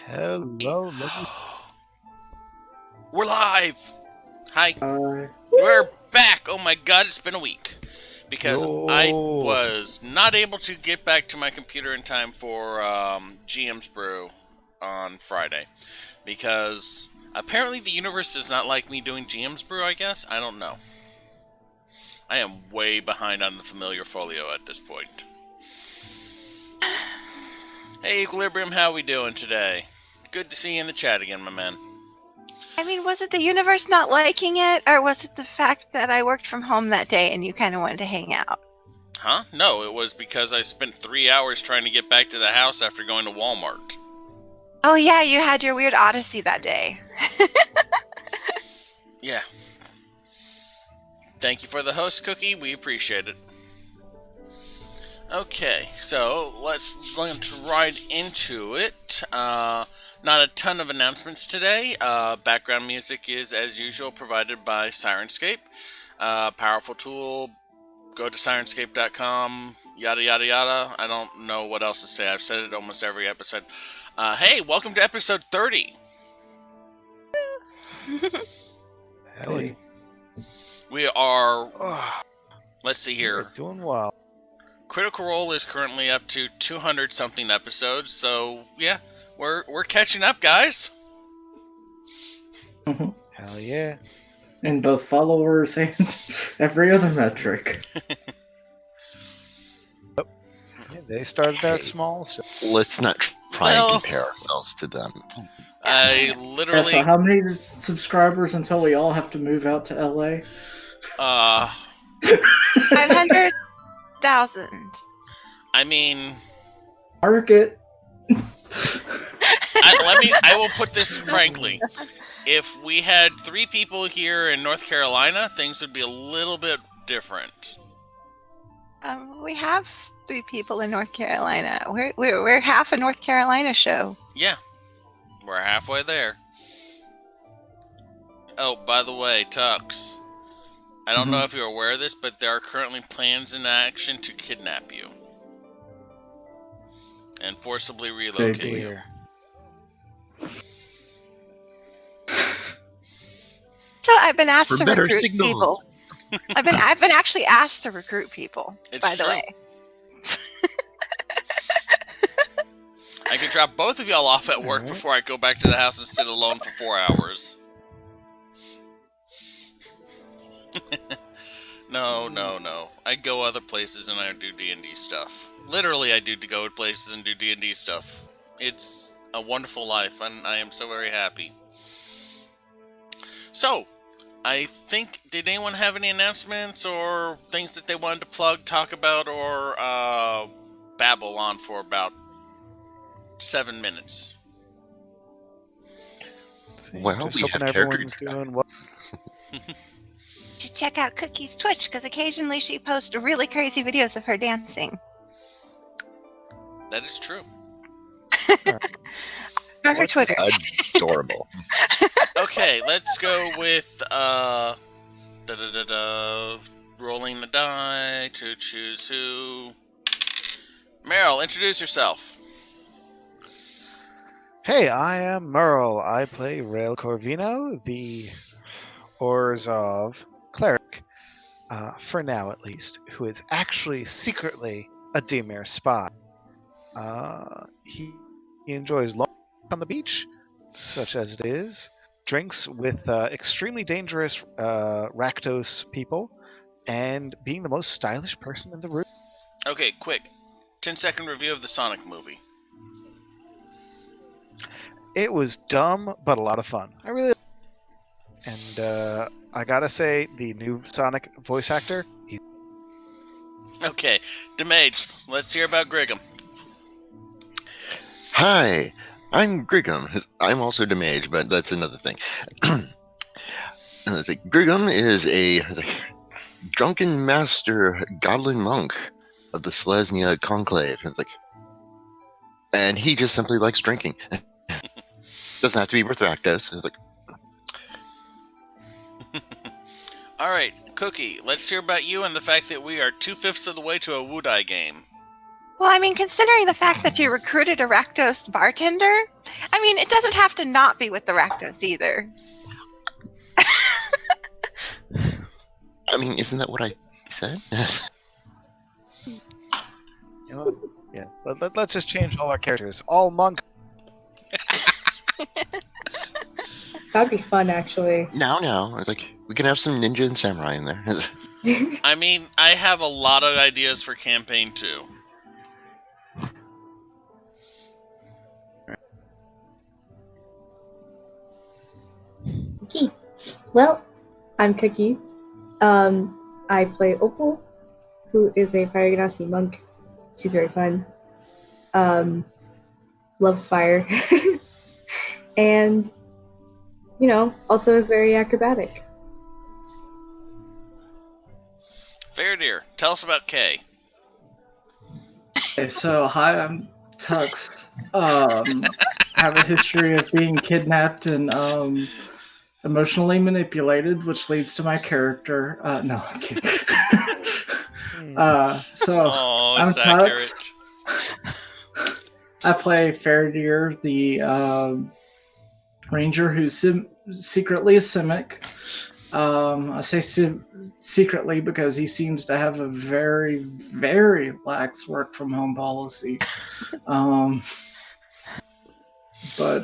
Hello, lovely. We're live! Hi. Uh, We're back! Oh my god, it's been a week. Because I Yo. was not able to get back to my computer in time for GM's Brew on Friday. Because apparently the universe does not like me doing GM's Brew, I guess? I don't know. I am way behind on the familiar folio at this point. Hey Equilibrium, how we doing today? Good to see you in the chat again, my man. I mean, was it the universe not liking it, or was it the fact that I worked from home that day and you kind of wanted to hang out? Huh? No, it was because I spent 3 hours trying to get back to the house after going to Walmart. Oh yeah, you had your weird odyssey that day. Yeah. Thank you for the host cookie. We appreciate it. Okay, so let's launch right into it. Not a ton of announcements today. Background music is, as usual, provided by Sirenscape. Powerful tool. Go to Sirenscape.com. Yada, yada, yada. I don't know what else to say. I've said it almost every episode. Hey, welcome to episode 30. Hey. We are... Oh, Let's see you're here. doing well. Critical Role is currently up to 200-something episodes, so yeah, we're catching up, guys. Hell yeah. in both followers and every other metric. Yeah, they started out small, so Let's not try Well- and compare ourselves to them. I Yeah, literally, so how many subscribers until we all have to move out to LA? 500,000. I mean, Target. I will put this frankly. If we had 3 people here in North Carolina, things would be a little bit different. We have 3 people in North Carolina. We're half a North Carolina show. Yeah, we're halfway there. Oh, by the way, Tux, I don't know if you're aware of this, but there are currently plans in action to kidnap you and forcibly relocate you. clear. So I've been asked For to better recruit signal. people. I've been actually asked to recruit people. It's by the true. way. I could drop both of y'all off at work Alright. before I go back to the house and sit alone for 4 hours. No. I go other places and I do D&D stuff. Literally, I do to go to places and do D&D stuff. It's a wonderful life, and I am so very happy. So, I think, did anyone have any announcements or things that they wanted to plug, talk about, or babble on for about 7 minutes? See, Well, just we hoping have everyone's character doing well. You should check out Cookie's Twitch because occasionally she posts really crazy videos of her dancing. That is true. Or her Twitter. Adorable. Okay, let's go with rolling the die to choose who. Meryl, introduce yourself. Hey, I am Merle. I play Rail Corvino, the Orzhov cleric, for now at least, who is actually secretly a Dimir spy. He enjoys long on the beach, such as it is, drinks with extremely dangerous Rakdos people, and being the most stylish person in the room. Okay, quick. 10-second review of the Sonic movie. It was dumb, but a lot of fun. I really. And I gotta say, the new Sonic voice actor, Okay, Demage, let's hear about Griggum. Hi, I'm Griggum. I'm also Demage, but that's another thing. Griggum is a drunken master godlin monk of the Selesnya Conclave. And he just simply likes drinking. Doesn't have to be with Rakdos. It's like, Alright, Cookie, let's hear about you and the fact that we are 2/5 of the way to a Wudai game. Well, I mean, considering the fact that you recruited a Rakdos bartender, I mean, it doesn't have to not be with the Rakdos either. I mean, isn't that what I said? You know, yeah. Let's just change all our characters. All monk. That'd be fun, actually. Now, like we can have some ninja and samurai in there. I mean, I have a lot of ideas for campaign 2. Okay. Well, I'm Cookie. I play Opal, who is a Fire Ganassi monk. She's very fun. Loves fire. And, also is very acrobatic. Fair dear, tell us about Kay. Okay, so hi, I'm Tux. Have a history of being kidnapped and emotionally manipulated, which leads to my character. No, I'm kidding. So Oh, I'm it's Tux. accurate. I play Faradir, the ranger who's secretly a Simic. I say secretly because he seems to have a very, very lax work from home policy. But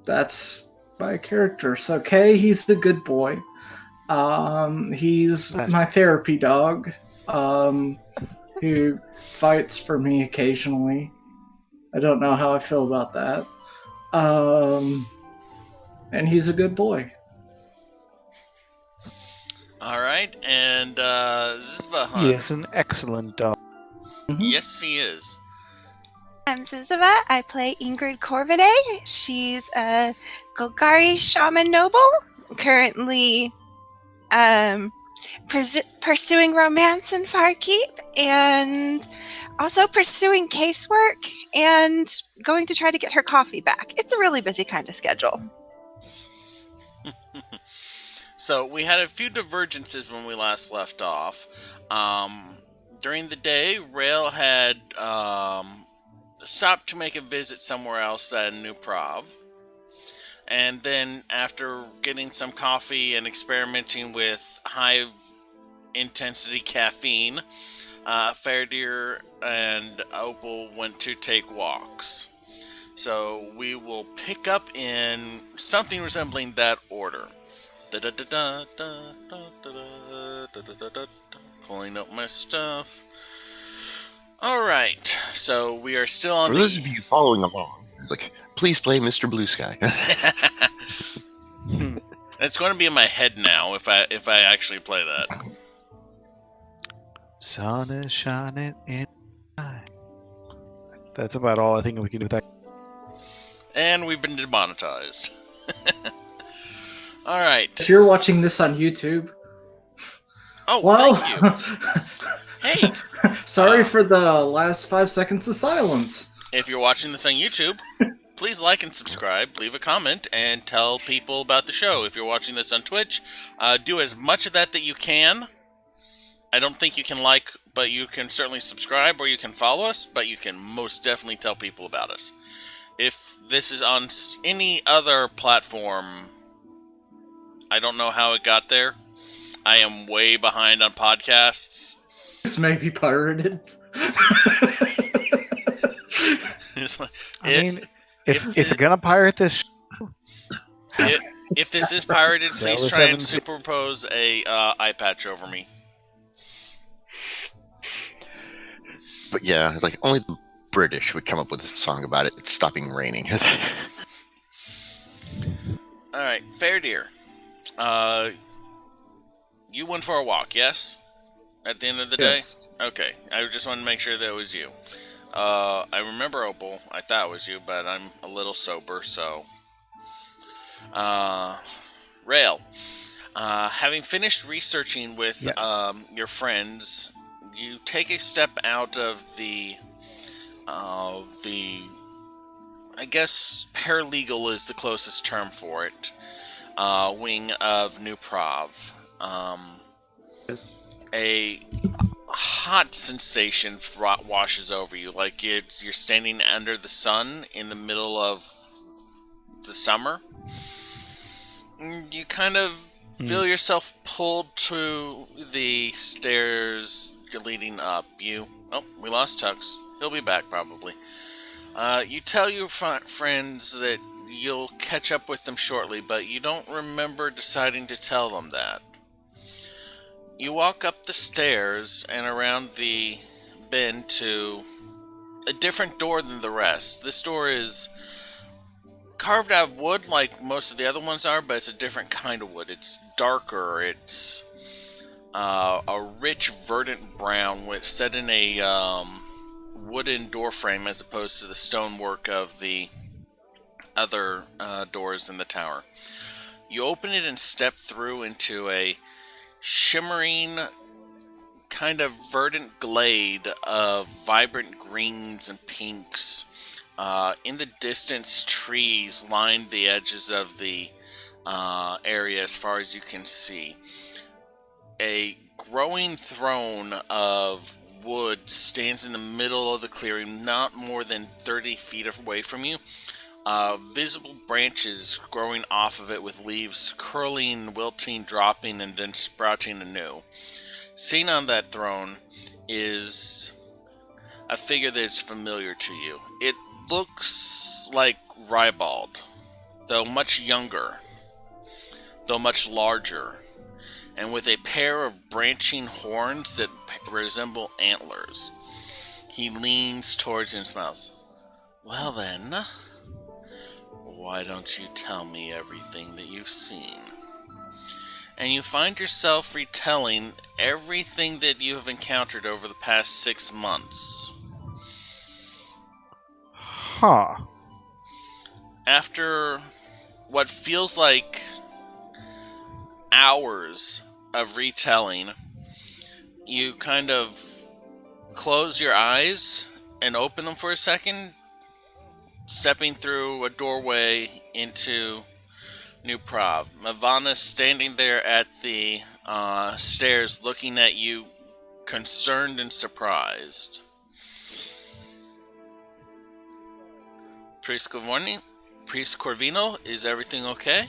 that's my character. So Kay, he's the good boy. He's my therapy dog, who fights for me occasionally. I don't know how I feel about that. And he's a good boy. All right, and Zizva, He is an excellent dog. Yes, he is. I'm Ziziva. I play Ingrid Corvidae. She's a Golgari shaman noble, currently pursuing romance in Farkeep, and also pursuing casework and going to try to get her coffee back. It's a really busy kind of schedule. So we had a few divergences when we last left off. During the day, Rail had stopped to make a visit somewhere else at New Prov. And then after getting some coffee and experimenting with high-intensity caffeine, Faradir and Opal went to take walks. So we will pick up in something resembling that order. Pulling up my stuff. Alright, so we are still on For those of you following along, it's like, please play Mr. Blue Sky. It's going to be in my head now if I actually play that. Sun is shining in the sky. That's about all I think we can do with that. And we've been demonetized. Alright. So you're watching this on YouTube. Oh, Well, thank you. Hey, sorry for the last 5 seconds of silence. if you're watching this on YouTube, please like and subscribe, leave a comment, and tell people about the show. If you're watching this on Twitch, do as much of that you can. I don't think you can like, but you can certainly subscribe or you can follow us, but you can most definitely tell people about us. If this is on any other platform, I don't know how it got there. I am way behind on podcasts. This may be pirated. It's like, I mean, if you're gonna pirate this, if this is pirated, Sell please the try and 7C. superimpose a eye patch over me. But yeah, it's like only the British would come up with a song about it. It's stopping raining. Alright, fair dear. You went for a walk, yes? At the end of the Yes. day? Okay, I just wanted to make sure that it was you. I remember Opal. I thought it was you, but I'm a little sober, so... Rail. Having finished researching with Yes. your friends, you take a step out of the I guess paralegal is the closest term for it, wing of New Prov. a hot sensation washes over you, like you're standing under the sun in the middle of the summer. You kind of feel yourself pulled to the stairs leading up. We lost Tux. He'll be back probably. You tell your friends that you'll catch up with them shortly, but you don't remember deciding to tell them that. You walk up the stairs and around the bend to a different door than the rest. This door is carved out of wood like most of the other ones are, but it's a different kind of wood. It's darker. It's a rich verdant brown set in a wooden door frame as opposed to the stonework of the other doors in the tower. You open it and step through into a shimmering kind of verdant glade of vibrant greens and pinks. In the distance, trees line the edges of the area as far as you can see. A growing throne of wood stands in the middle of the clearing, not more than 30 feet away from you. Visible branches growing off of it with leaves curling, wilting, dropping, and then sprouting anew. Seen on that throne is a figure that is familiar to you. It looks like Rybald, though much younger, though much larger, and with a pair of branching horns that resemble antlers. He leans towards you and smiles. Well then, why don't you tell me everything that you've seen? And you find yourself retelling everything that you have encountered over the past 6 months. Huh. After what feels like hours of retelling, you kind of close your eyes and open them for a second, stepping through a doorway into New Prov. Mavana's standing there at the stairs looking at you, concerned and surprised. Priest Corvino, is everything okay?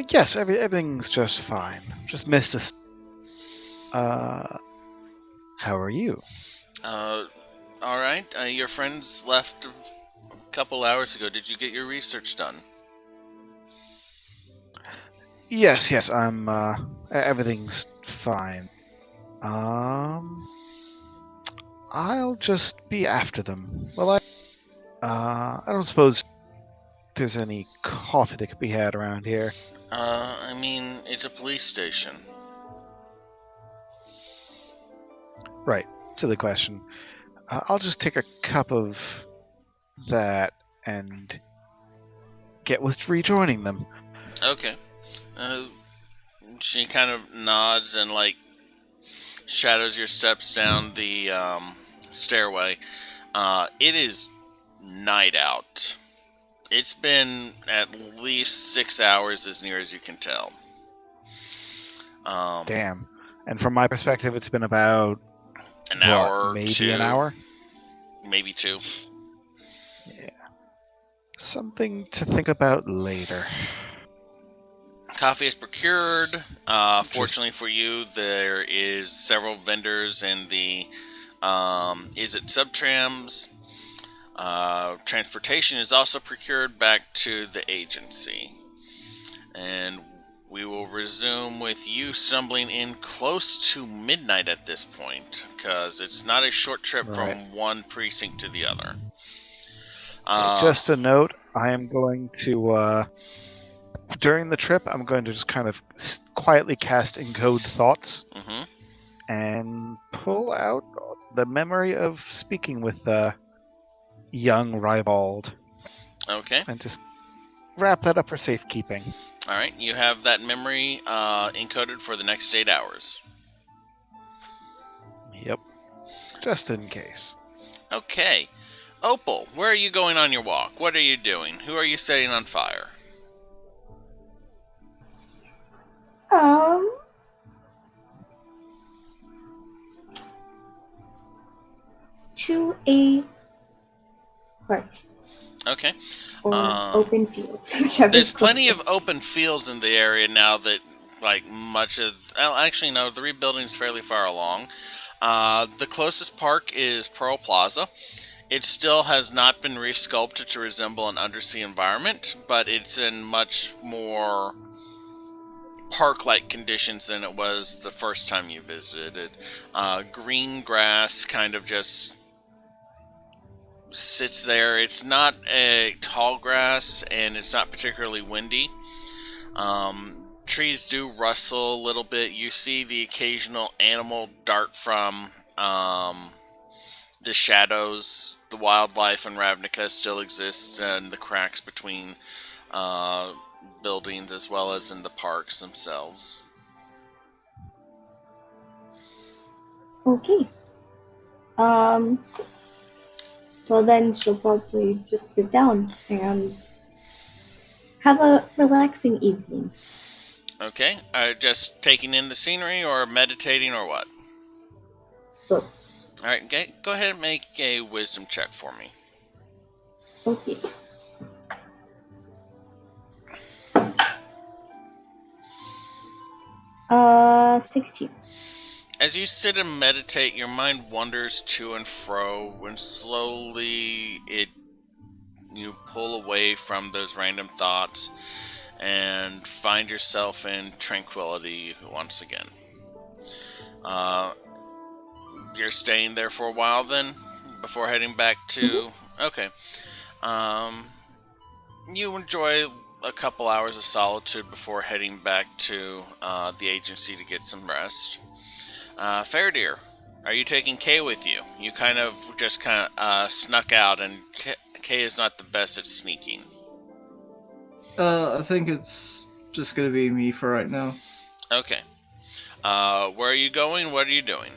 Yes, everything's just fine. Just missed us. How are you? Alright. Your friends left a couple hours ago. Did you get your research done? Yes, I'm, everything's fine. I'll just be after them. Well, I don't suppose there's any coffee that could be had around here. I mean, it's a police station. Right. Silly question. I'll just take a cup of that and get with rejoining them. Okay. She kind of nods and, shadows your steps down the stairway. It is night out. It's been at least 6 hours, as near as you can tell. Damn. And from my perspective, it's been about an hour, maybe two, an hour, maybe 2. Yeah. Something to think about later. Coffee is procured. Fortunately for you, there is several vendors in the subtrams. Transportation is also procured back to the agency. And we will resume with you stumbling in close to midnight at this point, because it's not a short trip from one precinct to the other. Just a note, I am going to, during the trip, I'm going to just kind of quietly cast Encode Thoughts and pull out the memory of speaking with young Rybald. Okay. And just wrap that up for safekeeping. Alright, you have that memory encoded for the next 8 hours. Yep. Just in case. Okay. Opal, where are you going on your walk? What are you doing? Who are you setting on fire? to a park Okay. or open fields, whichever. There's plenty of open fields in the area now that, like, much of... Well, actually, no, the rebuilding's fairly far along. The closest park is Pearl Plaza. It still has not been resculpted to resemble an undersea environment, but it's in much more park-like conditions than it was the first time you visited. Green grass kind of just sits there. It's not a tall grass, and it's not particularly windy. Trees do rustle a little bit. You see the occasional animal dart from the shadows. The wildlife in Ravnica still exists in the cracks between buildings as well as in the parks themselves. Okay. Well, then she'll probably just sit down and have a relaxing evening. Okay, just taking in the scenery or meditating or what? Both. Alright, okay, go ahead and make a wisdom check for me. Okay. Uh, 16. As you sit and meditate, your mind wanders to and fro, and slowly you pull away from those random thoughts and find yourself in tranquility once again. You're staying there for a while then, before heading back to... Okay. You enjoy a couple hours of solitude before heading back to the agency to get some rest. Fairdeer, are you taking Kay with you? You kind of snuck out, and Kay is not the best at sneaking. I think it's just gonna be me for right now. Okay. Where are you going? What are you doing?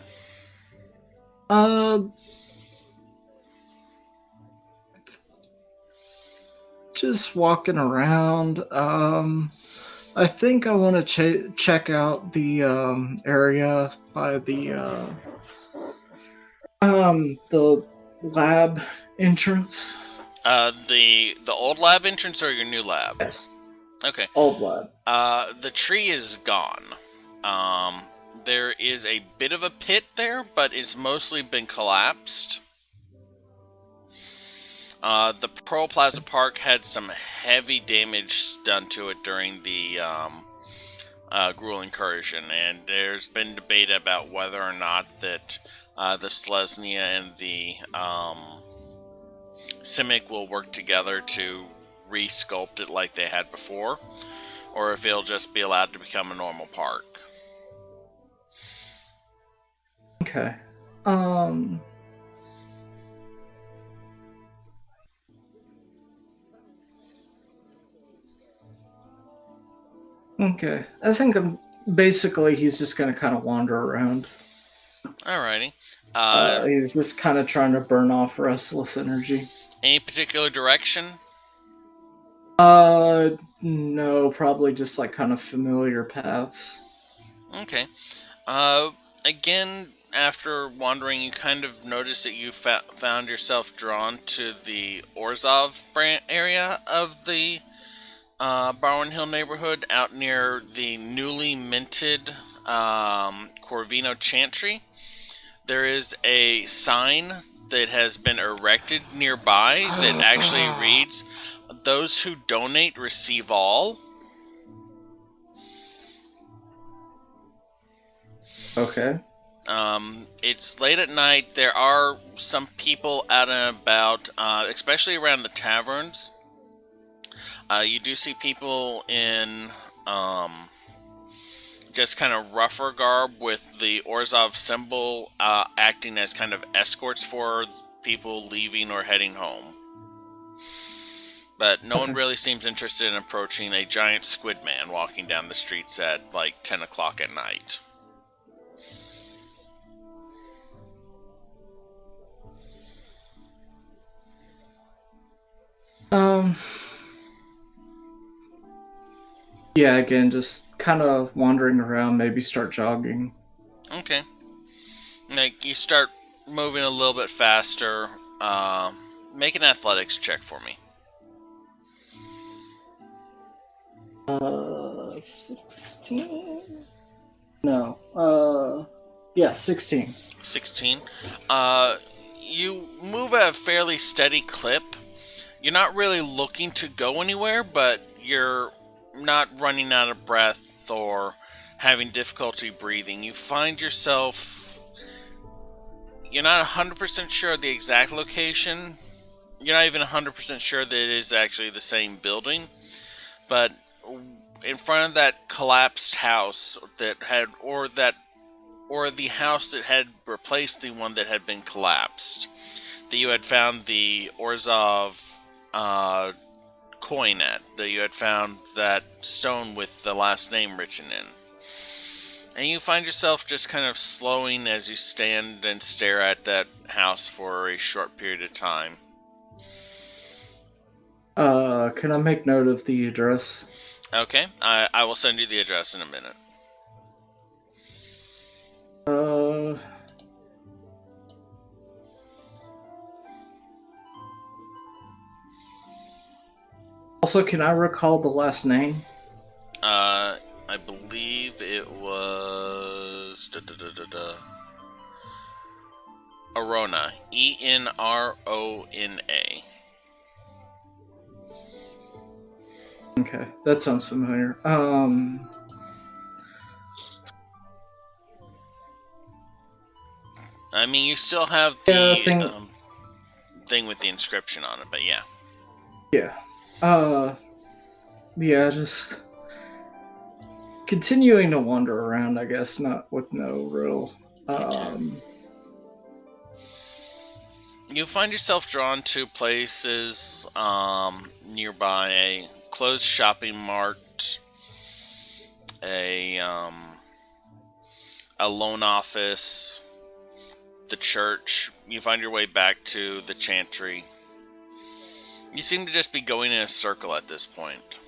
Just walking around. I think I want to check out the area by the lab entrance. The old lab entrance or your new lab? Yes, Okay. old lab. The tree is gone. There is a bit of a pit there, but it's mostly been collapsed. The Pearl Plaza Park had some heavy damage done to it during the Gruul incursion, and there's been debate about whether or not that the Selesnya and the Simic will work together to re-sculpt it like they had before, or if it'll just be allowed to become a normal park. Okay. Okay. I think he's just gonna kind of wander around. Alrighty. He's just kind of trying to burn off restless energy. Any particular direction? No, probably just like kind of familiar paths. Okay. Again, after wandering, you kind of notice that you found yourself drawn to the Orzhov area of the Barwin Hill neighborhood, out near the newly minted Corvino Chantry. There is a sign that has been erected nearby that actually reads, "Those who donate receive all." Okay. It's late at night. There are some people out and about, especially around the taverns. You do see people in just kind of rougher garb with the Orzhov symbol acting as kind of escorts for people leaving or heading home. But no one really seems interested in approaching a giant squid man walking down the streets at like 10 o'clock at night. Yeah, again, just kind of wandering around, maybe start jogging. Okay. Like, you start moving a little bit faster. Make an athletics check for me. 16? No. Yeah, 16. 16. You move at a fairly steady clip. You're not really looking to go anywhere, but you're not running out of breath or having difficulty breathing. You find yourself... You're not 100% sure of the exact location. You're not even 100% sure that it is actually the same building. But in front of that collapsed house that had... Or the house that had replaced the one that had been collapsed, that you had found the Orzhov coin at, that you had found that stone with the last name written in. And you find yourself just kind of slowing as you stand and stare at that house for a short period of time. Can I make note of the address? Okay, I will send you the address in a minute. Also, can I recall the last name? I believe it was... Arona. Enrona. Okay, that sounds familiar. I mean, you still have the Yeah, thing with the inscription on it, but yeah. Yeah. Yeah, just continuing to wander around, I guess, not with no real, You find yourself drawn to places nearby: a closed shopping mart, a loan office, the church. You find your way back to the chantry. You seem to just be going in a circle at this point.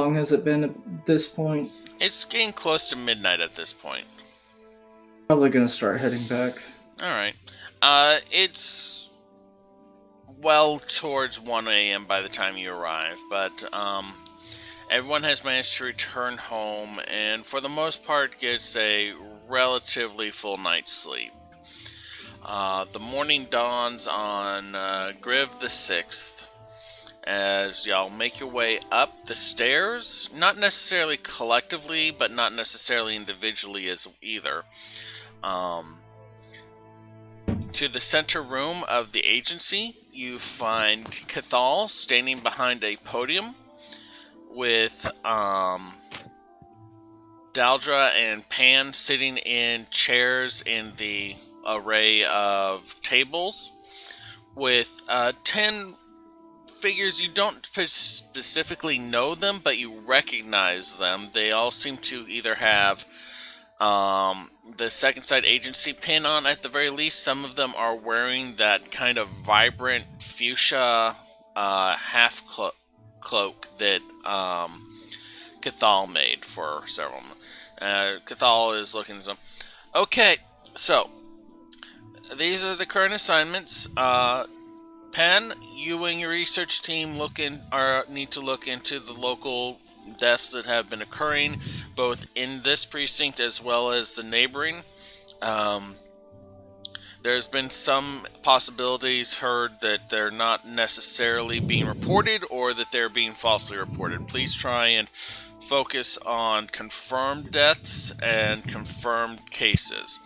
How long has it been at this point? It's getting close to midnight at this point. Probably gonna start heading back. Alright. It's well towards 1 a.m. by the time you arrive, but everyone has managed to return home and for the most part gets a relatively full night's sleep. The morning dawns on Griv the 6th as y'all make your way up the stairs, not necessarily collectively, but not necessarily individually as either. To the center room of the agency, you find Kathall standing behind a podium with Daldra and Pan sitting in chairs in the array of tables with 10 figures. You don't specifically know them, but you recognize them. They all seem to either have the Second Sight Agency pin on at the very least. Some of them are wearing that kind of vibrant fuchsia half cloak that Kathall made for several. Kathall is looking at them. Okay, so these are the current assignments. Pan, you and your research team need to look into the local deaths that have been occurring, both in this precinct as well as the neighboring. There's been some possibilities heard that they're not necessarily being reported or that they're being falsely reported. Please try and focus on confirmed deaths and confirmed cases.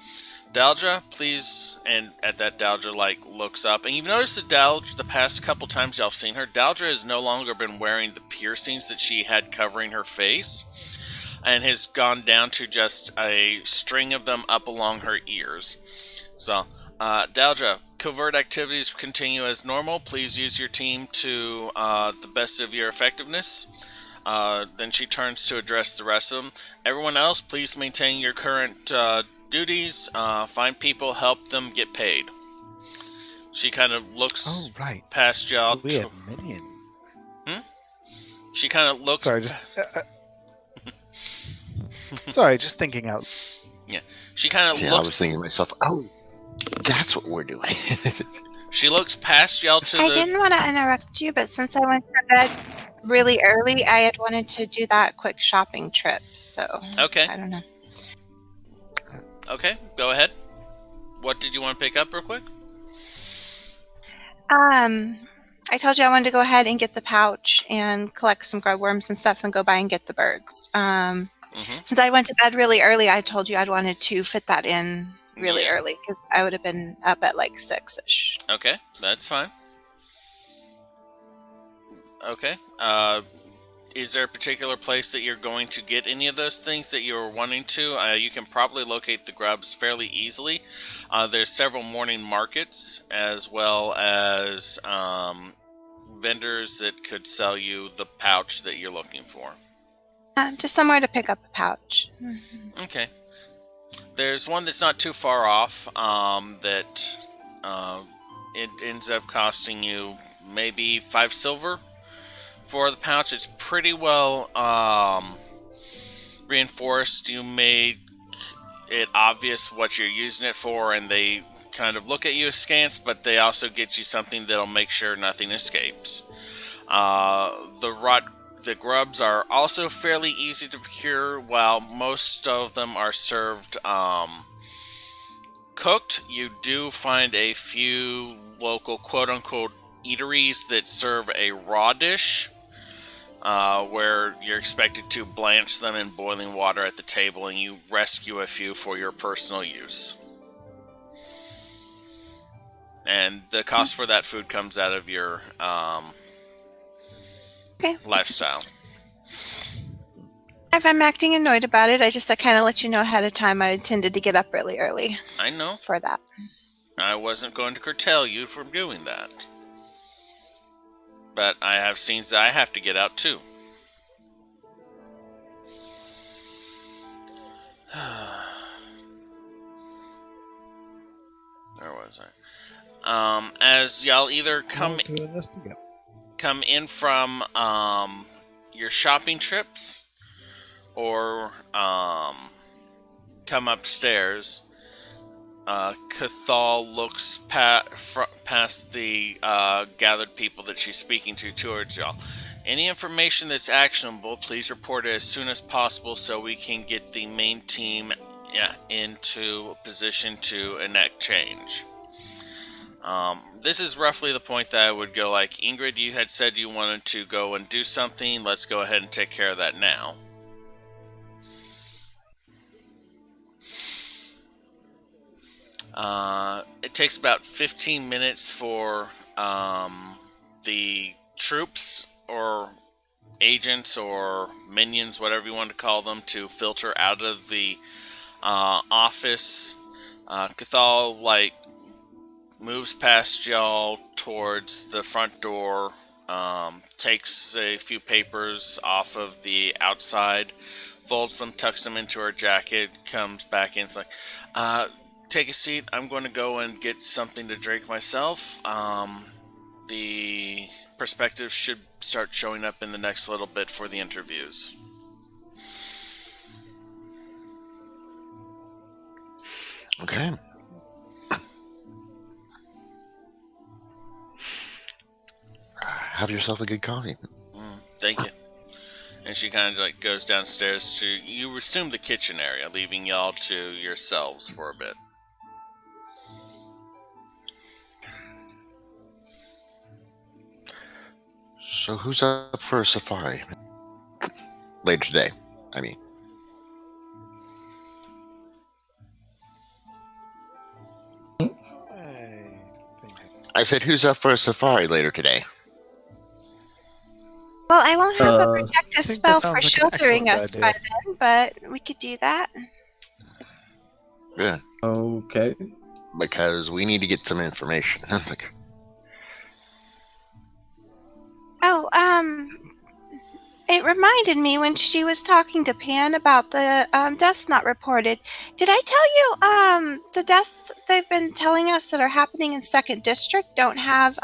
Daldra, please, and at that Daldra looks up, and you've noticed that Daldra, the past couple times y'all have seen her, Daldra has no longer been wearing the piercings that she had covering her face, and has gone down to just a string of them up along her ears. So, Daldra, covert activities continue as normal. Please use your team to the best of your effectiveness. Then she turns to address the rest of them. Everyone else, please maintain your current duties, find people, help them get paid. She kind of looks past y'all. We have minion. She kind of looks. Sorry, just thinking out. She kind of Yeah, I looks. was thinking to myself, oh, that's what we're doing. She looks past y'all to I the. didn't want to interrupt you, but since I went to bed really early, I had wanted to do that quick shopping trip. So Okay. I don't know. Okay, go ahead. What did you want to pick up real quick? I told you I wanted to go ahead and get the pouch and collect some grub worms and stuff and go by and get the birds. Since I went to bed really early, I told you I'd wanted to fit that in really early because I would have been up at like 6-ish. Okay, that's fine. Okay. Is there a particular place that you're going to get any of those things that you're wanting to? You can probably locate the grubs fairly easily. There's several morning markets as well as vendors that could sell you the pouch that you're looking for. Just somewhere to pick up a pouch. Okay. There's one that's not too far off that it ends up costing you maybe 5 silver for the pouch. It's pretty well reinforced. You made it obvious what you're using it for, and they kind of look at you askance, but they also get you something that'll make sure nothing escapes. The grubs are also fairly easy to procure. While most of them are served cooked, you do find a few local quote-unquote eateries that serve a raw dish, where you're expected to blanch them in boiling water at the table, and you rescue a few for your personal use. And the cost for that food comes out of your lifestyle. If I'm acting annoyed about it, I kind of let you know ahead of time. I intended to get up really early I know. for that. I wasn't going to curtail you from doing that. But I have scenes that I have to get out too. Where was I? As y'all either come in from your shopping trips or come upstairs, Kathall looks past the gathered people that she's speaking to towards y'all. Any information that's actionable, please report it as soon as possible so we can get the main team into position to enact change. This is roughly the point that I would go like, Ingrid, you had said you wanted to go and do something. Let's go ahead and take care of that now. It takes about 15 minutes for the troops or agents or minions, whatever you want to call them, to filter out of the office. Kathall moves past y'all towards the front door, takes a few papers off of the outside, folds them, tucks them into her jacket, comes back in. It's like, take a seat. I'm going to go and get something to drink myself. The perspective should start showing up in the next little bit for the interviews. Okay. Have yourself a good coffee. Thank you. And she kind of goes downstairs to, you assume, the kitchen area, leaving y'all to yourselves for a bit. So who's up for a safari? Later today, I mean. I said, who's up for a safari later today? Well, I won't have a protective think spell that sounds for like an sheltering us excellent by idea. then, but we could do that. Yeah, Okay. because we need to get some information. Like, Oh, it reminded me when she was talking to Pan about the deaths not reported. Did I tell you the deaths they've been telling us that are happening in 2nd District don't have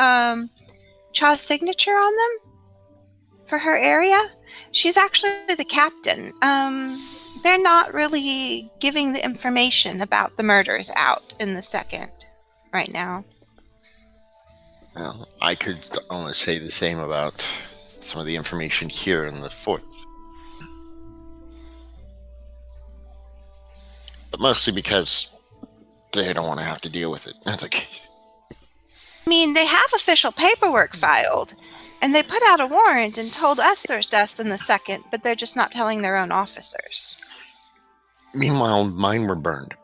Chaw's signature on them for her area. She's actually the captain. They're not really giving the information about the murders out in the 2nd right now. Well, I could almost say the same about some of the information here in the 4th. But mostly because they don't want to have to deal with it. I think. I mean, they have official paperwork filed, and they put out a warrant and told us there's dust in the 2nd, but they're just not telling their own officers. Meanwhile, mine were burned.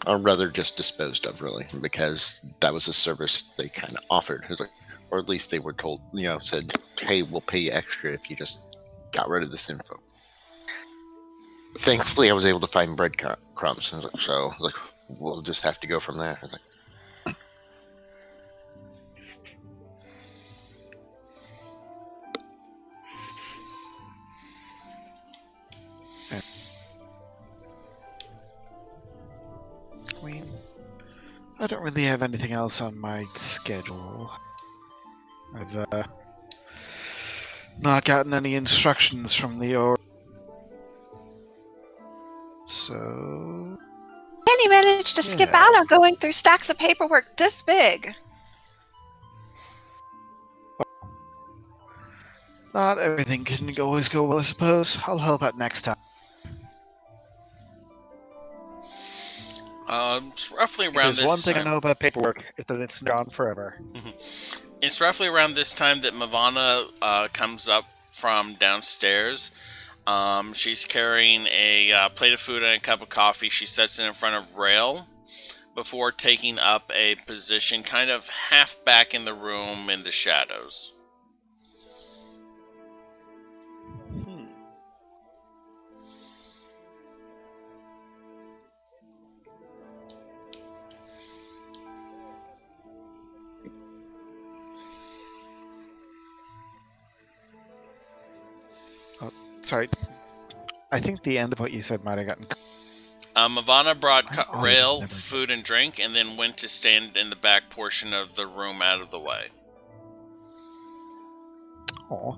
Or rather, just disposed of, really, because that was a service they kind of offered. Or at least they were told, said, hey, we'll pay you extra if you just got rid of this info. Thankfully, I was able to find breadcrumbs, so we'll just have to go from there. I don't really have anything else on my schedule. I've not gotten any instructions from the org. So... And you managed to skip out on going through stacks of paperwork this big. Not everything can always go well, I suppose. I'll help out next time. It's roughly around There's this one thing time. I know about paperwork, is that it's gone forever. It's roughly around this time that Mavana comes up from downstairs. She's carrying a plate of food and a cup of coffee. She sets it in front of Rail before taking up a position kind of half back in the room in the shadows. Sorry. I think the end of what you said might have gotten... Mavana brought Rail never- food and drink and then went to stand in the back portion of the room out of the way. Aw.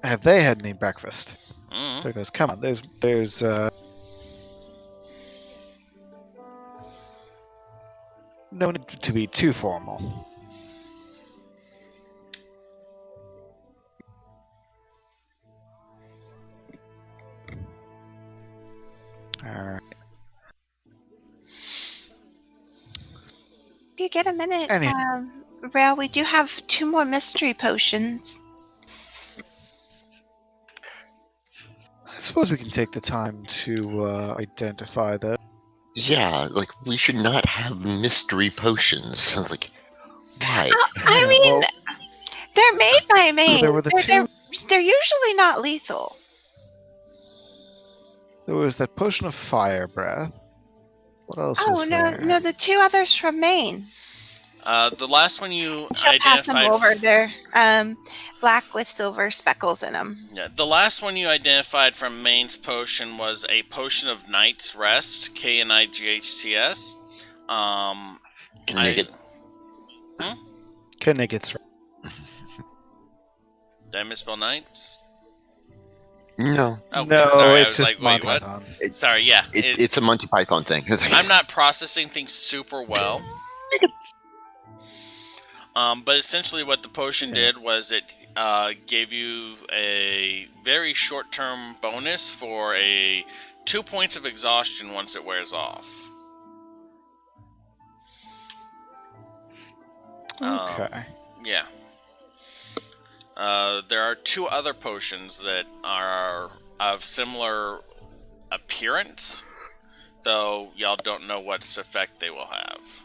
Have they had any breakfast? Mm. Because, come on, there's no need to be too formal. Alright. If you get a minute, Anyhow. Rail, we do have 2 more mystery potions. I suppose we can take the time to identify those. Yeah, we should not have mystery potions. Why? I mean, well- they're made by Maine. there were the they're usually not lethal. There was that potion of fire breath. What else Oh, was no, there? no, the 2 others from Maine. The last one you She'll pass them identified. over. They're black with silver speckles in them. Yeah, the last one you identified from Maine's potion was a potion of Night's Rest, KNIGHTS. Can I make it? Koenig gets Did I misspell Knights? No. Oh, no, sorry. I it's was just like, wait, Monty what? Python. Sorry, yeah. It's a Monty Python thing. I'm not processing things super well. But essentially what the potion did was it gave you a very short-term bonus for 2 points of exhaustion once it wears off. Okay. Yeah. There are 2 other potions that are of similar appearance, though y'all don't know what effect they will have.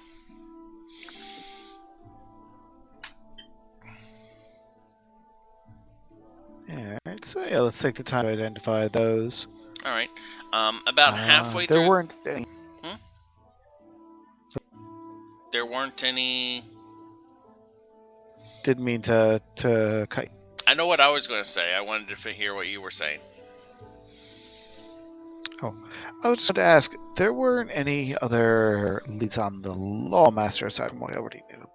Alright, so let's take the time to identify those. Alright. About halfway there through... weren't any. There weren't any... Didn't mean to cut. I know what I was going to say. I wanted to hear what you were saying. I was just going to ask, there weren't any other leads on the Lawmaster side from what I already knew.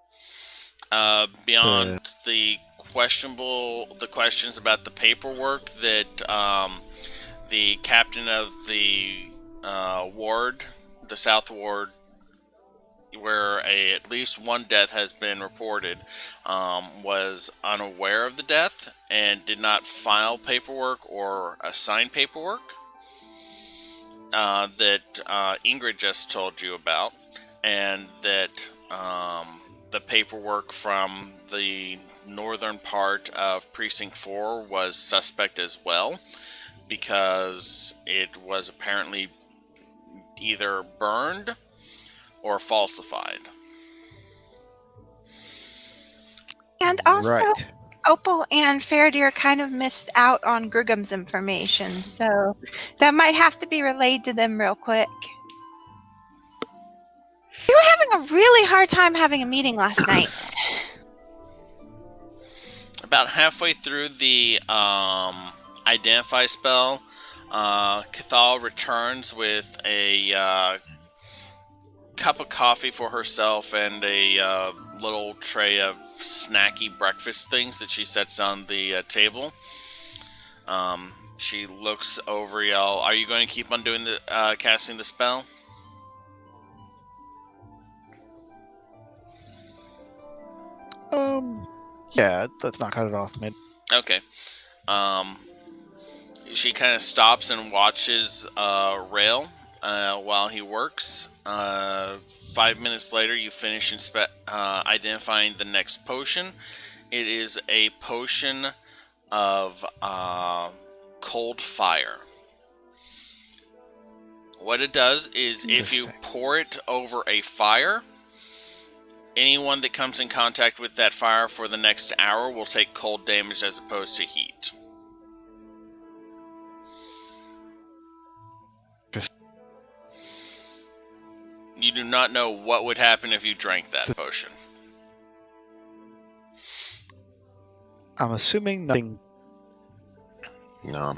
Beyond the questions about the paperwork that the captain of the ward, the South Ward, where at least one death has been reported, was unaware of the death and did not file paperwork or assign paperwork that Ingrid just told you about, and that the paperwork from the northern part of Precinct 4 was suspect as well, because it was apparently either burned or falsified. And also, Right. Opal and Faradir kind of missed out on Grugum's information, so that might have to be relayed to them real quick. We were having a really hard time having a meeting last night. About halfway through the identify spell, Kathall returns with a cup of coffee for herself and a little tray of snacky breakfast things that she sets on the table. She looks over y'all. Are you going to keep on doing the casting the spell? Yeah, let's not cut it off mid. Okay. She kind of stops and watches Rail while he works. 5 minutes later, you finish identifying the next potion. It is a potion of cold fire. What it does is if you pour it over a fire, anyone that comes in contact with that fire for the next hour will take cold damage as opposed to heat. You do not know what would happen if you drank that potion. I'm assuming nothing. No.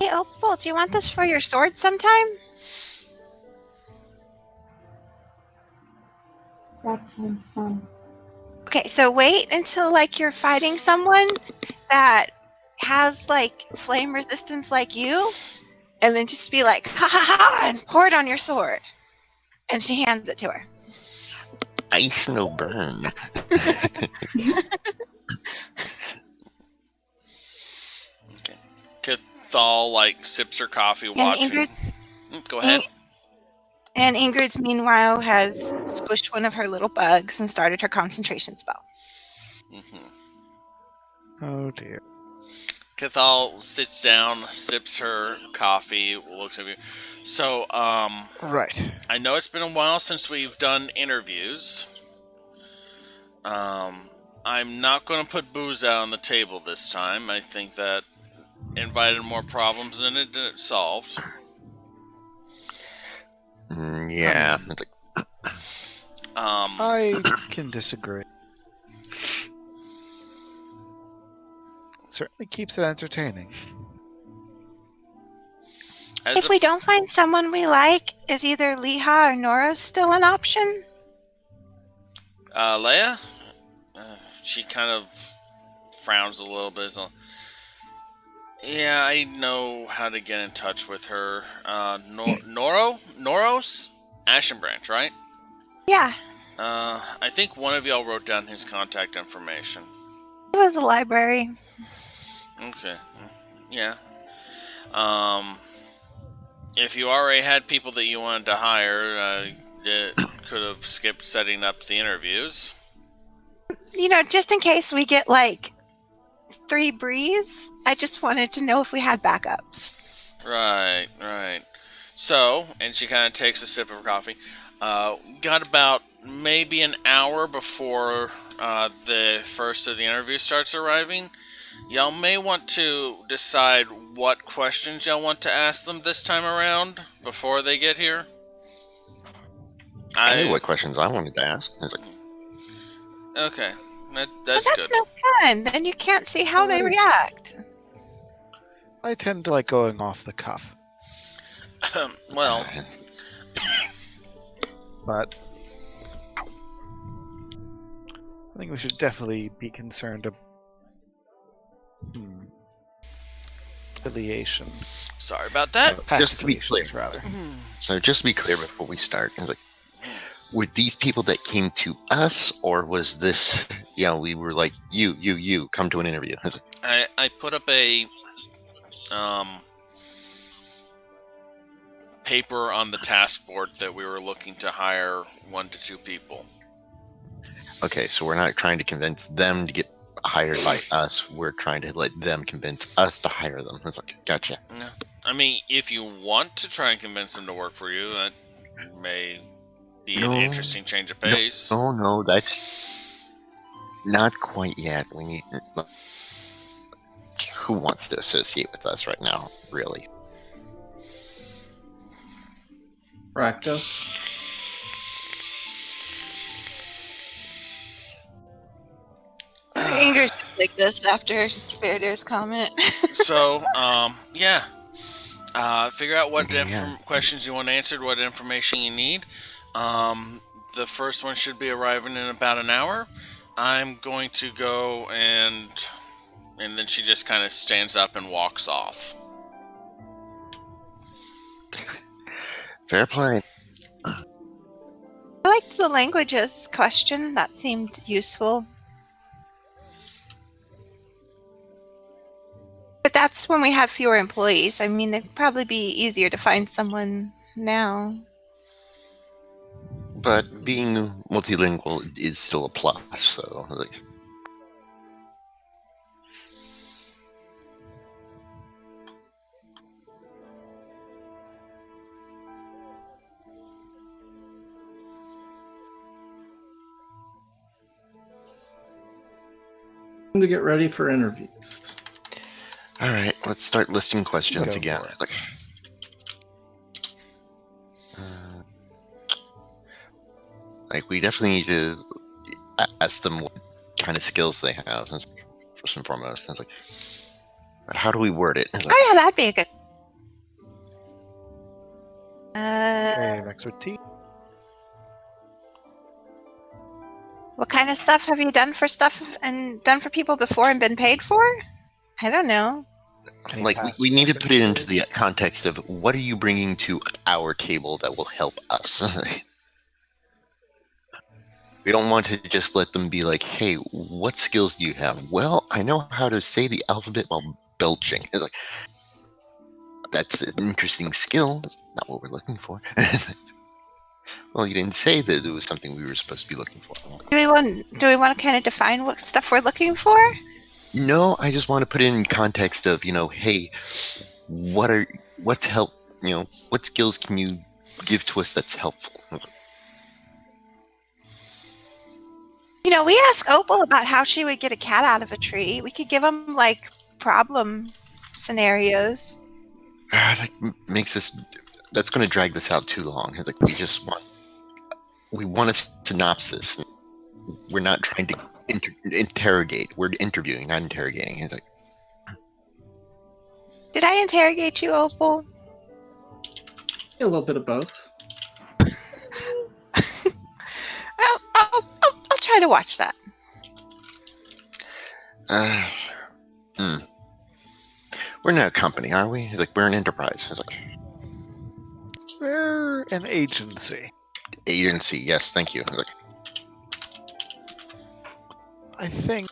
Hey, Opal, do you want this for your sword sometime? That sounds fun. Okay, so wait until like you're fighting someone that has like flame resistance like you, and then just be like, ha ha ha, and pour it on your sword. And she hands it to her. Ice no burn. Okay. Kathall sips her coffee watching. Go ahead. And Ingrid's meanwhile has squished one of her little bugs and started her concentration spell. Oh dear. Kathall sits down, sips her coffee, looks at you. So, Right. I know it's been a while since we've done interviews. I'm not going to put booze out on the table this time. I think that invited more problems than it solved. Yeah. I can disagree. Certainly keeps it entertaining. If we don't find someone we like, is either Liha or Nora still an option? Leia? She kind of frowns a little bit. Yeah, I know how to get in touch with her. Noros? Ashen Branch, right? Yeah. I think one of y'all wrote down his contact information. It was a library. Okay. Yeah. If you already had people that you wanted to hire, it could have skipped setting up the interviews. Just in case we get 3 breeze, I just wanted to know if we had backups. Right. So, and she kind of takes a sip of her coffee. Got about maybe an hour before the first of the interview starts arriving. Y'all may want to decide what questions y'all want to ask them this time around before they get here. I knew what questions I wanted to ask. I was like, okay, that's But that's good. no fun. Then you can't see how they react. I tend to like going off the cuff, Well, but I think we should definitely be concerned about affiliation. sorry about that. Just to be clear. Affiliations, rather. So just to be clear before we start, I was like, were these people that came to us, or was this, we were like, you, come to an interview? I was like, I put up a paper on the task board that we were looking to hire 1 to 2 people. okay, so we're not trying to convince them to get hired by us. We're trying to let them convince us to hire them. I was like, gotcha. Yeah. I mean, if you want to try and convince them to work for you, that may be an interesting change of pace. No, that's not quite yet. We need. Who wants to associate with us right now, really? Rakdos. Anger's just like this after Faradir's comment. So, figure out what questions you want answered, what information you need. The first one should be arriving in about an hour. I'm going to go and then she just kind of stands up and walks off. Fair play. I liked the languages question. That seemed useful. But that's when we had fewer employees. I mean, it'd probably be easier to find someone now. But being multilingual is still a plus, so like. To get ready for interviews. All right, let's start listing questions Go again. for it. Like, we definitely need to ask them what kind of skills they have, first and foremost. But how do we word it? Oh yeah, that'd be a good. Area of expertise. What kind of stuff have you done for people before and been paid for? I don't know. We need to put it into the context of what are you bringing to our table that will help us. We don't want to just let them be like, hey, what skills do you have? Well, I know how to say the alphabet while belching. It's like, that's an interesting skill. That's not what we're looking for. Well, you didn't say that it was something we were supposed to be looking for. Do we want to kind of define what stuff we're looking for? No, I just want to put it in context of, hey, what's help, what skills can you give to us that's helpful? We asked Opal about how she would get a cat out of a tree. We could give them like problem scenarios. That makes us. That's going to drag this out too long. We want a synopsis. We're not trying to interrogate. We're interviewing, not interrogating. It's like, did I interrogate you, Opal? A little bit of both. I'll try to watch that. We're not a company, are we? We're an enterprise. We're an agency. Agency, yes, thank you. I think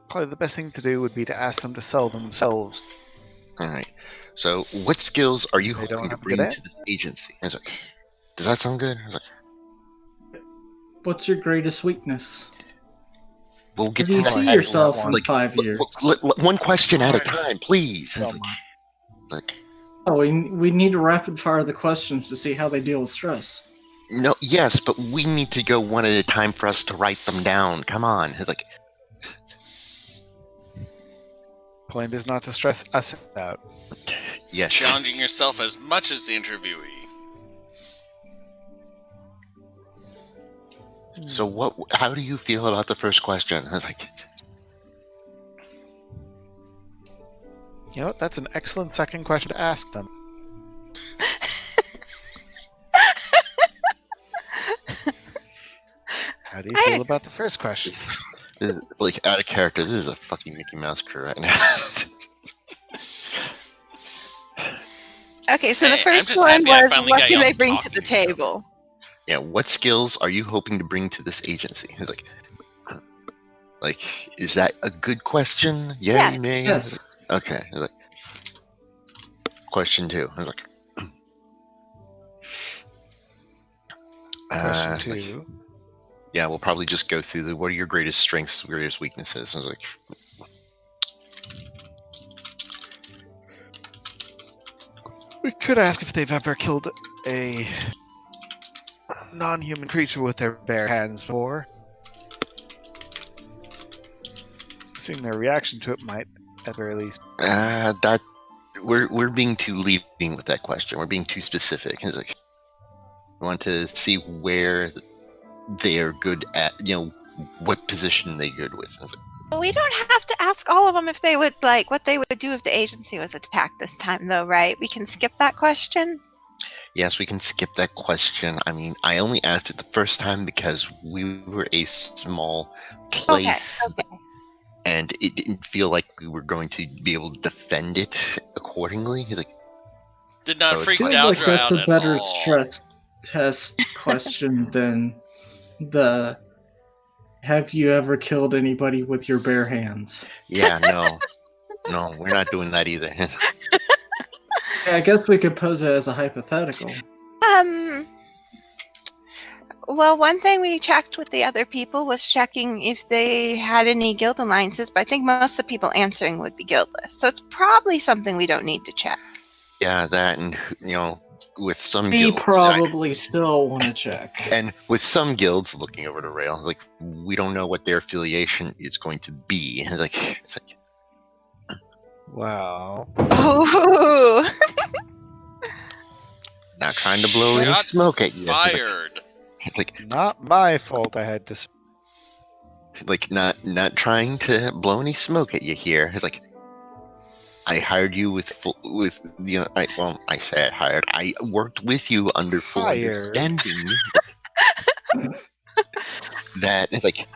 probably the best thing to do would be to ask them to sell themselves. All right. So, what skills are you They don't hoping to have bring good to this agency? Does that sound good? What's your greatest weakness? We'll get Where do you to see that. yourself in 5 years? One question at a time, please. Oh, we need to rapid fire the questions to see how they deal with stress. No, yes, but we need to go one at a time for us to write them down. Come on. Point is not to stress us out. Yes. Challenging yourself as much as the interviewee. So how do you feel about the first question? You know what? That's an excellent second question to ask them. How do you feel about the first question? This is, like, out of character. This is a fucking Mickey Mouse crew right now. Okay, so the Hey, I'm first just one happy I was, finally what got can y'all they bring to talking the to each other. table? Yeah, what skills are you hoping to bring to this agency? It's like, is that a good question? Yeah. Yay, nay? Yes. Okay. Like, question 2. I was like, Question like, 2. yeah, we'll probably just go through the what are your greatest strengths, greatest weaknesses. I was like, We could ask if they've ever killed a non-human creature with their bare hands before. Seeing their reaction to it might, at the very least. that we're being too leading with that question. We're being too specific. It's like, we want to see where they are good at, what position they're good with. It's like, Well, we don't have to ask all of them if they would what they would do if the agency was attacked this time, though, right? We can skip that question. yes, we can skip that question. I mean, I only asked it the first time because we were a small place, Okay. and it didn't feel like we were going to be able to defend it accordingly. He's like, Did not So it's freak Seems like- like Daldra that's out a at better all. stress test question than the have you ever killed anybody with your bare hands? yeah, no, we're not doing that either. Yeah, I guess we could pose it as a hypothetical. Well, one thing we checked with the other people was checking if they had any guild alliances, but I think most of the people answering would be guildless. So it's probably something we don't need to check. Yeah, that, and with some We guilds, probably still want to check. and with some guilds, looking over to Rail, like, we don't know what their affiliation is going to be. It's like, Wow. Oh, not trying to blow any Shots smoke at you. fired. It's like, Not my fault I had to... not trying to blow any smoke at you here. It's like, I hired you I say I hired. I worked with you under full Hired. understanding that it's like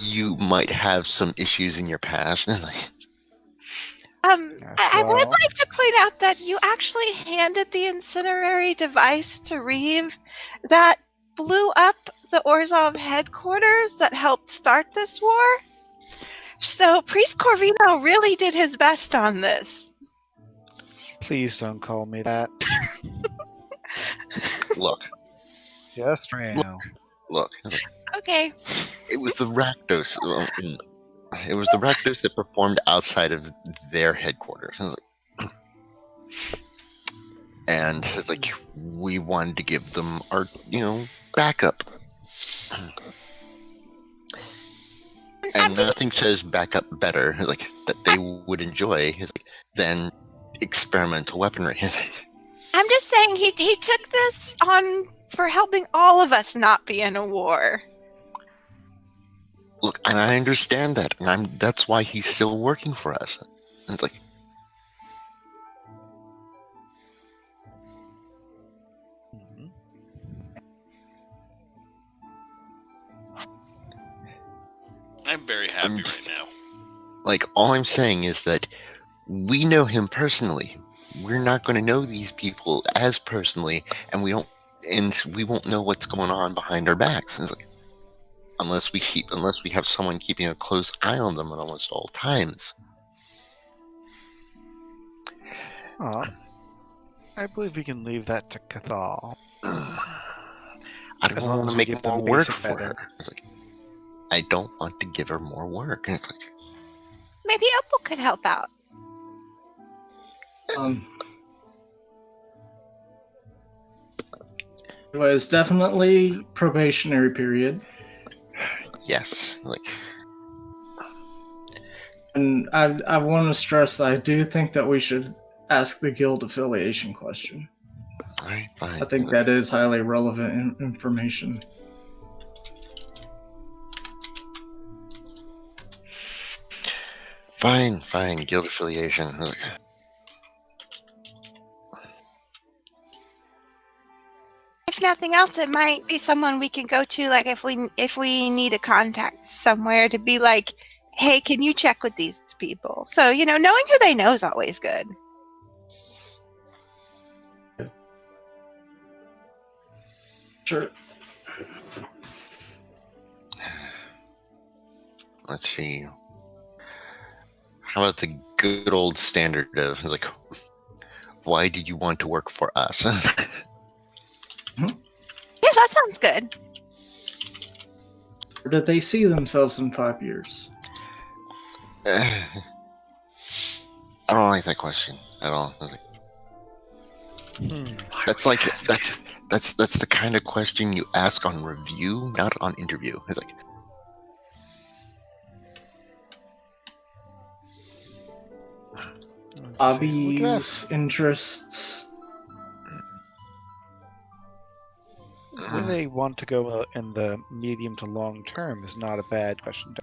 you might have some issues in your past. And like, I would well. like to point out that you actually handed the incinerary device to Reeve that blew up the Orzhov headquarters that helped start this war. So Priest Corvino really did his best on this. Please don't call me that. look, Just now. look. It's like, Okay. it was the Rakdos. It was the Rakdos that performed outside of their headquarters. And like, we wanted to give them our, backup. And nothing says backup better, like, that they would enjoy, than experimental weaponry. I'm just saying he took this on for helping all of us not be in a war. Look, and I understand that, and that's why he's still working for us. And it's like, Mhm. I'm very happy I'm right just- now. like, all I'm saying is that we know him personally. We're not going to know these people as personally, and we won't know what's going on behind our backs. And it's like, unless we have someone keeping a close eye on them at almost all times. Aw. I believe we can leave that to Kathall. I don't As long want as to we give make them more work basic for better. her. It's like, I don't want to give her more work. And it's like, Maybe Opal could help out. It was definitely probationary period, yes, like, and I want to stress that I do think that we should ask the guild affiliation question. all right, fine. I think that is highly relevant information. Fine, fine. Guild affiliation. I was like, If nothing else, it might be someone we can go to, like if we need a contact somewhere to be like, hey, can you check with these people? So, knowing who they know is always good. Sure. let's see. How about the good old standard of like, why did you want to work for us? Yeah, that sounds good. Or did they see themselves in 5 years? I don't like that question at all. I was like, that's the kind of question you ask on review, not on interview. It's like, Hobbies, interests. Where they want to go in the medium to long term is not a bad question.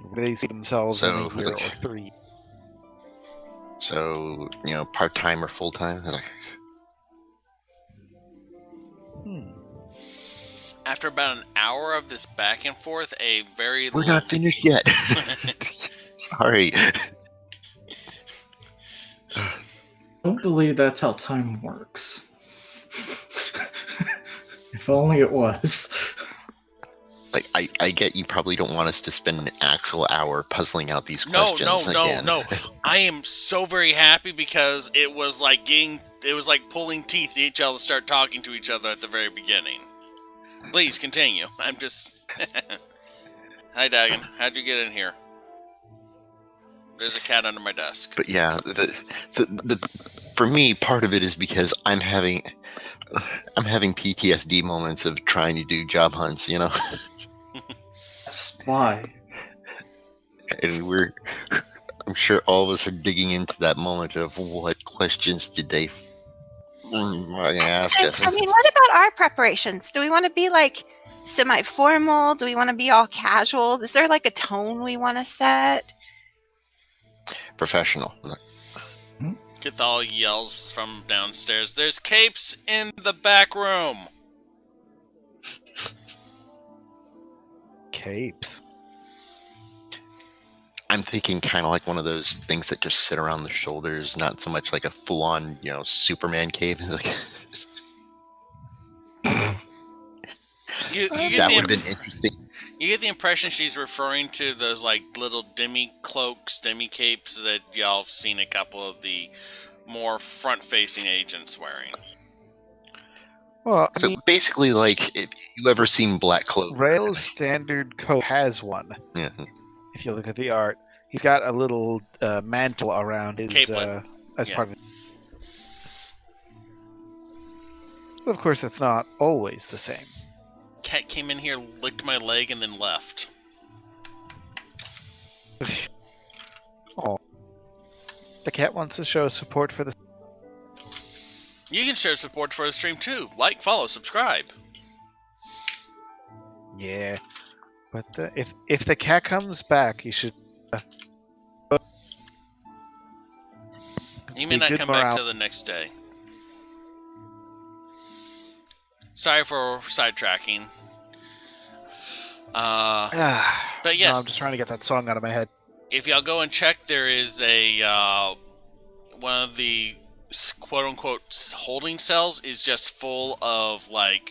Where they see themselves in a year or 3. So, part-time or full-time? Like, After about an hour of this back and forth, we're not finished yet. Sorry. I don't believe that's how time works. If only it was. Like, I get you probably don't want us to spend an actual hour puzzling out these questions again. No. I am so very happy because it was like pulling teeth to each other to start talking to each other at the very beginning. Please continue. I'm just... Hi, Dagon. How'd you get in here? There's a cat under my desk. But yeah, the for me, part of it is because I'm having PTSD moments of trying to do job hunts, That's why. And I'm sure all of us are digging into that moment of what questions did they ask us. I mean, what about our preparations? Do we want to be like semi-formal? Do we want to be all casual? Is there like a tone we want to set? Professional. Kathall yells from downstairs, "There's capes in the back room!" Capes. I'm thinking kind of like one of those things that just sit around the shoulders, not so much like a full-on, Superman cape. Like, that would have been interesting. You get the impression she's referring to those like little demi-cloaks, demi-capes that y'all have seen a couple of the more front-facing agents wearing. Well, So basically, like, if you ever seen Black Clover, Rail's standard coat has one. yeah. If you look at the art, he's got a little mantle around his Capelet. as Yeah. part of it. Of course, that's not always the same. Cat came in here, licked my leg, and then left. Oh, the cat wants to show support for the. You can share support for the stream too. Like, follow, subscribe. Yeah, but if the cat comes back, you should. He may Be not good come morale. back till the next day. Sorry for sidetracking. But No, yes, I'm just trying to get that song out of my head. if y'all go and check, there is a one of the quote-unquote holding cells is just full of like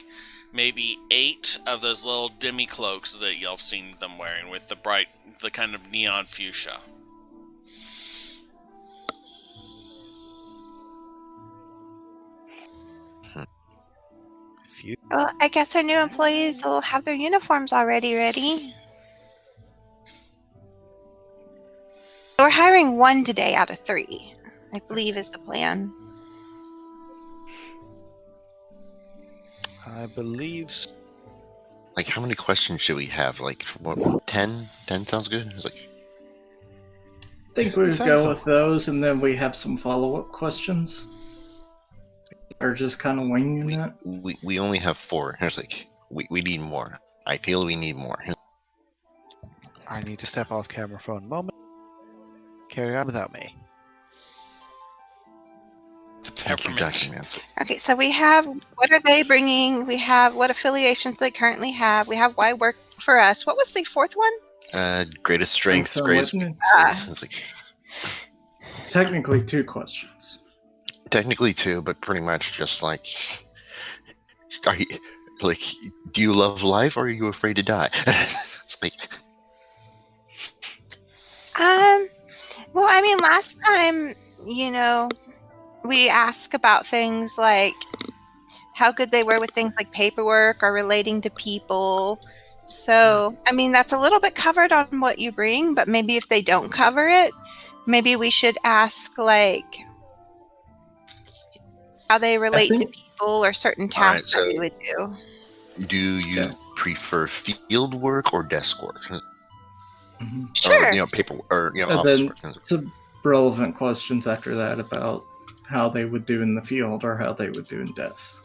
maybe 8 of those little demi cloaks that y'all have seen them wearing with the kind of neon fuchsia. Well, I guess our new employees will have their uniforms already ready. We're hiring 1 today out of 3, I believe is the plan. I believe. Like, how many questions should we have? Like, what, 10? 10 sounds good? It's like, I think we would Sounds go with those, and then we have some follow-up questions. Or just kind of winging it. we only have 4. It's like, we need more. I feel we need more. I need to step off camera for a moment. Carry on without me. The Thank you, peppermint. Dr. Manson. Okay, so we have what are they bringing? We have what affiliations they currently have. We have why work for us. What was the fourth one? Greatest strengths, Strengths and greatest weakness. weaknesses. It's like, Technically, 2 questions. technically 2, but pretty much just like, are you, like, do you love life or are you afraid to die? It's like, Well, I mean, last time, we asked about things like how good they were with things like paperwork or relating to people. So, I mean, that's a little bit covered on what you bring, but maybe if they don't cover it, maybe we should ask like how they relate to think- people or certain All right, tasks that so- we would do. do you Yeah. prefer field work or desk work? Mhm. Sure. Or, paperwork, or, And office then work. some relevant questions after that about how they would do in the field or how they would do in desk.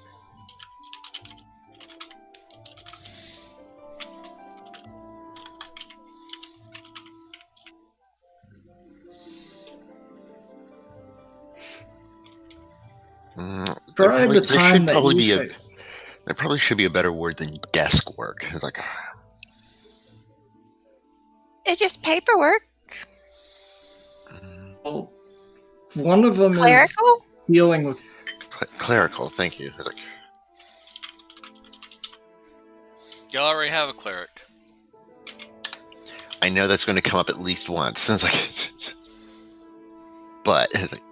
Describe the time that you fa- There probably should be a better word than desk work. It's like, It's just paperwork. Well, one of them is Clerical? dealing with clerical. Thank you. It's like, You already have a cleric. I know that's going to come up at least once. It's like, but it's like,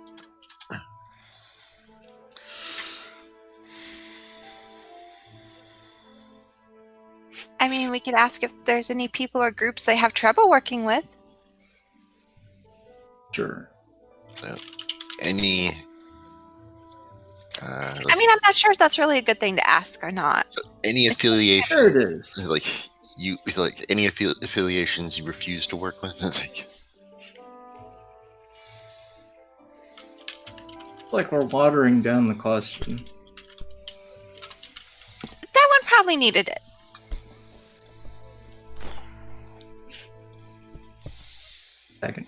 I mean, we could ask if there's any people or groups they have trouble working with. sure. so, any. I mean, I'm not sure if that's really a good thing to ask or not. Any affiliation. Sure it is. Like you, it's like any affiliations you refuse to work with. It's like, It's like we're watering down the question. That one probably needed it. Second.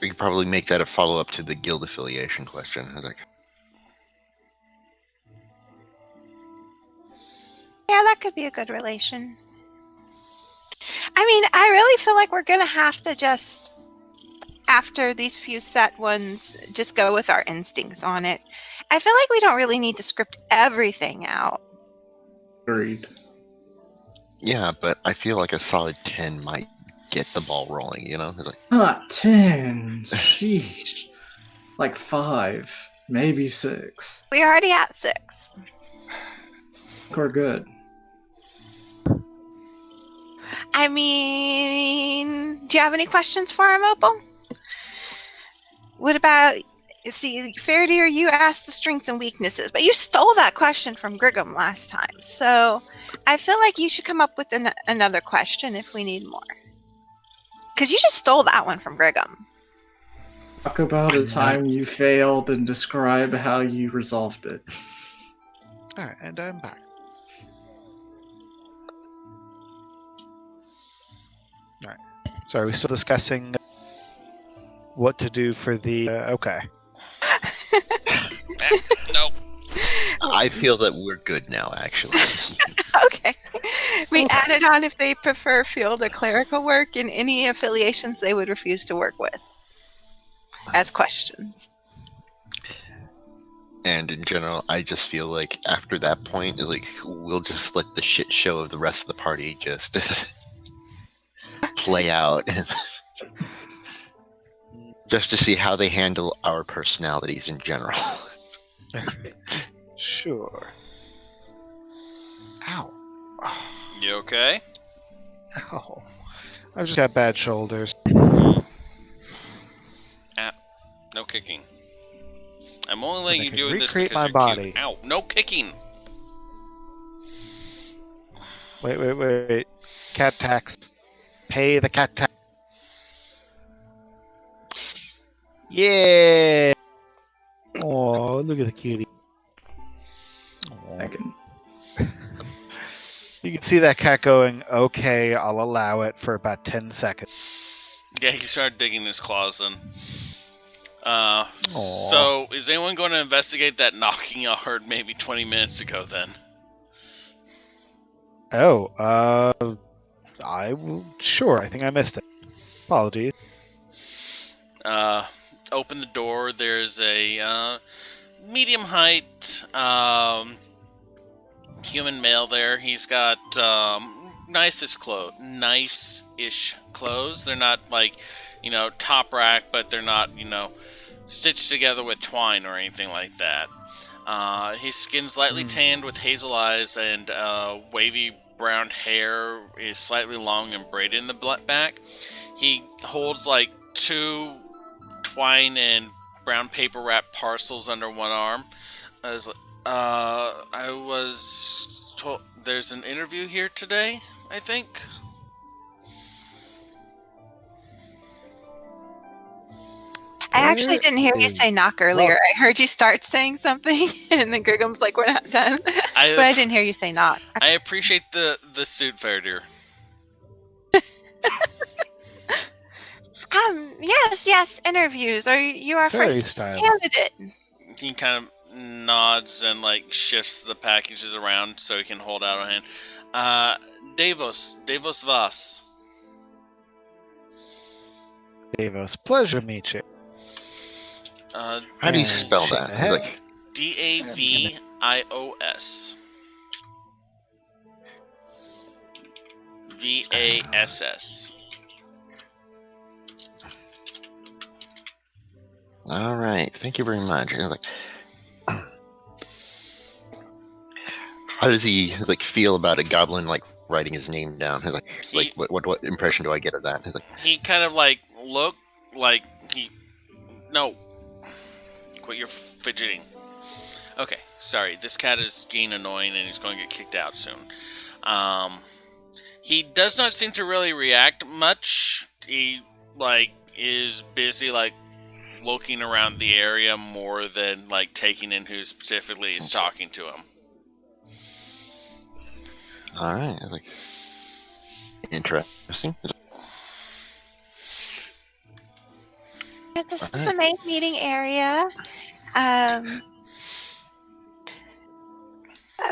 we could probably make that a follow up to the guild affiliation question. It's like, Yeah, that could be a good relation. I mean, I really feel like we're going to have to just, after these few set ones, just go with our instincts on it. I feel like we don't really need to script everything out. Agreed. yeah, but I feel like a solid 10 might get the ball rolling. It's like, Not 10. Sheesh. Like 5. Maybe 6. We're already at 6. We're good. I mean, do you have any questions for him, Opal? What about, see, Faraday, you asked the strengths and weaknesses, but you stole that question from Griggum last time. So I feel like you should come up with another question if we need more. Because you just stole that one from Griggum. Talk about a time you failed and describe how you resolved it. Alright, and I'm back. Alright. So are we still discussing what to do for the... okay. Nope. I feel that we're good now, actually. Okay. We added on if they prefer field or clerical work and any affiliations they would refuse to work with as questions. And in general, I just feel like after that point, like we'll just let the shit show of the rest of the party just play out, just to see how they handle our personalities in general. Sure. Ow. You okay? Ow. I've just got bad shoulders. No kicking. I'm only letting I you can do this recreate because my you're body. cute. Ow! No kicking. Wait. Cat tax. Pay the cat tax. Yeah! Oh, look at the cutie. Aw. Second. You can see that cat going, okay, I'll allow it for about 10 seconds. Yeah, he started digging his claws in. So, is anyone going to investigate that knocking y'all heard maybe 20 minutes ago then? Oh, sure, I think I missed it. Apologies. Open the door. There's a medium height human male there. He's got nice-ish clothes. They're not like, top rack, but they're not, stitched together with twine or anything like that. His skin's lightly tanned with hazel eyes, and wavy brown hair is slightly long and braided in the back. He holds like 2 twine and brown paper wrapped parcels under one arm. I was told there's an interview here today, I think. I actually didn't hear you say knock earlier. I heard you start saying something, and then Grigum's like, we're not done. But I didn't hear you say knock. I appreciate the suit, fair dear. Yes, interviews. Are you our Very first stylish. candidate? He kind of nods and like shifts the packages around so he can hold out a hand. Davos Vas. Davos, pleasure to meet you. How do you spell that? Like, Davios. VASS. all right, thank you very much. Like, how does he like feel about a goblin like writing his name down? What impression do I get of that? He kind of like look like no. Quit your fidgeting. Okay, sorry. This cat is getting annoying and he's going to get kicked out soon. He does not seem to really react much. He is busy looking around the area more than taking in who specifically is talking to him. All right, interesting. This is the main meeting area.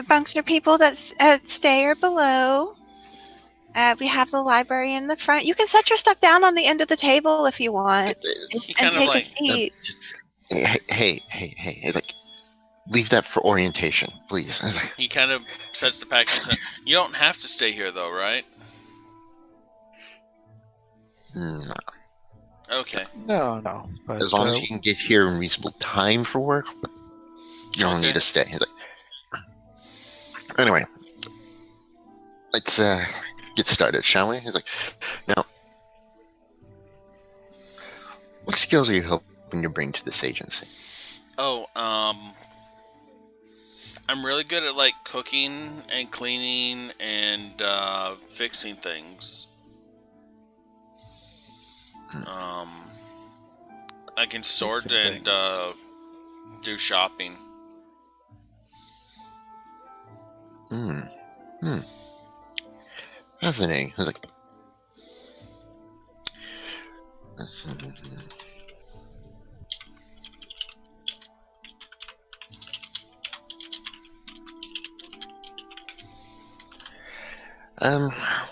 Bunks are people that stay or below. We have the library in the front. You can set your stuff down on the end of the table if you want, and take a seat. Hey! Leave that for orientation, please. He kind of sets the package. You don't have to stay here, though, right? No. Okay. No. But, as long as you can get here in reasonable time for work, you don't need to stay. Anyway, let's get started, shall we? Now, what skills are you hoping to bring to this agency? Oh, I'm really good at cooking and cleaning and fixing things. I can sort and do shopping. Fascinating.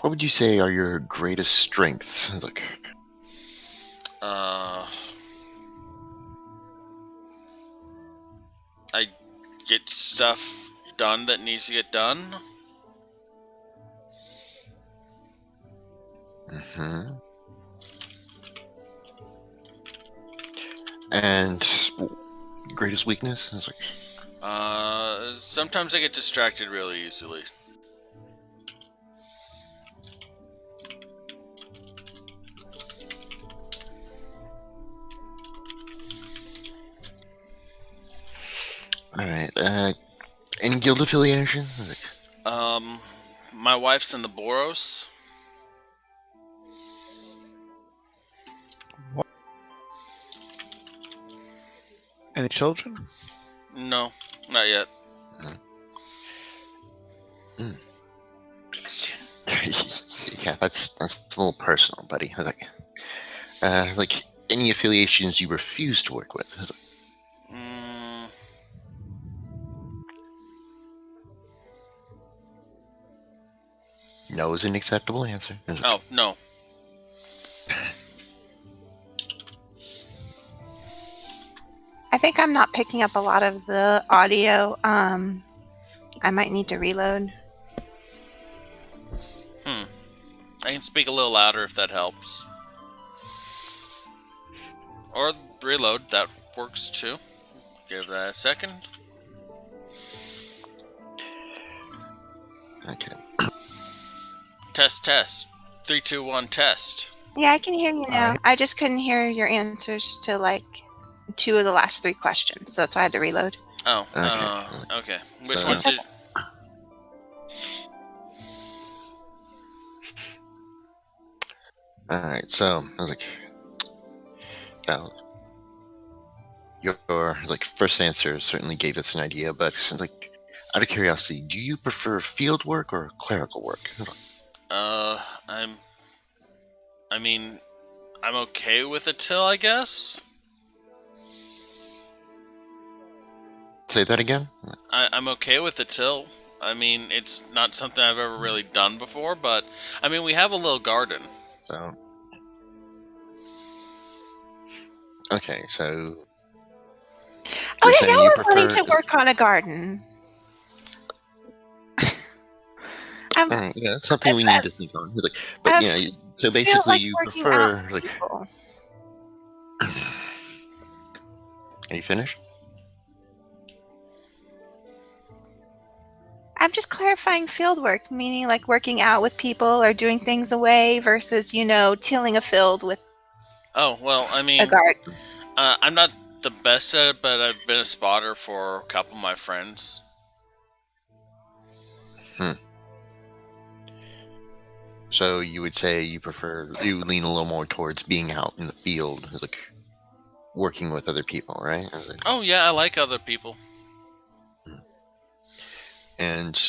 What would you say are your greatest strengths? I get stuff done that needs to get done. And greatest weakness? Sometimes I get distracted really easily. Alright, any guild affiliation? My wife's in the Boros. What? Any children? No, not yet. yeah, that's a little personal, buddy. I was like any affiliations you refuse to work with. I was Mm, like, no is an acceptable answer. I was like, oh, no. I think I'm not picking up a lot of the audio. I might need to reload. I can speak a little louder if that helps. Or reload, that works too. Give that a second. okay. Test, test. 3, 2, 1, test. Yeah, I can hear you now. Alright. I just couldn't hear your answers to like 2 of the last 3 questions, so that's why I had to reload. Oh, Okay. okay. Which So- ones did... All right, so I was like, well, your like first answer certainly gave us an idea, but like, out of curiosity, do you prefer field work or clerical work? I'm okay with a till, I guess. Say that again. I'm okay with the till. I mean, it's not something I've ever really done before, but I mean, we have a little garden. So, okay, so Oh you're yeah, saying now you we're wanting prefer- to work on a garden. Alright, yeah, it's something we need to think on. Like, but I yeah, so feel basically like you working prefer out like. people. Are you finished? I'm just clarifying field work, meaning like working out with people or doing things away versus, tilling a field with Oh, well, I a mean, garden. I'm not the best at it, but I've been a spotter for a couple of my friends. So you would say you lean a little more towards being out in the field, like working with other people, right? I was like, Oh, yeah, I like other people. and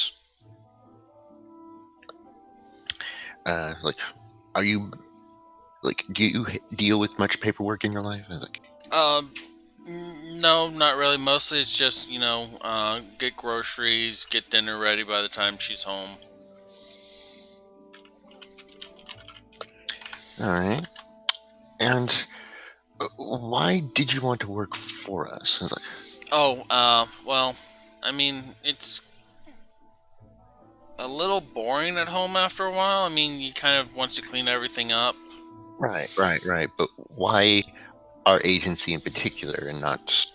like, are you like, do you deal with much paperwork in your life? I was like, No, not really. Mostly it's just, get groceries, get dinner ready by the time she's home. all right. And why did you want to work for us? I was like, Well, I mean, it's a little boring at home after a while. I mean, you kind of want to clean everything up. right. But why our agency in particular and not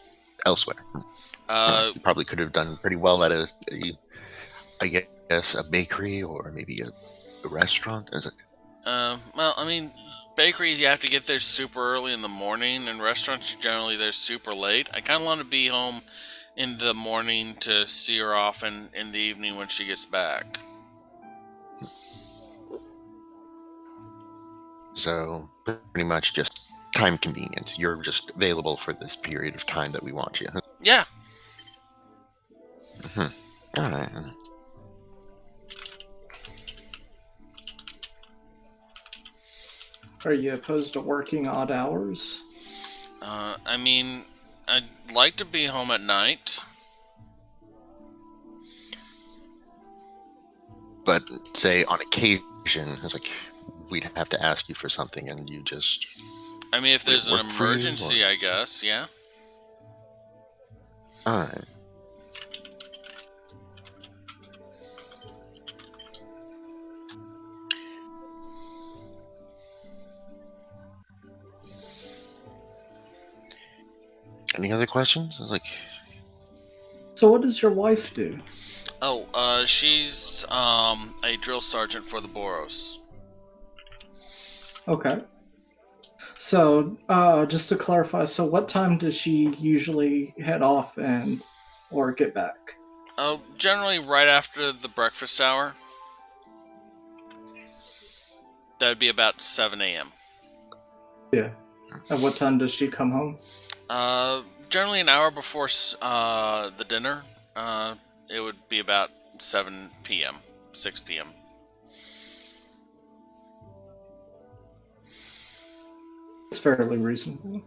elsewhere? You probably could have done pretty well at I guess, a bakery or maybe a restaurant. I was like, Well, I mean, bakeries you have to get there super early in the morning, and restaurants generally they're super late. I kind of want to be home in the morning to see her off in the evening when she gets back. so pretty much just time convenient. You're just available for this period of time that we want you. Yeah. All right. Are you opposed to working odd hours? I mean, I'd like to be home at night. But say on occasion, it's like we'd have to ask you for something, and you just I mean, if there's an work for you, emergency, or- I guess, yeah. all right. Any other questions? I was like, So what does your wife do? Oh, she's a drill sergeant for the Boros. Okay. So, just to clarify, so what time does she usually head off or get back? Oh, generally right after the breakfast hour. That'd be about 7 a.m. Yeah. And what time does she come home? Generally an hour before the dinner. It would be about 7 p.m., 6 p.m. fairly reasonable.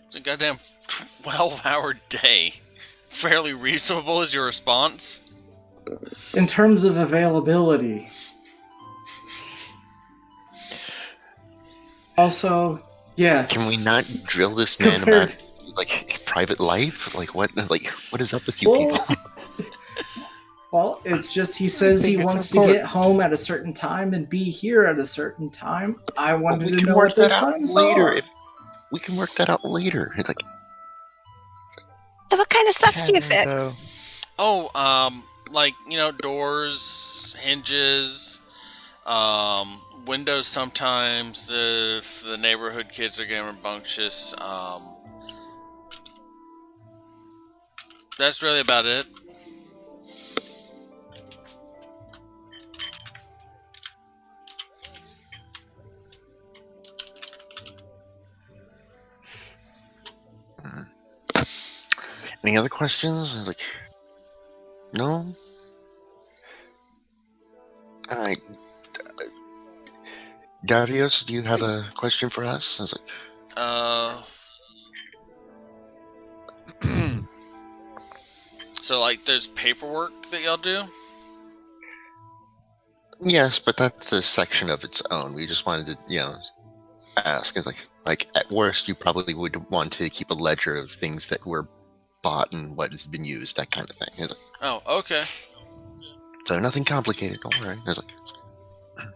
It's a goddamn 12-hour day. Fairly reasonable is your response? In terms of availability. Also, yeah. Can we not drill this man about like private life? Like what is up with you people? Well, it's just he says he wants to get home at a certain time and be here at a certain time. I wanted to know what those times are. We can work that out later. It's like, So what kind of stuff do you fix? Like, doors, hinges, windows sometimes if the neighborhood kids are getting rambunctious. That's really about it. any other questions? Like, no? Alright. Darius, do you have a question for us? I was like, So, like, there's paperwork that y'all do? yes, but that's a section of its own. We just wanted to, ask. It's like at worst, you probably would want to keep a ledger of things that were bought and what has been used, that kind of thing. It's like, Oh, okay. so nothing complicated. Don't worry. It's like,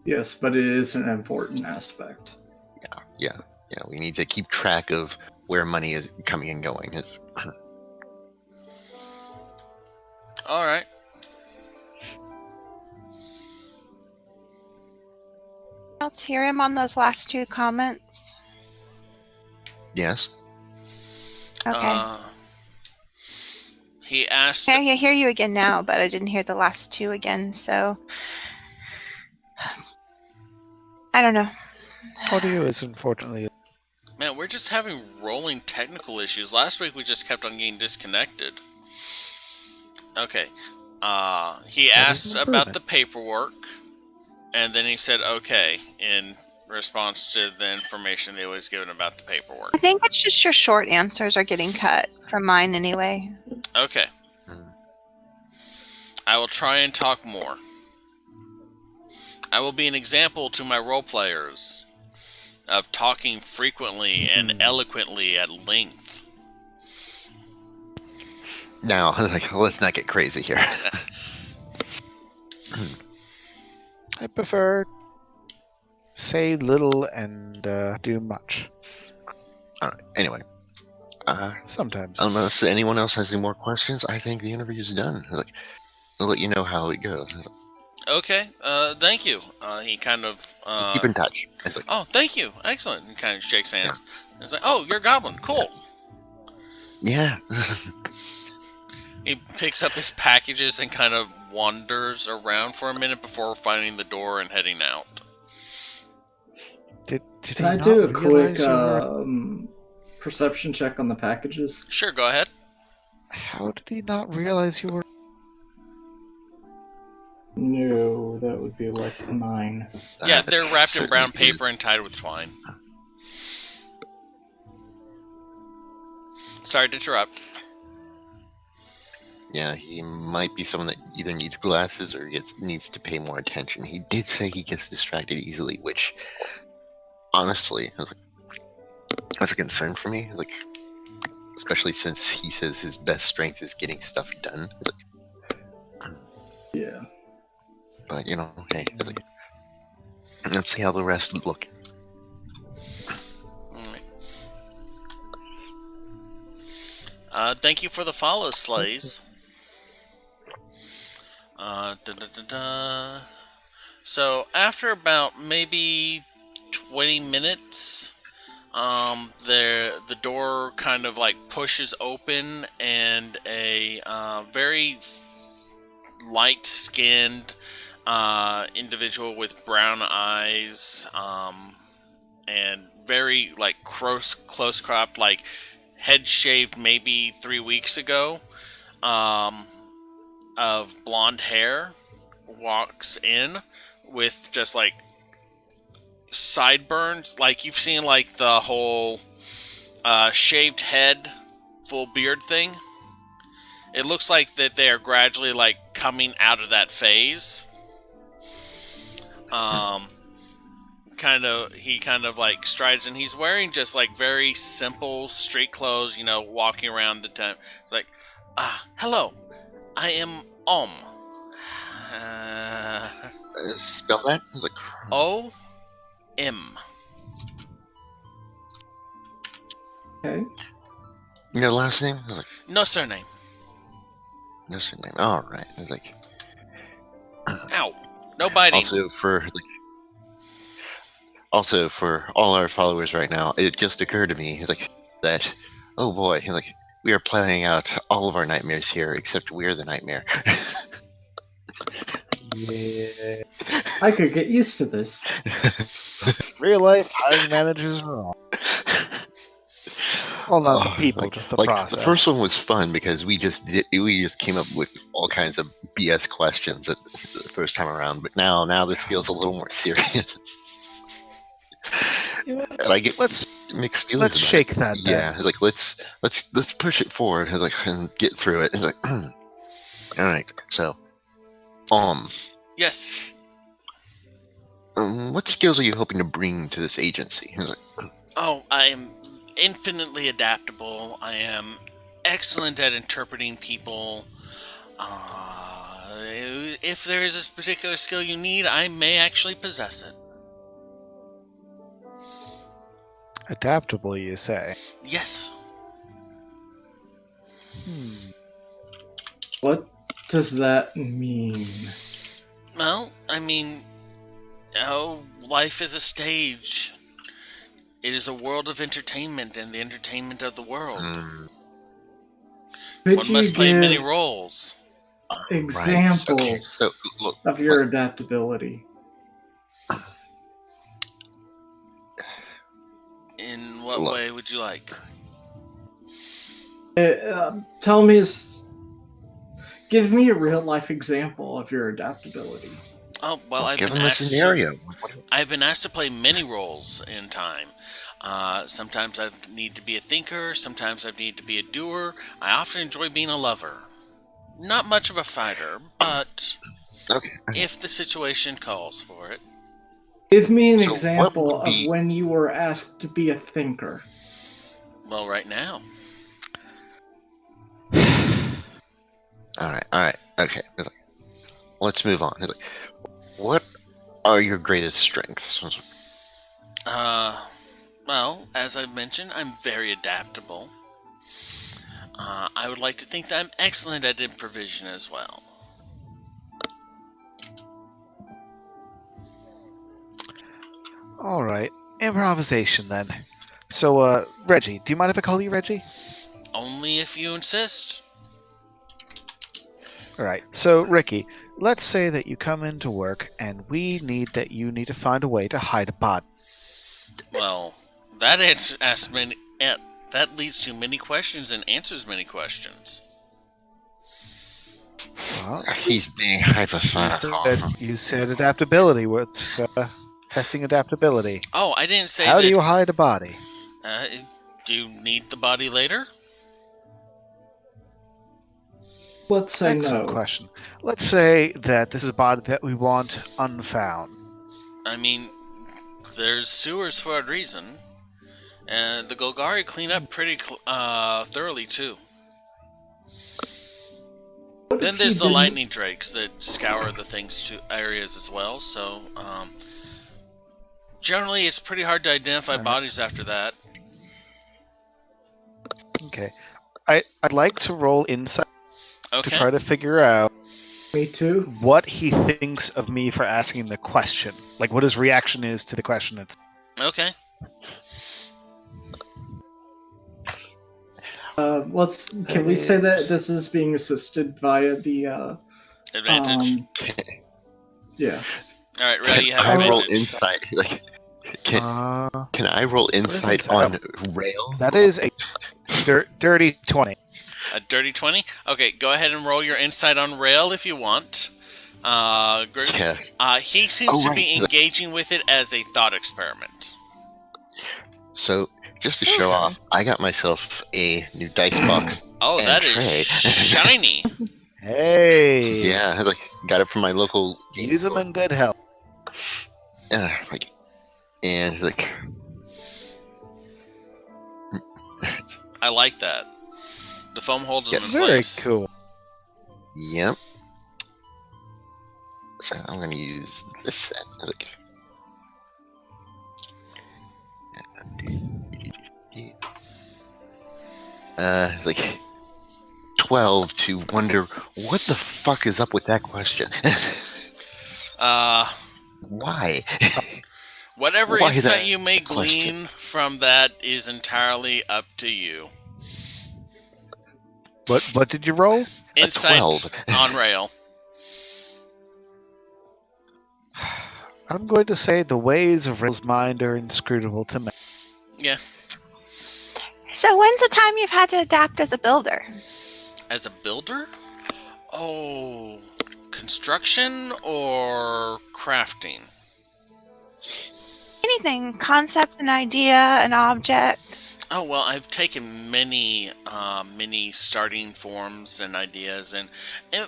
Yes, but it is an important aspect. yeah. We need to keep track of where money is coming and going. All right. Let's hear him on those last two comments. Yes. Okay. He asked. Okay, I hear you again now, but I didn't hear the last two again, so I don't know. Audio is unfortunately. Man, we're just having rolling technical issues. Last week we just kept on getting disconnected. Okay. He asked about the paperwork, and then he said okay in response to the information they was given about the paperwork. I think it's just your short answers are getting cut from mine anyway. Okay. I will try and talk more. I will be an example to my role players of talking frequently and eloquently at length. Now, let's not get crazy here. I prefer say little and do much. All right. Anyway, Sometimes. unless anyone else has any more questions, I think the interview is done. Like, I'll let you know how it goes. Okay, thank you. He kind of... Keep in touch. Like, oh, thank you. Excellent. He kind of shakes hands. Yeah. It's like, oh, you're a goblin. Cool. yeah. He picks up his packages and kind of wanders around for a minute before finding the door and heading out. Did Can I do a quick perception check on the packages? Sure, go ahead. How did he not realize you were? No, that would be like 9. Yeah, they're wrapped in brown paper and tied with twine. Sorry to interrupt. Yeah, he might be someone that either needs glasses or needs to pay more attention. He did say he gets distracted easily, which, honestly, that's a concern for me. Like, especially since he says his best strength is getting stuff done. Yeah. But, hey, let's see how the rest look. Thank you for the follow, Slays. So after about maybe 20 minutes, the door kind of like pushes open, and a very light-skinned individual with brown eyes and very like close cropped, like head shaved maybe 3 weeks ago, of blonde hair, walks in with just like sideburns, like you've seen like the whole shaved head, full beard thing. It looks like that they are gradually like coming out of that phase. He kind of like strides, and he's wearing just like very simple street clothes, walking around the town. It's like, hello, I am Spell that? Like, O-M. Okay. your last name? I was like, No surname. no surname. All right. I was like, Ow. No biting. Also for all our followers right now, it just occurred to me like that. Oh boy! Like we are playing out all of our nightmares here, except we're the nightmare. Yeah. I could get used to this. Real life hiring managers are all. Well, not the Oh, people, like- just the like process. the first one was fun because we just came up with all kinds of BS questions at the first time around. But now this feels a little more serious, You know, and I get let's mixed feelings. let's about shake it. that. Then. Yeah, it's like let's push it forward. It's like and get through it. It's like all right. So, Yes. what skills are you hoping to bring to this agency? It's like, Oh, I am infinitely adaptable. I am excellent at interpreting people. If there is a particular skill you need, I may actually possess it. Adaptable, you say? Yes. What does that mean? Well, I mean, life is a stage. It is a world of entertainment and the entertainment of the world. Could One you must play give many roles. examples Okay, so look, of your adaptability? In what Look. way would you like? Tell me, give me a real life example of your adaptability. Oh, well, I've give been them a asked scenario. I've been asked to play many roles in time. Sometimes I need to be a thinker, sometimes I need to be a doer. I often enjoy being a lover. Not much of a fighter, but Okay. if the situation calls for it. Give me an So what example would be- of when you were asked to be a thinker. Well, right now. All right. Okay. It's like, let's move on. It's like, what are your greatest strengths? Well, as I've mentioned, I'm very adaptable. I would like to think that I'm excellent at improvisation as well. All right, improvisation then. So, Reggie, do you mind if I call you Reggie? Only if you insist. All right. So, Ricky, let's say that you come into work and you need to find a way to hide a body. Well, that leads to many questions and answers many questions. Well, He's being hypothetical. you said adaptability. What's testing adaptability? Oh, I didn't say How that. do you hide a body? Do you need the body later? Let's say Excellent no. question. Let's say that this is a body that we want unfound. I mean, there's sewers for a reason. And the Golgari clean up pretty thoroughly, too. What Then if there's you the didn't- lightning drakes that scour the things to areas as well, so generally it's pretty hard to identify bodies after that. Okay. I'd like to roll insight to Okay. try to figure out Me too. what he thinks of me for asking the question. Like what his reaction is to the question. Okay. Can we say that this is being assisted via the Advantage. Yeah. All right, Ray, you have I roll advantage. insight. Like, can I roll is insight insight? on rail? That is a dirty 20. A dirty 20? Okay, go ahead and roll your insight on rail if you want. Yes. He seems Oh, to right. be engaging with it as a thought experiment. So, just to show off, I got myself a new dice box. Oh, and that is tray. shiny. Hey. Yeah, like got it from my local. Use them in good health. Like, and like, I like that. The foam holds them in Yes. Very place. cool. yep. So I'm gonna use this set. Like, like 12 to wonder what the fuck is up with that question. Why? Whatever Why insight that you may question? glean from that is entirely up to you. What did you roll? Insight 12. on rail. I'm going to say the ways of Rail's mind are inscrutable to me. Yeah. So when's the time you've had to adapt as a builder? As a builder? Oh, construction or crafting? Anything, concept, an idea, an object. Oh, well, I've taken many starting forms and ideas and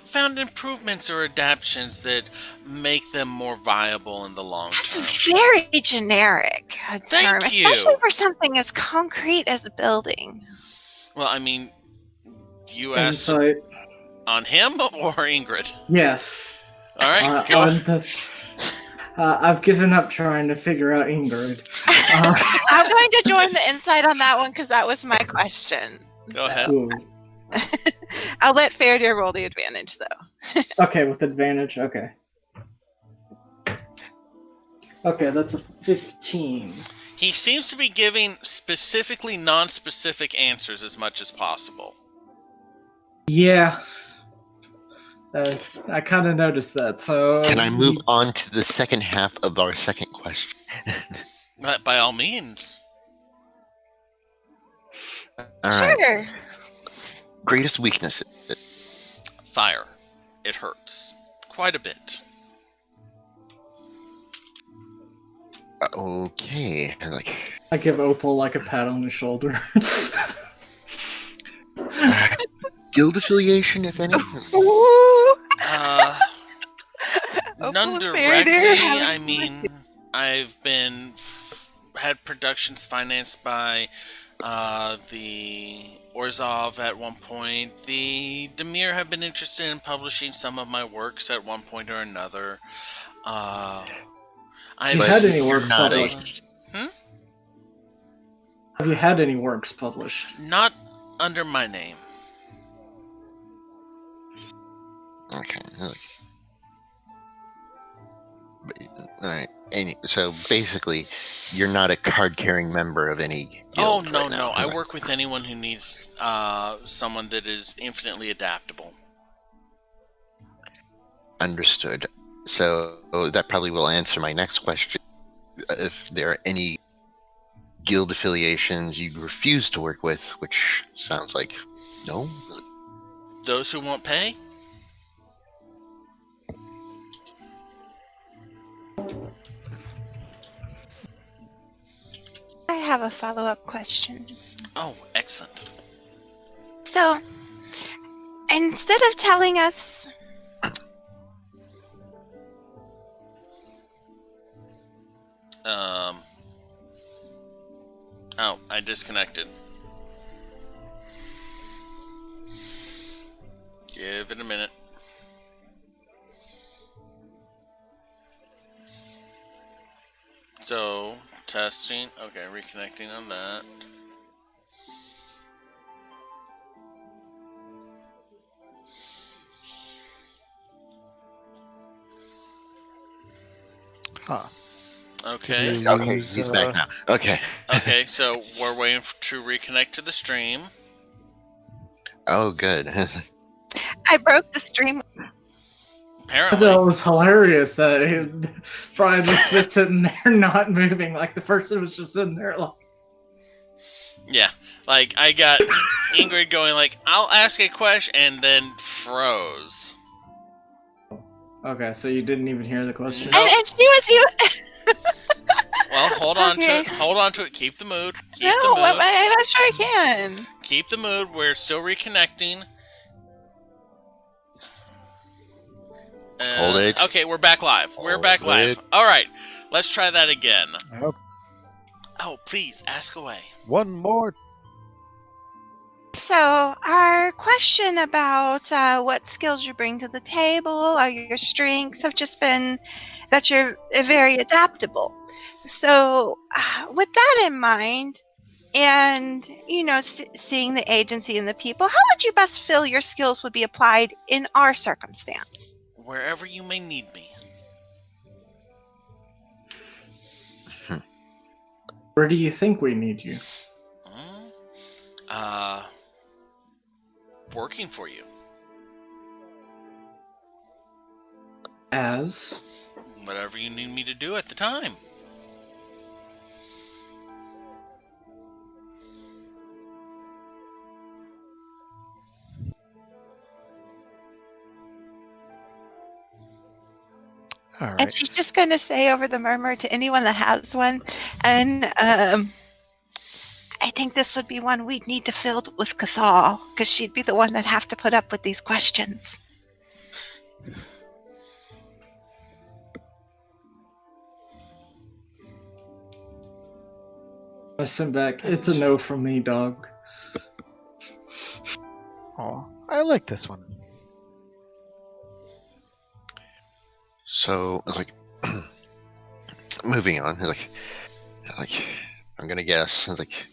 found improvements or adaptations that make them more viable in the long term. That's very generic a Thank term, you. especially for something as concrete as building. Well, I mean, you asked Insight. on him or Ingrid? Yes. All right, go. On I've given up trying to figure out Ingrid. I'm going to join the insight on that one because that was my question. Go ahead. Ooh. I'll let Faraday roll the advantage, though. Okay, with advantage. Okay. Okay, that's a 15. He seems to be giving specifically non-specific answers as much as possible. Yeah. I kind of noticed that. So Can I move on to the second half of our second question? By all means. All right. Sure. Greatest weakness. Fire. It hurts. Quite a bit. Okay. Like, I give Opal like a pat on the shoulder. guild affiliation, if any. Ooh. None Opal directly. Faraday, I mean, I've been had productions financed by the Orzhov at one point. The Demir have been interested in publishing some of my works at one point or another. Have you had any you're works not a- published? Have you had any works published? Not under my name. Okay. Alright. So basically, you're not a card-carrying member of any Oh, guild no, right now. no. I Alright. work with anyone who needs someone that is infinitely adaptable. Understood. So that probably will answer my next question. If there are any guild affiliations you refuse to work with, which sounds like no. Those who won't pay? I have a follow-up question. Oh, excellent. So, instead of telling us Oh, I disconnected. Give it a minute. So, testing. Okay, reconnecting on that. Huh. Okay. Okay, he's back now. Okay. Okay, so we're waiting to reconnect to the stream. Oh, good. I broke the stream. I Apparently. thought it was hilarious that Brian was just sitting there not moving, like the person was just sitting there like. Yeah, like I got Ingrid going like, I'll ask a question, and then froze. Okay, so you didn't even hear the question? No. And she was even. Well, hold on Okay. to it. Hold on to it. Keep the mood. Keep No, the mood. I'm not sure I can. Keep the mood. We're still reconnecting. Hold it. Okay, we're back live. We're Hold back live. it. All right, let's try that again. Oh, Oh, please ask away. one more. So, our question about what skills you bring to the table, or your strengths, have just been that you're very adaptable. So, with that in mind, and seeing the agency and the people, how would you best feel your skills would be applied in our circumstance? Wherever you may need me. Where do you think we need you? Working for you. As? Whatever you need me to do at the time. All And right. she's just going to say over the murmur to anyone that has one, and I think this would be one we'd need to fill with Kathall, because she'd be the one that'd have to put up with these questions. I sent back, it's a no from me, dog. Oh, I like this one. So it's like moving on. It's like I'm gonna guess. It's like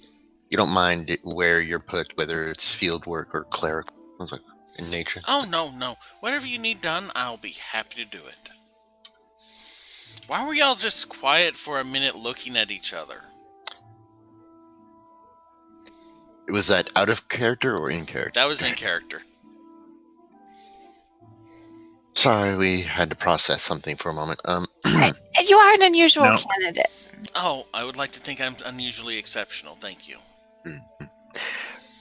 you don't mind where you're put, whether it's field work or clerical. It's like in nature. Oh, no. Whatever you need done, I'll be happy to do it. Why were y'all just quiet for a minute looking at each other? Was that out of character or in character? That was in character. Sorry, we had to process something for a moment. You are an unusual No. candidate. Oh, I would like to think I'm unusually exceptional. Thank you.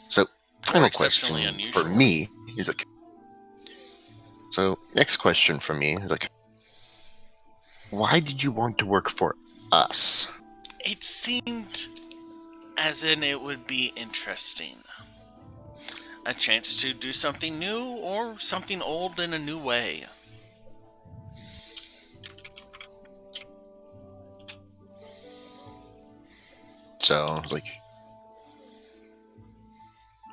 So, final question exceptionally unusual. for me is like. So, next question for me is like, why did you want to work for us? It seemed as in it would be interesting. A chance to do something new or something old in a new way. So, like,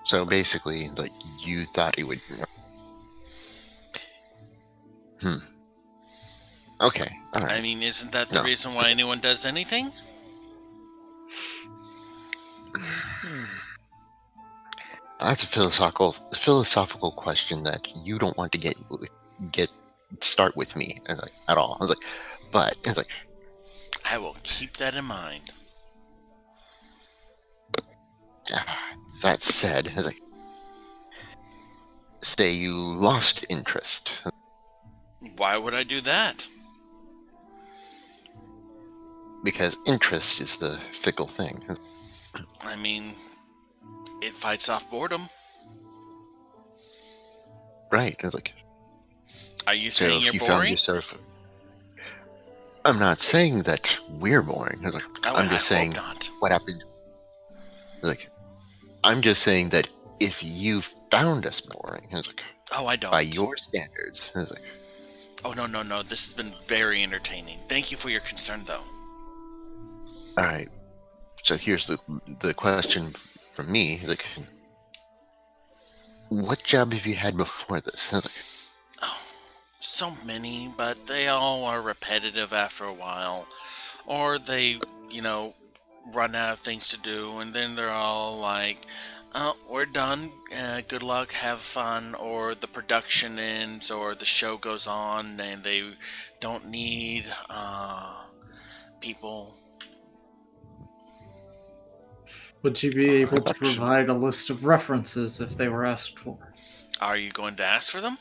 so basically, like, you thought it would. Okay. All right. I mean, isn't that the No. reason why anyone does anything? That's a philosophical question that you don't want to get start with me at all. I was like, but it's like, I will keep that in mind. that said, it's like, say you lost interest. Why would I do that? Because interest is the fickle thing. I mean, it fights off boredom. Right. It's like, Are you so saying if you're you found boring? yourself. I'm not saying that we're boring. It's like, Oh, I'm I just hope saying not. what happened. Like, I'm just saying that if you found us boring, it's like, Oh, I don't. by your standards, it's like, Oh, no. This has been very entertaining. Thank you for your concern, though. all right. So here's the question from me: like, what job have you had before this? It's like, Oh, so many, but they all are repetitive after a while. Or they, run out of things to do, and then they're all like, oh, we're done. Good luck, have fun. Or the production ends, or the show goes on, and they don't need people. Would you be able to Production. provide a list of references if they were asked for? Are you going to ask for them?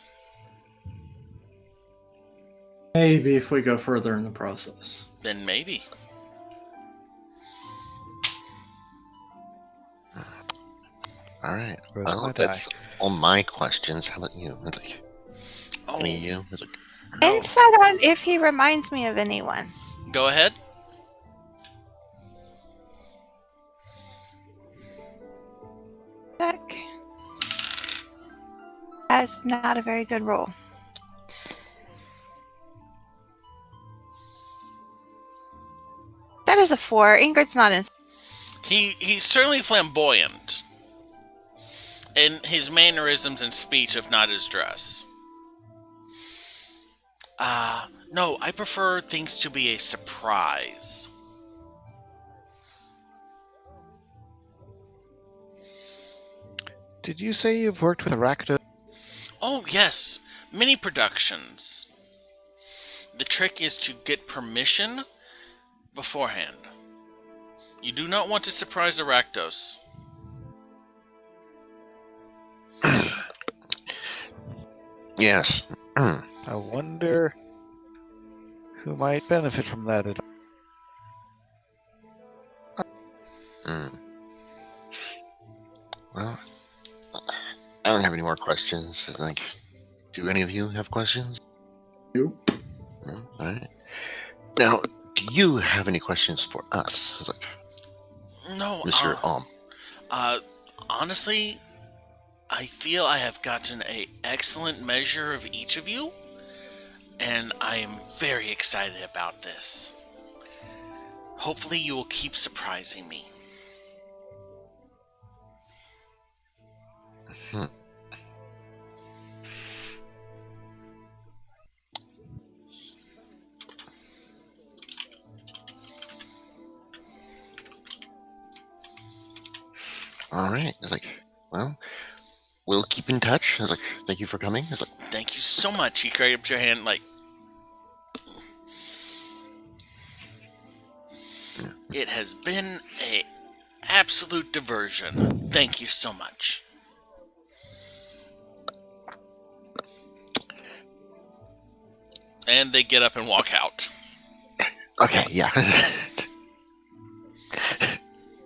Maybe if we go further in the process. Then maybe. all right. Where's Well, my die? that's all my questions. How about you? It's like, Oh, any of you? It's like, Insight on if he reminds me of anyone. Go ahead. Check. That's not a very good roll. That is a 4. Ingrid's not in. He's certainly flamboyant in his mannerisms and speech, if not his dress. No, I prefer things to be a surprise. Did you say you've worked with Rakdos? Oh, yes, many productions. The trick is to get permission beforehand. You do not want to surprise Arachdos. Yes. I wonder who might benefit from that. Well, I don't have any more questions. Like, do any of you have questions? Nope. No? All right. Now, do you have any questions for us? Like, No, Mr. honestly, I feel I have gotten an excellent measure of each of you, and I am very excited about this. Hopefully you will keep surprising me. All right. I was like, well, we'll keep in touch. I was like, thank you for coming. I was like, Thank you so much. He grabbed your hand like... It has been a absolute diversion. Thank you so much. And they get up and walk out. okay, yeah.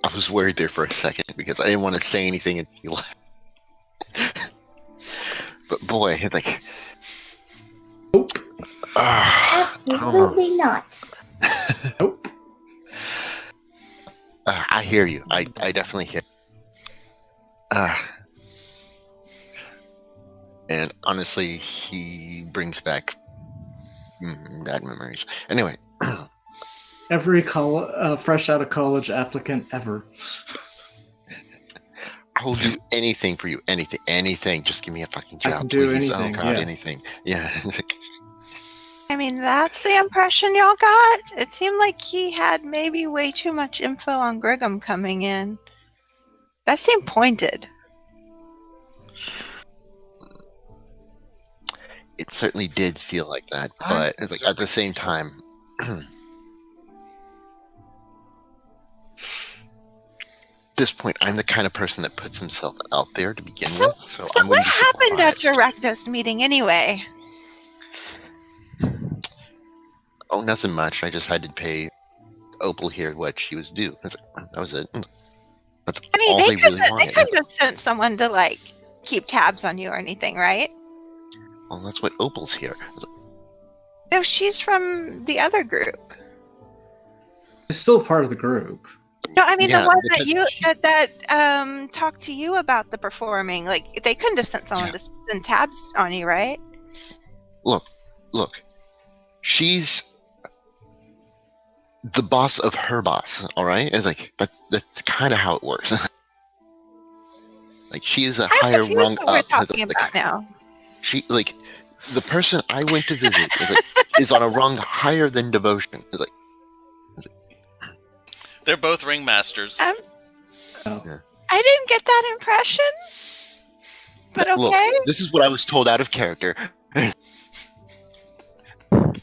I was worried there for a second because I didn't want to say anything and he left. But boy, it's like, Absolutely not. Nope. I hear you. I definitely hear. And honestly, he brings back bad memories. Anyway, Every fresh out of college applicant ever. I will do anything for you. Anything. Just give me a fucking I job, can do please. anything, Oh God, yeah. anything. Yeah. I mean, that's the impression y'all got. It seemed like he had maybe way too much info on Griggum coming in. That seemed pointed. It certainly did feel like that, but it's like at the same time. At this point, I'm the kind of person that puts himself out there to begin So with, so I what wouldn't be happened at surprised. your Rakdos meeting anyway? Oh, nothing much. I just had to pay Opal here what she was due. That was it. That's I mean, all they they could really they wanted. couldn't have sent someone to like keep tabs on you or anything, right? Well, that's what Opal's here. No, she's from the other group. It's still part of the group. No, I mean Yeah, the one because that talked to you about the performing. Like they couldn't have sent someone Yeah. to send tabs on you, right? Look. She's the boss of her boss. All right, it's like that's kind of how it works. Like she is a I'm higher confused rung what we're up. talking Like, about now. she like the person I went to visit is on a rung higher than devotion. It's like They're both ringmasters. Oh. Yeah. I didn't get that impression. But okay. Look, this is what I was told out of character.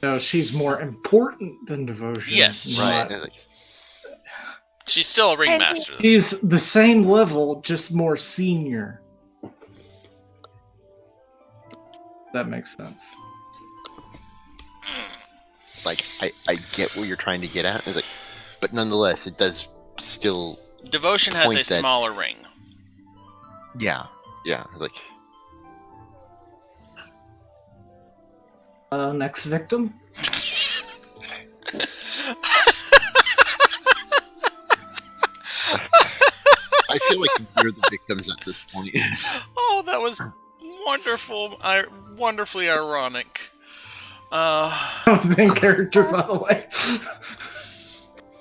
No, she's more important than devotion. Yes. not- Right. It's like, She's still a ringmaster. though. She's the same level, just more senior. That makes sense. like I get what you're trying to get at. It's like, but nonetheless, it does still. Devotion has a point that- smaller ring. Yeah. Like Next victim. I feel like we're the victims at this point. Oh, that was wonderful. Wonderfully ironic. I was in character, by the way.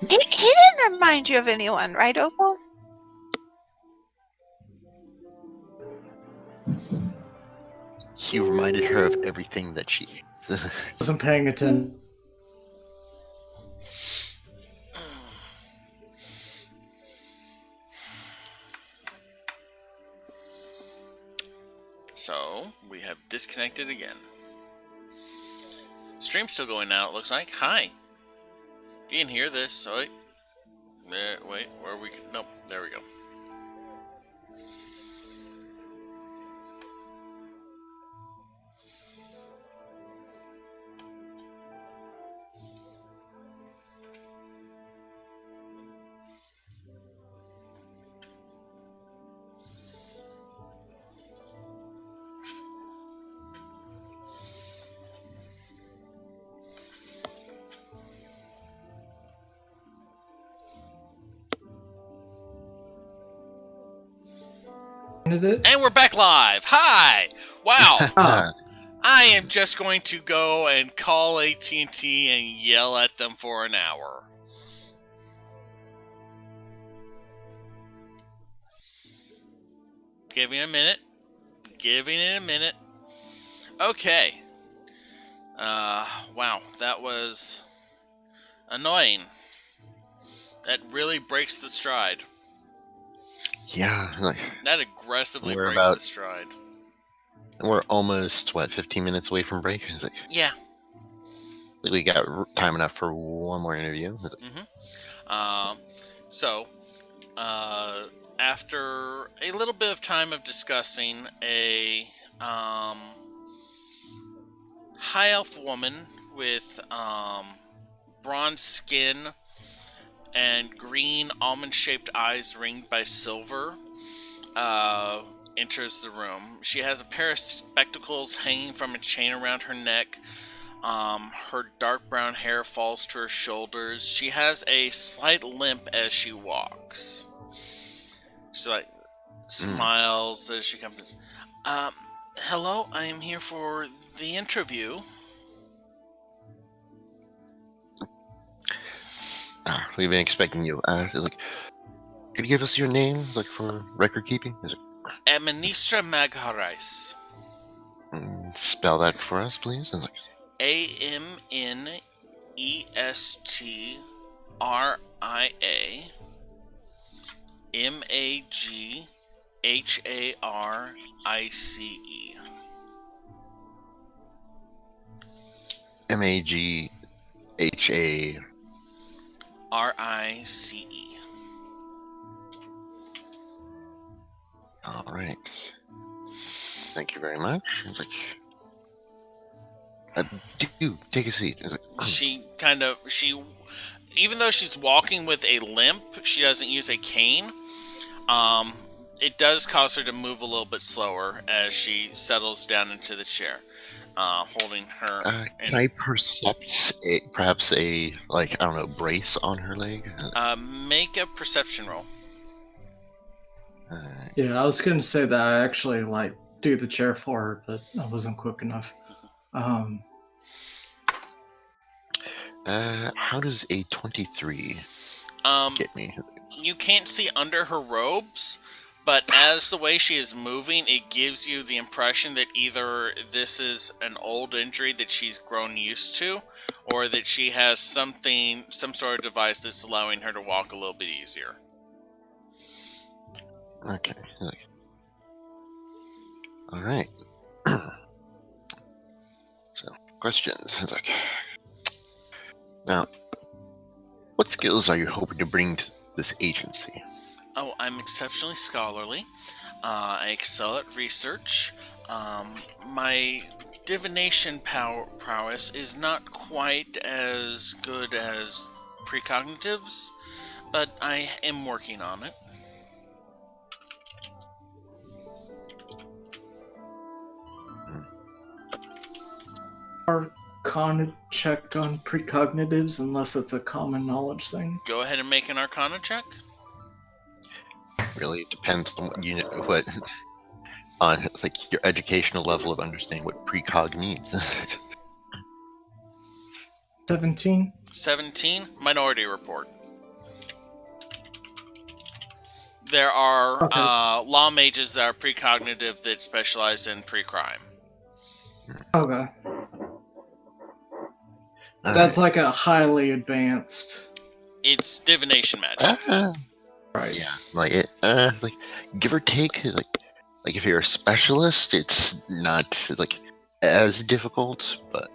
He didn't remind you of anyone, right, Opal? He reminded her of everything that she hates. Wasn't paying attention. So, we have disconnected again. Stream's still going out, it looks like. Hi. If you can hear this, wait. There, wait, where are we? Nope, there we go. It. And we're back live. Hi. Wow. Ah, I am just going to go and call AT&T and yell at them for an hour. Giving it a minute. Giving it a minute. Okay. Wow, that was annoying. That really breaks the stride. Yeah, like That aggressively We're breaks about- the stride. we're almost 15 minutes away from break. It's like, Yeah. I think we got time enough for one more interview. It's like, So, after a little bit of time of discussing, a high elf woman with bronze skin and green almond-shaped eyes ringed by silver enters the room. She has a pair of spectacles hanging from a chain around her neck. Her dark brown hair falls to her shoulders. She has a slight limp as she walks. She smiles as she comes. Hello, I am here for the interview. we've been expecting you. Like, could you give us your name, like for record keeping? Is it, Administra Magharais. spell that for us, please. It's like, AMNESTRIAMAGHARICE. MAGHA. RICE. All right. Thank you very much. It's like, do take a seat. It's like, Even though she's walking with a limp, she doesn't use a cane. It does cause her to move a little bit slower as she settles down into the chair, holding her. can I percept perhaps a, like, I don't know, brace on her leg? Make a perception roll. yeah, I was going to say that I actually do the chair for her, but I wasn't quick enough. How does a 23 get me? You can't see under her robes, but as the way she is moving, it gives you the impression that either this is an old injury that she's grown used to, or that she has some sort of device that's allowing her to walk a little bit easier. Okay. All right. So, questions. It's like, now, what skills are you hoping to bring to this agency? Oh, I'm exceptionally scholarly. I excel at research. My divination prowess is not quite as good as precognitives, but I am working on it. Arcana check on precognitives unless it's a common knowledge thing. Go ahead and make an Arcana check. Really depends on what what on like your educational level of understanding what precog means. 17. 17, Minority Report. There are Okay. law mages that are precognitive that specialize in pre-crime. Okay. All That's right. like a highly advanced. It's divination magic. Right. Yeah, like it, like give or take, like if you're a specialist, it's not like as difficult, but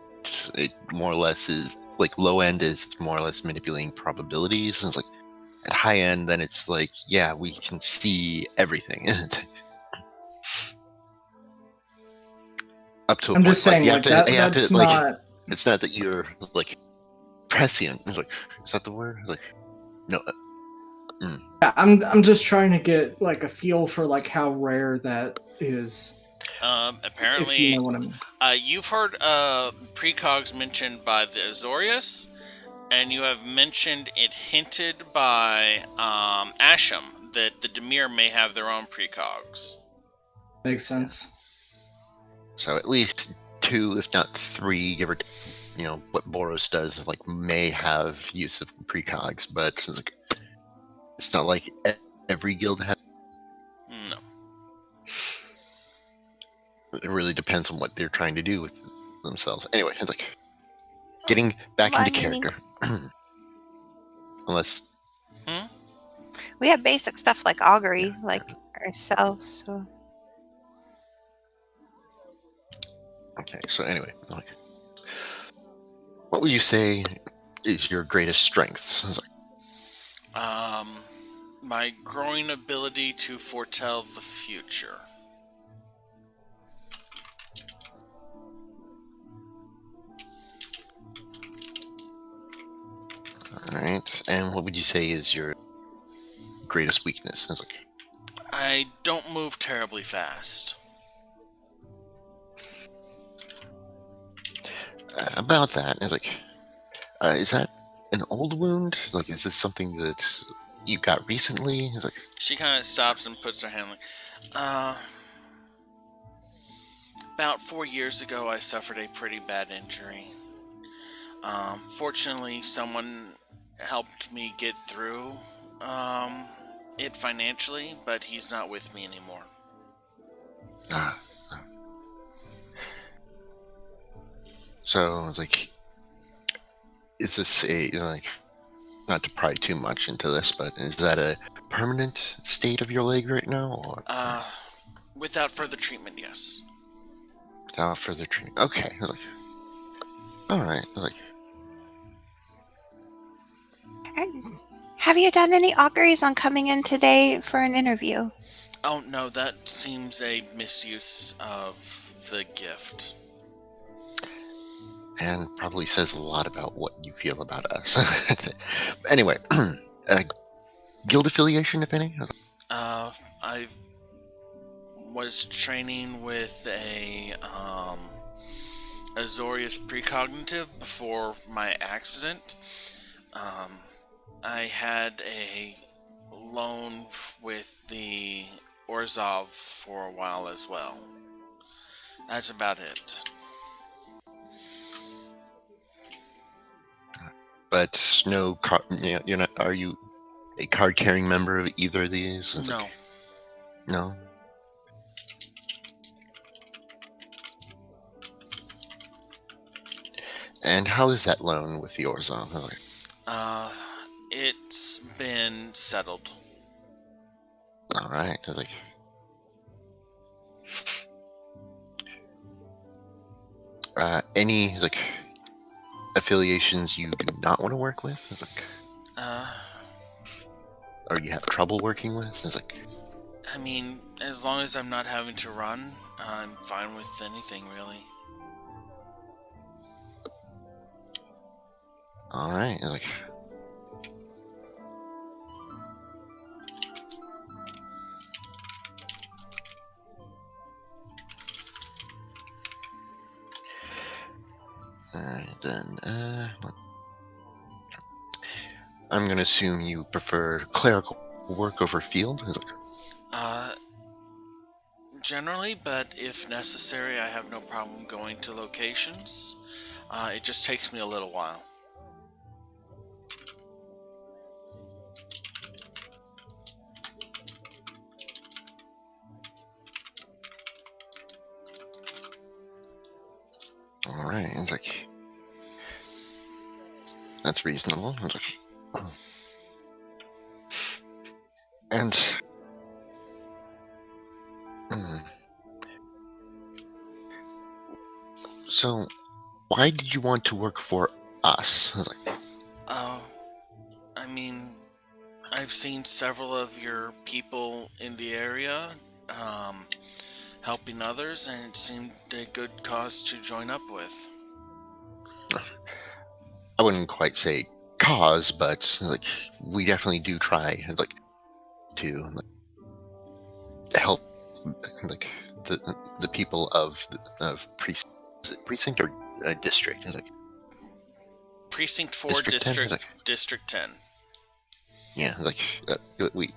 it more or less is like low end is more or less manipulating probabilities. And it's like at high end, then it's like yeah, we can see everything. Up to a I'm point, just saying, you like, have to, you have that's to, like, not. it's not that you're like prescient. It's like, is that the word? Like, no. Yeah, I'm just trying to get like a feel for like how rare that is. If Apparently, you know what I mean. you've heard precogs mentioned by the Azorius, and you have mentioned it hinted by Asham that the Demir may have their own precogs. Makes sense. So at least 2, if not 3, give or what Boros does is like may have use of precogs, but it's, like, it's not like every guild has. No. It really depends on what they're trying to do with themselves. Anyway, it's like getting back Well, into I mean, character. Unless we have basic stuff like augury, like ourselves. So. okay, so anyway, like, what would you say is your greatest strengths? It's like, My growing ability to foretell the future. all right, and what would you say is your greatest weakness? It's like, I don't move terribly fast. about that, it's like, is that an old wound? Like, is this something that you got recently? It's like, She kind of stops and puts her hand like, about 4 years ago, I suffered a pretty bad injury. Fortunately, someone helped me get through it financially, but he's not with me anymore. So it's like, is this a like, not to pry too much into this, but is that a permanent state of your leg right now, or Without further treatment, yes. without further treatment? Okay, like, all right, like, Have you done any auguries on coming in today for an interview? Oh no, that seems a misuse of the gift. and probably says a lot about what you feel about us. Anyway, guild affiliation, if any? I was training with a Azorius precognitive before my accident. I had a loan with the Orzhov for a while as well. That's about it. But no, you're not. Are you a card-carrying member of either of these? It's No. like, no. And how is that loan with the Orzhov? It's been settled. All right. Like, any like affiliations you do not want to work with? It's like, or you have trouble working with? It's like, I mean, as long as I'm not having to run, I'm fine with anything, really. all right. Like, all right. then, I'm going to assume you prefer clerical work over field. He's like, Generally, but if necessary, I have no problem going to locations. It just takes me a little while. all right. He's like, that's reasonable. He's like, oh. And so, why did you want to work for us? I was like, I mean, I've seen several of your people in the area helping others, and it seemed a good cause to join up with. I wouldn't quite say cause, but like we definitely do try like to help like the people of precinct, is it precinct or district? Like Precinct 4, District 10? District Like, District 10. yeah, like we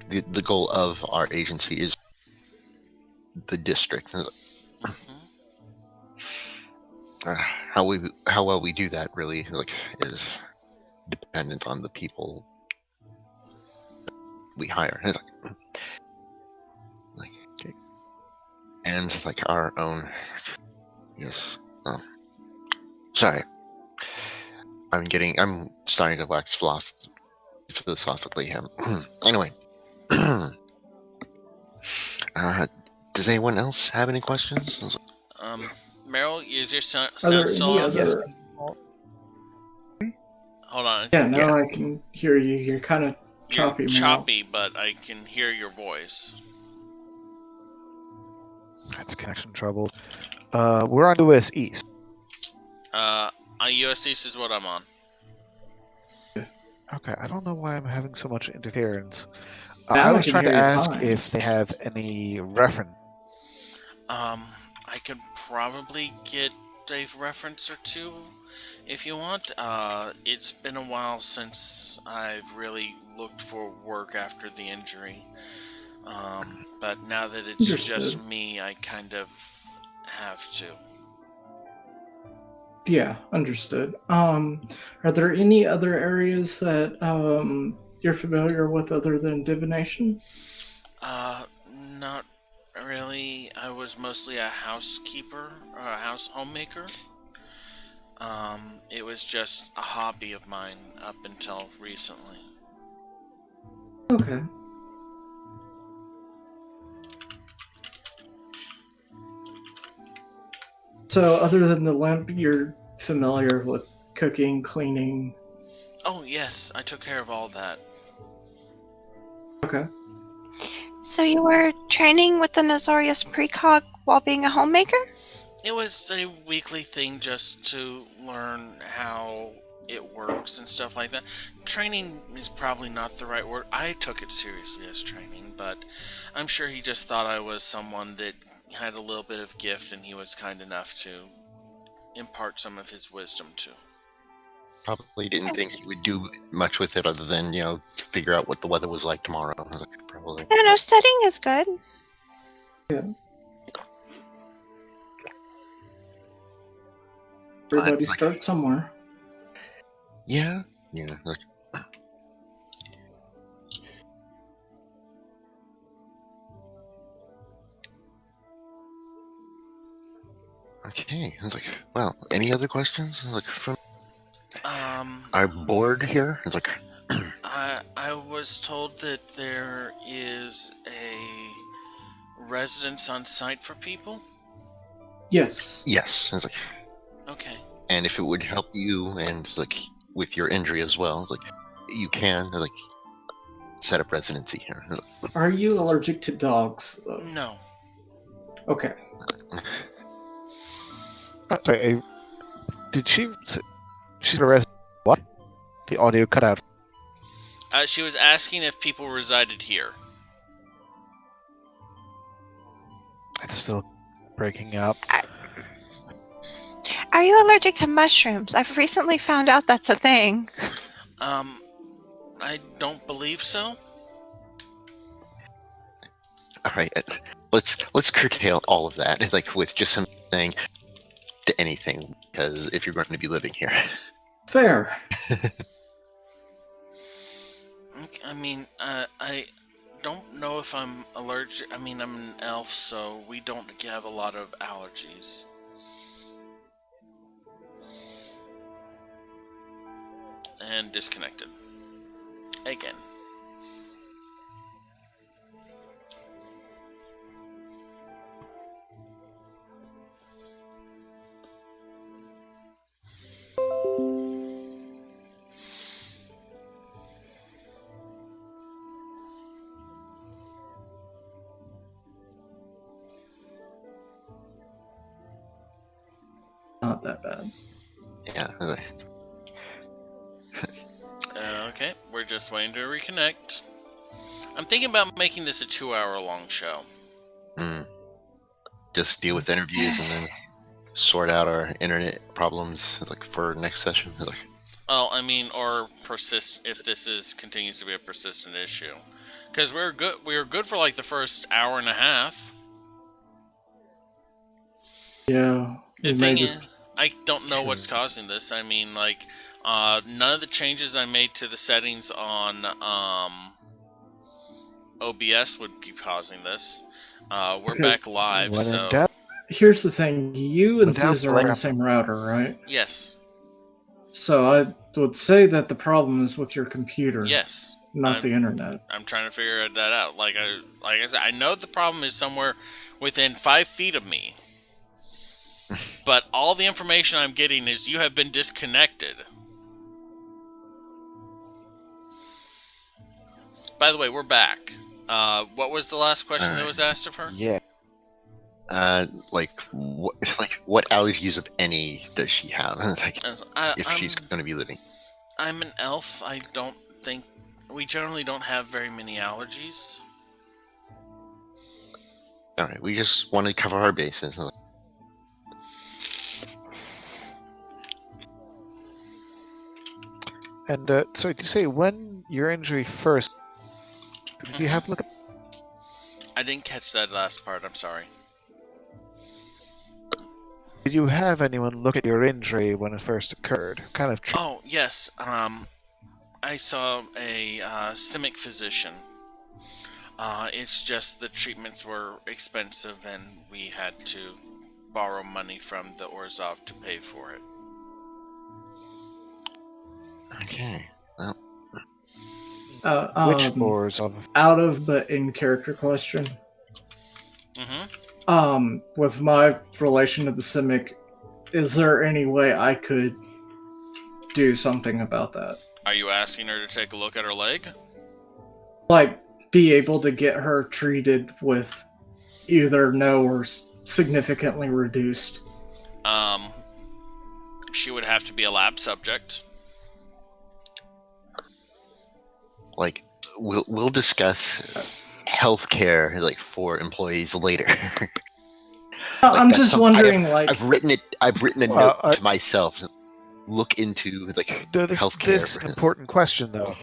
the goal of our agency is the district. How well we do that really like is dependent on the people we hire. Like, and like our own. Yes. Sorry. I'm starting to wax philosophically. Anyway. Does anyone else have any questions? Meryl, is your sound Are there still any on? other? Hold on. Yeah, now I can hear you. You're kind of choppy. You're Meryl. choppy, but I can hear your voice. That's connection trouble. We're on US East. US East is what I'm on. Okay, I don't know why I'm having so much interference. Now I I was can trying to hear you ask fine. if they have any reference. I could probably get a reference or two if you want. It's been a while since I've really looked for work after the injury. But now that it's just Understood. me, I kind of have to. Yeah, understood. Are there any other areas that you're familiar with other than divination? Not really. I was mostly a housekeeper or a house homemaker. It was just a hobby of mine up until recently. Okay. So, other than the limp, you're familiar with cooking, cleaning. Oh yes, I took care of all that. Okay. So you were training with the Nazarius Precog while being a homemaker? It was a weekly thing just to learn how it works and stuff like that. Training is probably not the right word. I took it seriously as training, but I'm sure he just thought I was someone that had a little bit of gift and he was kind enough to impart some of his wisdom to. Probably didn't think you would do much with it other than figure out what the weather was like tomorrow. Probably. No, studying is good. Everybody starts somewhere. Yeah. Like, okay. Like, well, any other questions? Like from our board here? It's like I was told that there is a residence on site for people. Yes. yes. It's like, Okay. and if it would help you and like with your injury as well, like you can like set up residency here. Are you allergic to dogs, though? No. Okay. Sorry, did she's a resident? What? The audio cut out. She was asking if people resided here. It's still breaking up. Are you allergic to mushrooms? I've recently found out that's a thing. I don't believe so. All right, let's curtail all of that, like with just something to anything, because if you're going to be living here, Fair. I mean, I don't know if I'm allergic. I mean, I'm an elf, so we don't have a lot of allergies. And disconnected. Again. Not that bad. yeah. Okay, we're just waiting to reconnect. I'm thinking about making this a 2-hour-long show. Just deal with interviews and then sort out our internet problems, like for next session. Like, Well, I mean, or persist if this continues to be a persistent issue, because we were good for like the first hour and a half. Yeah. The we thing may is, just- I don't know what's causing this. I mean, like, none of the changes I made to the settings on OBS would be causing this. We're Okay. back live, When in so doubt, Here's the thing. You and Without Zeus are on blame. the same router, right? yes, So I would say that the problem is with your computer, yes. not I'm- the internet. I'm trying to figure that out. Like I said, I know the problem is somewhere within 5 feet of me. But all the information I'm getting is you have been disconnected. By the way, we're back. What was the last question that was asked of her? yeah. like what allergies, of any, does she have? Like, if she's going to be living. I'm an elf. I don't think we generally don't have very many allergies. All right, we just want to cover our bases. And sorry, did you say when your injury first? Did you have a look? I didn't catch that last part. I'm sorry. Did you have anyone look at your injury when it first occurred? Kind of. Oh yes. I saw a Simic physician. It's just the treatments were expensive, and we had to borrow money from the Orzhov to pay for it. Okay. Well, Which ores of? Out of but in character question. Mm-hmm. With my relation to the Simic, is there any way I could do something about that? Are you asking her to take a look at her leg? Like, be able to get her treated with either no or significantly reduced. She would have to be a lab subject. like, we'll discuss healthcare, like, for employees later. Like, I'm that's just something wondering, like, I've written a note to myself. Look into, like, This healthcare, important question though.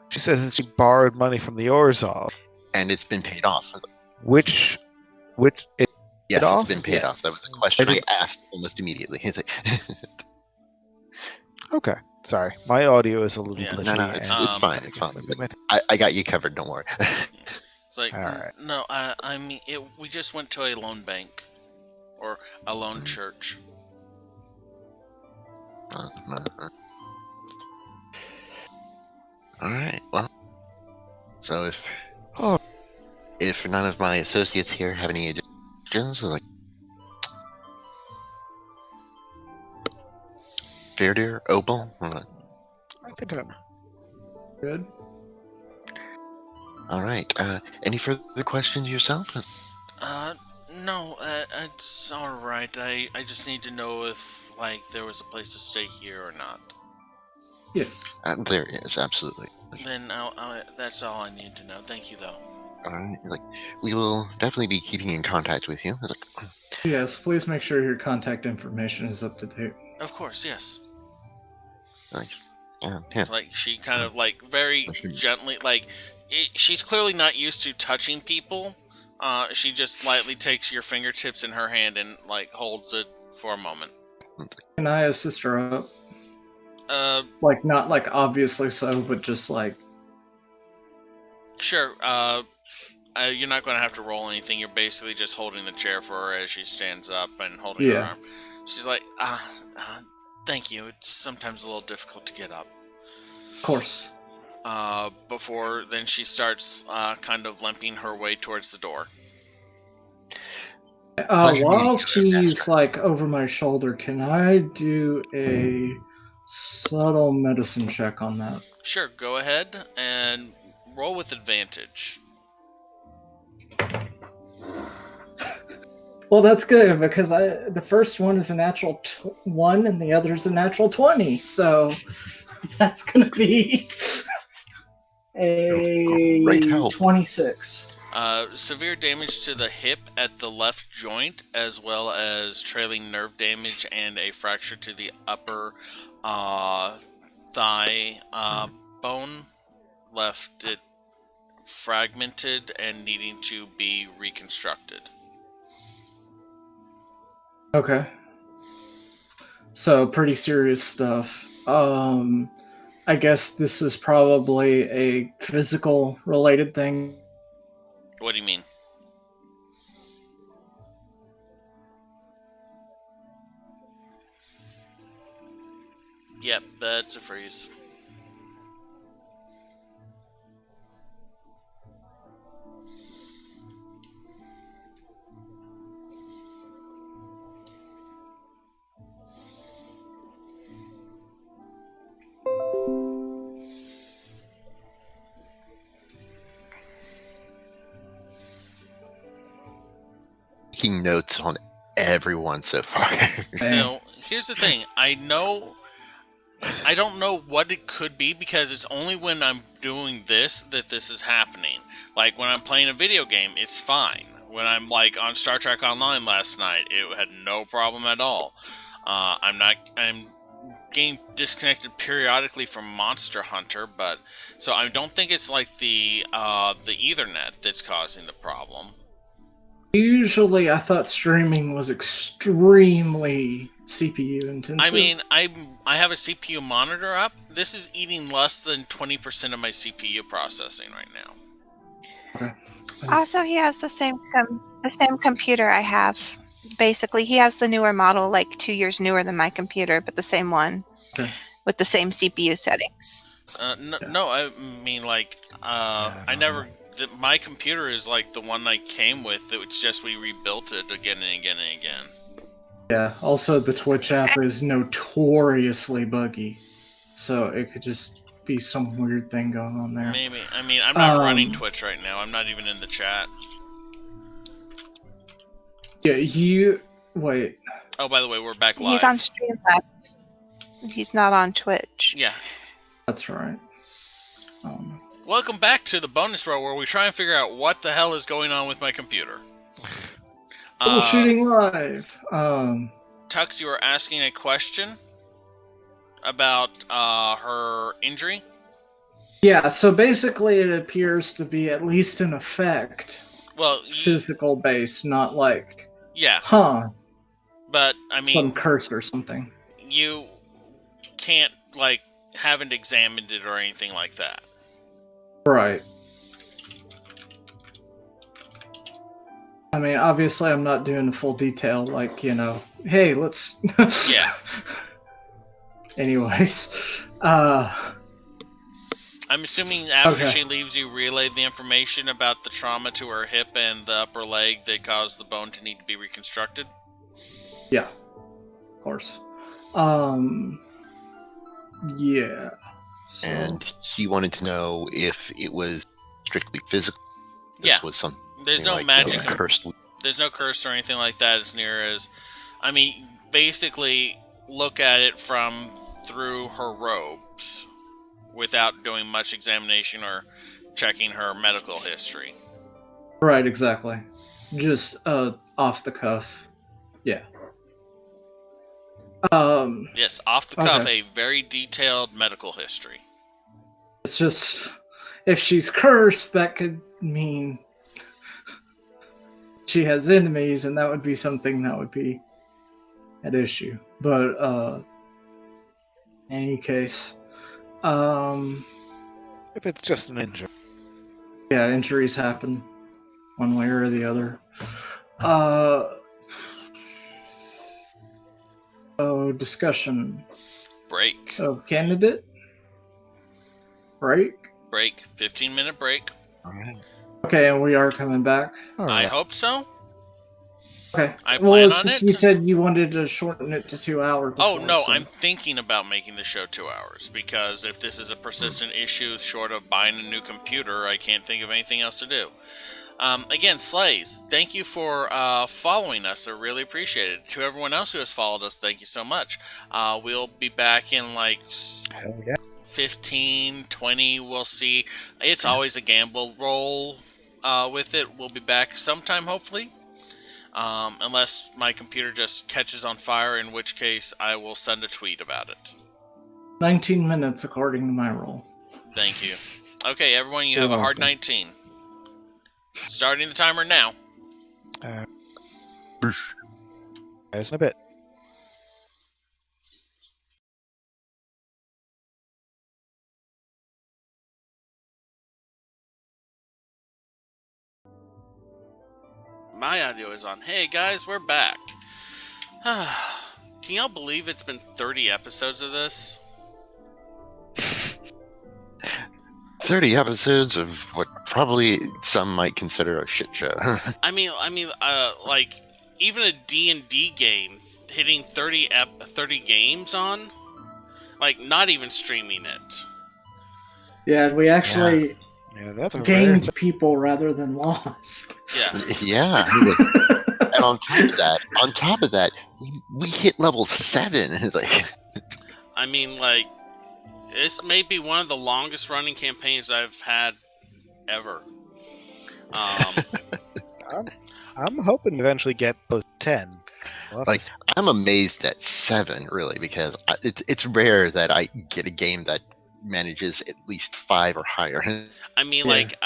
She says that she borrowed money from the Orzhov. and it's been paid off. Which Yes, off? it's been paid off. That was a question I asked almost immediately. It's like, Okay, sorry, my audio is a little Yeah. glitchy. no, it's and- fine. It's fine. I got you covered. Don't worry. It's like, All right. no, I mean, we just went to a loan bank. Or a loan church. All right. Well, so Oh. if none of my associates here have any additions, like Fairdeer, Opal. I think I'm. good. All right. Any further questions yourself? No, it's alright. I just need to know if, like, there was a place to stay here or not. Yes. There is, absolutely. Then that's all I need to know. Thank you, though. All right. Like, we will definitely be keeping in contact with you. Yes, please make sure your contact information is up to date. Of course, yes. Like, yeah. Like, she kind of, like, very gently, like, she's clearly not used to touching people. She just lightly takes your fingertips in her hand and, like, holds it for a moment. Can I assist her up? Like, not like obviously so, but just like. Sure. You're not going to have to roll anything. You're basically just holding the chair for her as she stands up and holding her arm. She's like, thank you. It's sometimes a little difficult to get up. Of course. Before then she starts kind of limping her way towards the door. While she's like over my shoulder, can I do a subtle medicine check on that? Sure, go ahead and roll with advantage. Well, that's good because the first one is a natural 1 and the other is a natural 20. So that's going to be a 26. Severe damage to the hip at the left joint, as well as trailing nerve damage and a fracture to the upper thigh bone, left it fragmented and needing to be reconstructed. Okay. So pretty serious stuff. I guess this is probably a physical related thing. What do you mean? Yep, that's a freeze. Taking notes on everyone so far. So here's the thing. I don't know what it could be because it's only when I'm doing this that this is happening. Like when I'm playing a video game, it's fine. When I'm like on Star Trek Online last night, it had no problem at all. I'm getting disconnected periodically from Monster Hunter, but so I don't think it's like the Ethernet that's causing the problem. Usually, I thought streaming was extremely CPU intensive. I mean, I have a CPU monitor up. This is eating less than 20% of my CPU processing right now. Okay. Also, he has the same computer I have. Basically, he has the newer model, like 2 years newer than my computer, but the same one with the same CPU settings. No, I mean like I never. My computer is like the one I came with. It's just we rebuilt it again and again and again. Yeah. Also, the Twitch app is notoriously buggy, so it could just be some weird thing going on there. Maybe. I mean, I'm not running Twitch right now. I'm not even in the chat. Yeah. Wait. Oh, by the way, we're back live. He's on Streamlabs. He's not on Twitch. Yeah. That's right. Welcome back to the bonus row where we try and figure out what the hell is going on with my computer. Shooting live. Tux, you were asking a question about her injury? Yeah, so basically it appears to be at least an effect. Well, physical base, not like... Yeah. But, I mean... some curse or something. You can't, like, haven't examined it or anything like that. Right. I mean, obviously I'm not doing the full detail, like, hey, let's... Yeah. Anyways, I'm assuming after she leaves, you relay the information about the trauma to her hip and the upper leg that caused the bone to need to be reconstructed? Yeah. Of course. Yeah. So... And he wanted to know if it was strictly physical. This was some. There's no magic. Cursed. There's no curse or anything like that as near as... I mean, basically, look at it from through her robes without doing much examination or checking her medical history. Right, exactly. Just off the cuff. Yeah. Yes, off the cuff, Okay. a very detailed medical history. It's just if she's cursed, that could mean she has enemies, and that would be something that would be at issue. But in any case, If it's just an injury. yeah, injuries happen one way or the other. Discussion Break. of candidate. Break. Break. 15-minute break. All right. Okay, and we are coming back. All I right. hope so. Okay. I Well, plan it's on just it. you said you wanted to shorten it to 2 hours. Oh, before, no, so- I'm thinking about making the show 2 hours, because if this is a persistent issue short of buying a new computer, I can't think of anything else to do. Again, Slays, thank you for following us. I really appreciate it. To everyone else who has followed us, thank you so much. We'll be back in like Hell yeah. 15, 20, we'll see. It's always a gamble roll with it. We'll be back sometime, hopefully. Unless my computer just catches on fire, in which case I will send a tweet about it. 19 minutes according to my roll. Thank you. Okay, everyone, you You're have a hard welcome. 19. Starting the timer now. Guys, in a bit. My audio is on. Hey guys, we're back. Can y'all believe it's been 30 episodes of this? 30 episodes of what probably some might consider a shit show. I mean, like even a D&D game hitting 30 games on, like not even streaming it. Yeah, we actually Yeah, that's a rare gained people rather than lost. Yeah. Yeah. And on top of that, we hit level 7. It's like, I mean, like, this may be one of the longest running campaigns I've had ever. I'm hoping to eventually get both 10. We'll have to like I'm amazed at 7, really, because it's rare that I get a game that manages at least 5 or higher. I mean, Yeah. like,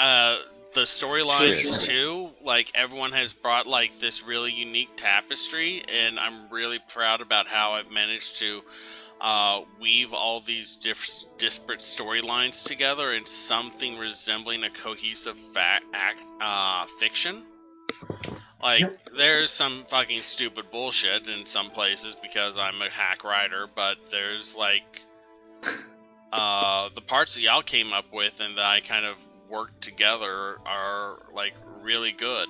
the storylines True. too, like, everyone has brought, like, this really unique tapestry, and I'm really proud about how I've managed to weave all these disparate storylines together in something resembling a cohesive fiction. Like, Yep. there's some fucking stupid bullshit in some places because I'm a hack writer, but there's, like, the parts that y'all came up with and that I kind of worked together are, like, really good.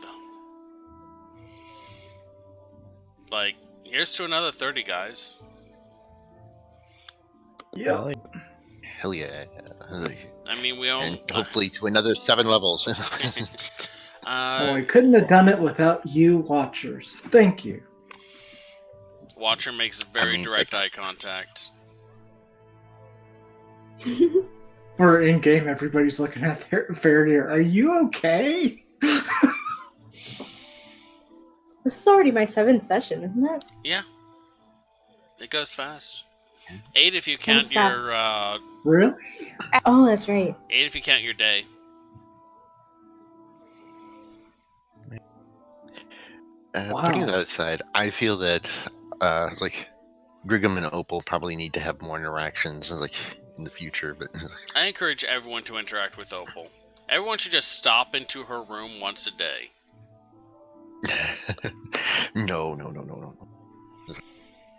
Like, here's to another 30, guys. Yeah. Hell yeah. I mean, we And all... hopefully to another 7 levels. Well, we couldn't have done it without you watchers. Thank you. Watcher makes very I mean, direct eye contact. Or in game, everybody's looking at Faraday. Are you okay? This is already my 7th session, isn't it? Yeah. It goes fast. 8 if you count Comes your Really? Oh, that's right. 8 if you count your day. Putting Wow. that aside, I feel that like Griggum and Opal probably need to have more interactions like in the future, but I encourage everyone to interact with Opal. Everyone should just stop into her room once a day. no.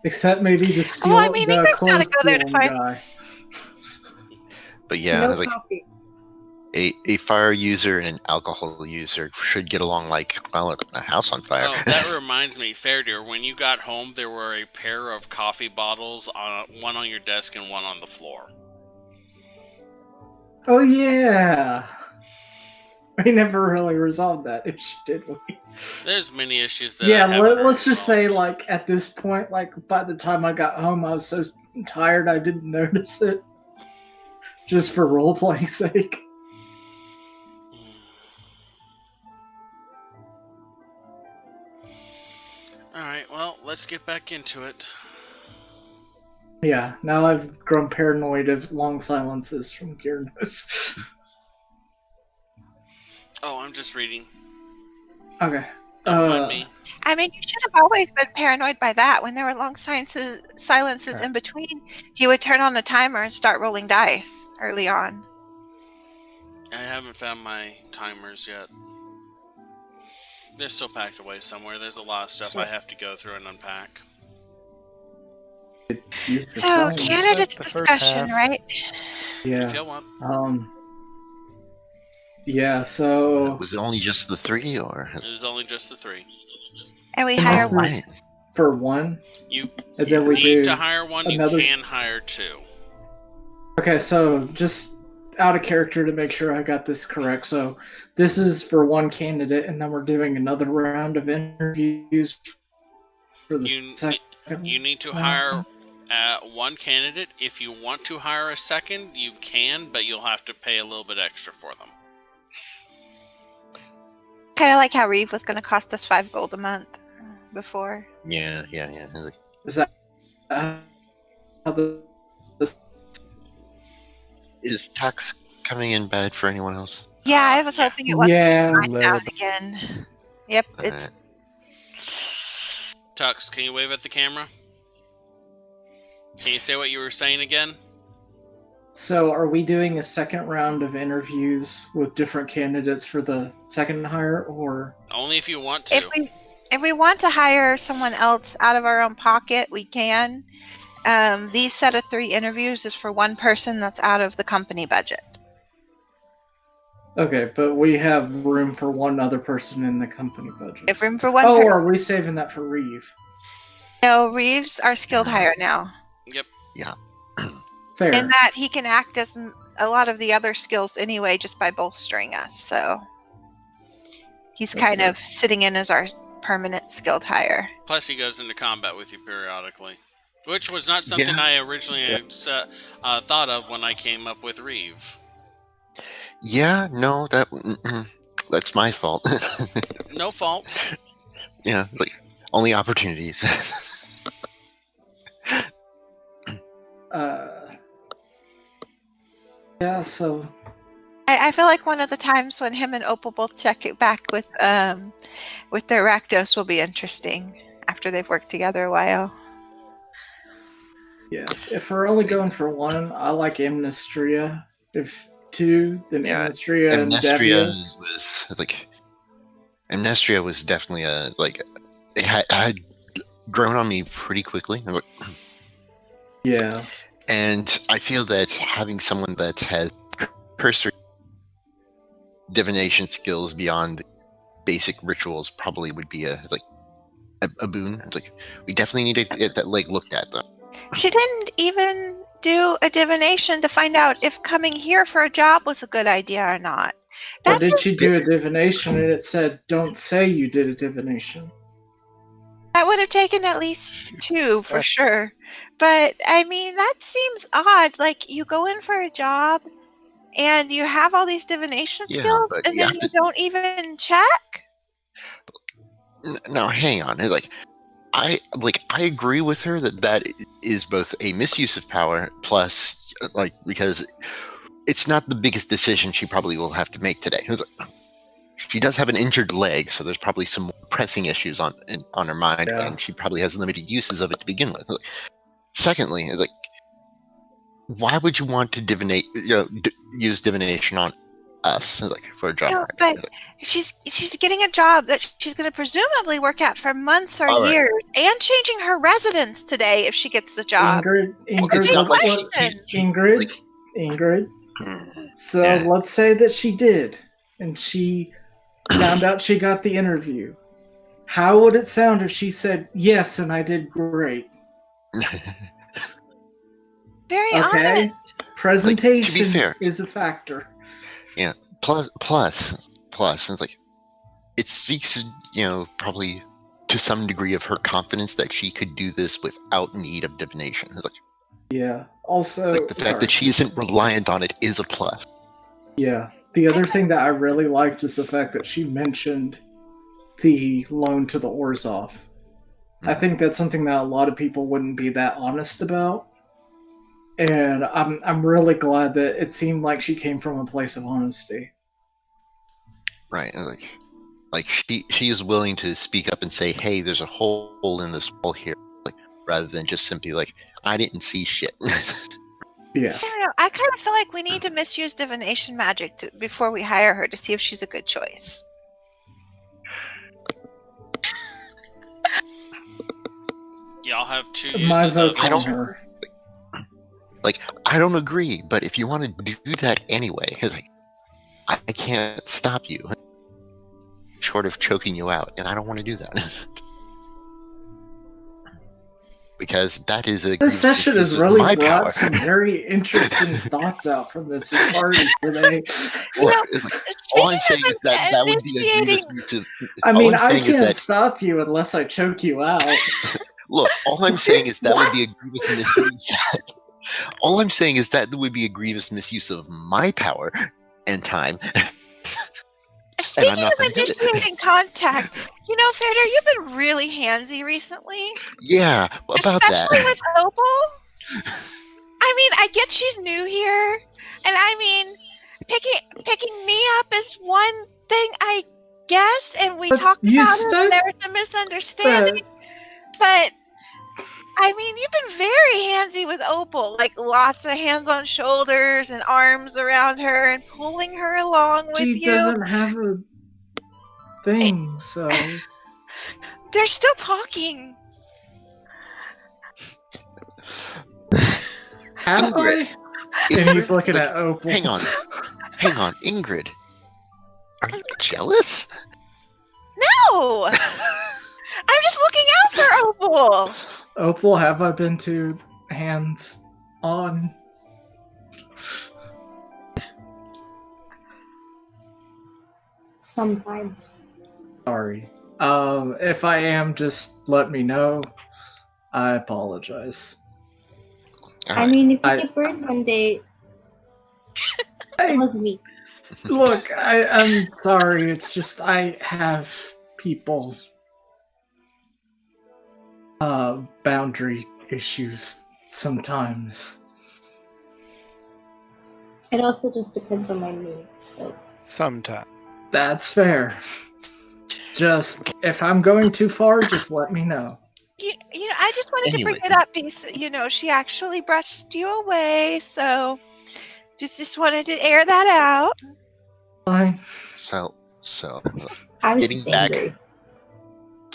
Except maybe the steal Well, I mean, the Ingrid's clothes gotta go there to stealing find- guy. But yeah, No like coffee. a fire user and an alcohol user should get along like, well, a house on fire. Oh, that reminds me, Fairdeer, when you got home, there were a pair of coffee bottles, one on your desk and one on the floor. Oh yeah. We never really resolved that issue, did we? There's many issues that Yeah, I haven't let's just say, resolved. like, at this point, like, by the time I got home, I was so tired I didn't notice it. Just for role-playing sake. Alright, well, let's get back into it. Yeah, now I've grown paranoid of long silences from Gyrnos. Oh, I'm just reading. Okay. Don't mind me. I mean, you should have always been paranoid by that. When there were long silences in between, he would turn on the timer and start rolling dice early on. I haven't found my timers yet. They're still packed away somewhere. There's a lot of stuff I have to go through and unpack. So, candidates The first discussion, half. right? If Yeah. you want. Yeah, so Was it only just the 3, or? It is only just the 3. And we It hire must be one. Right. for one, You and then we need do to hire one. another. You can hire 2. Okay, so just out of character to make sure I got this correct. So this is for one candidate, and then we're doing another round of interviews for the second. You need to hire one candidate. If you want to hire a second, you can, but you'll have to pay a little bit extra for them. Kind of like how Reeve was going to cost us 5 gold a month before. Yeah. Like, Is that how the is tax coming in bad for anyone else? Yeah, I was hoping it wasn't yeah? my sound again. Yep, it's Tux, can you wave at the camera? Can you say what you were saying again? So are we doing a second round of interviews with different candidates for the second hire, or Only if you want to. if we want to hire someone else out of our own pocket, we can. These set of 3 interviews is for one person that's out of the company budget. okay? But we have room for one other person in the company budget. If room for one Oh, person. are we saving that for Reeve? No, Reeves our skilled hire now. Yep. Fair. In that he can act as a lot of the other skills anyway, just by bolstering us. So he's That's kind fair. of sitting in as our permanent skilled hire. Plus, he goes into combat with you periodically, which was not something I originally thought of when I came up with Reeve. Yeah, no, that's my fault. No faults. Yeah, like only opportunities. Yeah, so I feel like one of the times when him and Opal both check it back with their Rakdos will be interesting after they've worked together a while. yeah, if we're only going for one, I like Amnistria. If 2, then Yeah, Amnistria and Amnestria Davia. was like Amnestria was definitely it had grown on me pretty quickly. I'm like, Yeah, and I feel that having someone that has cursory divination skills beyond basic rituals probably would be a boon. It's like, we definitely need to get that leg looked at, though. She didn't even do a divination to find out if coming here for a job was a good idea or not. but did she do a divination and it said, "Don't say you did a divination"? That would have taken at least 2 for sure. But I mean, that seems odd. Like, you go in for a job and you have all these divination Yeah, skills but and you then have you don't even check? Now, hang on. I agree with her that is both a misuse of power plus because it's not the biggest decision she probably will have to make today. She does have an injured leg, so there's probably some more pressing issues on her mind, Yeah. and she probably has limited uses of it to begin with. Secondly, why would you want to use divination on us for a job? No, but she's getting a job that she's going to presumably work at for months or All right. years, and changing her residence today if she gets the job. It's not like Ingrid. So Yeah. let's say that she did, and she found out she got the interview. How would it sound if she said yes and I did great? Very Okay, honest. presentation fair. is a factor. Plus, it's it speaks, probably to some degree of her confidence that she could do this without need of divination. Yeah. Also, The fact that she isn't reliant on it is a plus. Yeah. The other thing that I really liked is the fact that she mentioned the loan to the Orzhov. I think that's something that a lot of people wouldn't be that honest about. And I'm really glad that it seemed like she came from a place of honesty. Right. And like she is willing to speak up and say, hey, there's a hole in this wall here, like rather than just simply like, I didn't see shit. Yeah. I don't know. I kind of feel like we need to misuse divination magic before we hire her to see if she's a good choice. Y'all have two My uses of vote's it. on her. Like, I don't agree, but if you want to do that anyway, it's like, I can't stop you, short of choking you out, and I don't want to do that. Because that is a This session has of really my brought power. some very interesting thoughts out from this party today. Well, it's like, all I'm saying is that would be a grievous initiating- use of. I all mean, I'm I saying is can't that- stop you unless I choke you out. Look, all I'm saying is that would be a grievous misuse. All I'm saying is that would be a grievous misuse of my power and time. Speaking not of gonna do it. initiating contact, you know, Fader, you've been really handsy recently. Yeah, about Especially that. with Opal. I mean, I get she's new here, and I mean, picking me up is one thing, I guess, and we But talked you about it, and said there was a misunderstanding. But I mean, you've been very handsy with Opal, like lots of hands on shoulders and arms around her, and pulling her along with she you. doesn't have a thing, so They're still talking. have Ingrid, I? And he's looking Look, at Opal. hang on, Ingrid. Are you jealous? No! I'm just looking out for Opal. Opal, have I been too hands on? Sometimes. Sorry. If I am, just let me know. I apologize. I mean, if you I- get burned one day, Hey, it was me. look, I'm sorry. It's just I have people boundary issues sometimes. It also just depends on my mood. So Sometime. That's fair. Just if I'm going too far, just let me know. You know, I just wanted to bring Anyway. it up because, you know, she actually brushed you away, so just wanted to air that out. Fine. So I was Getting just back- angry.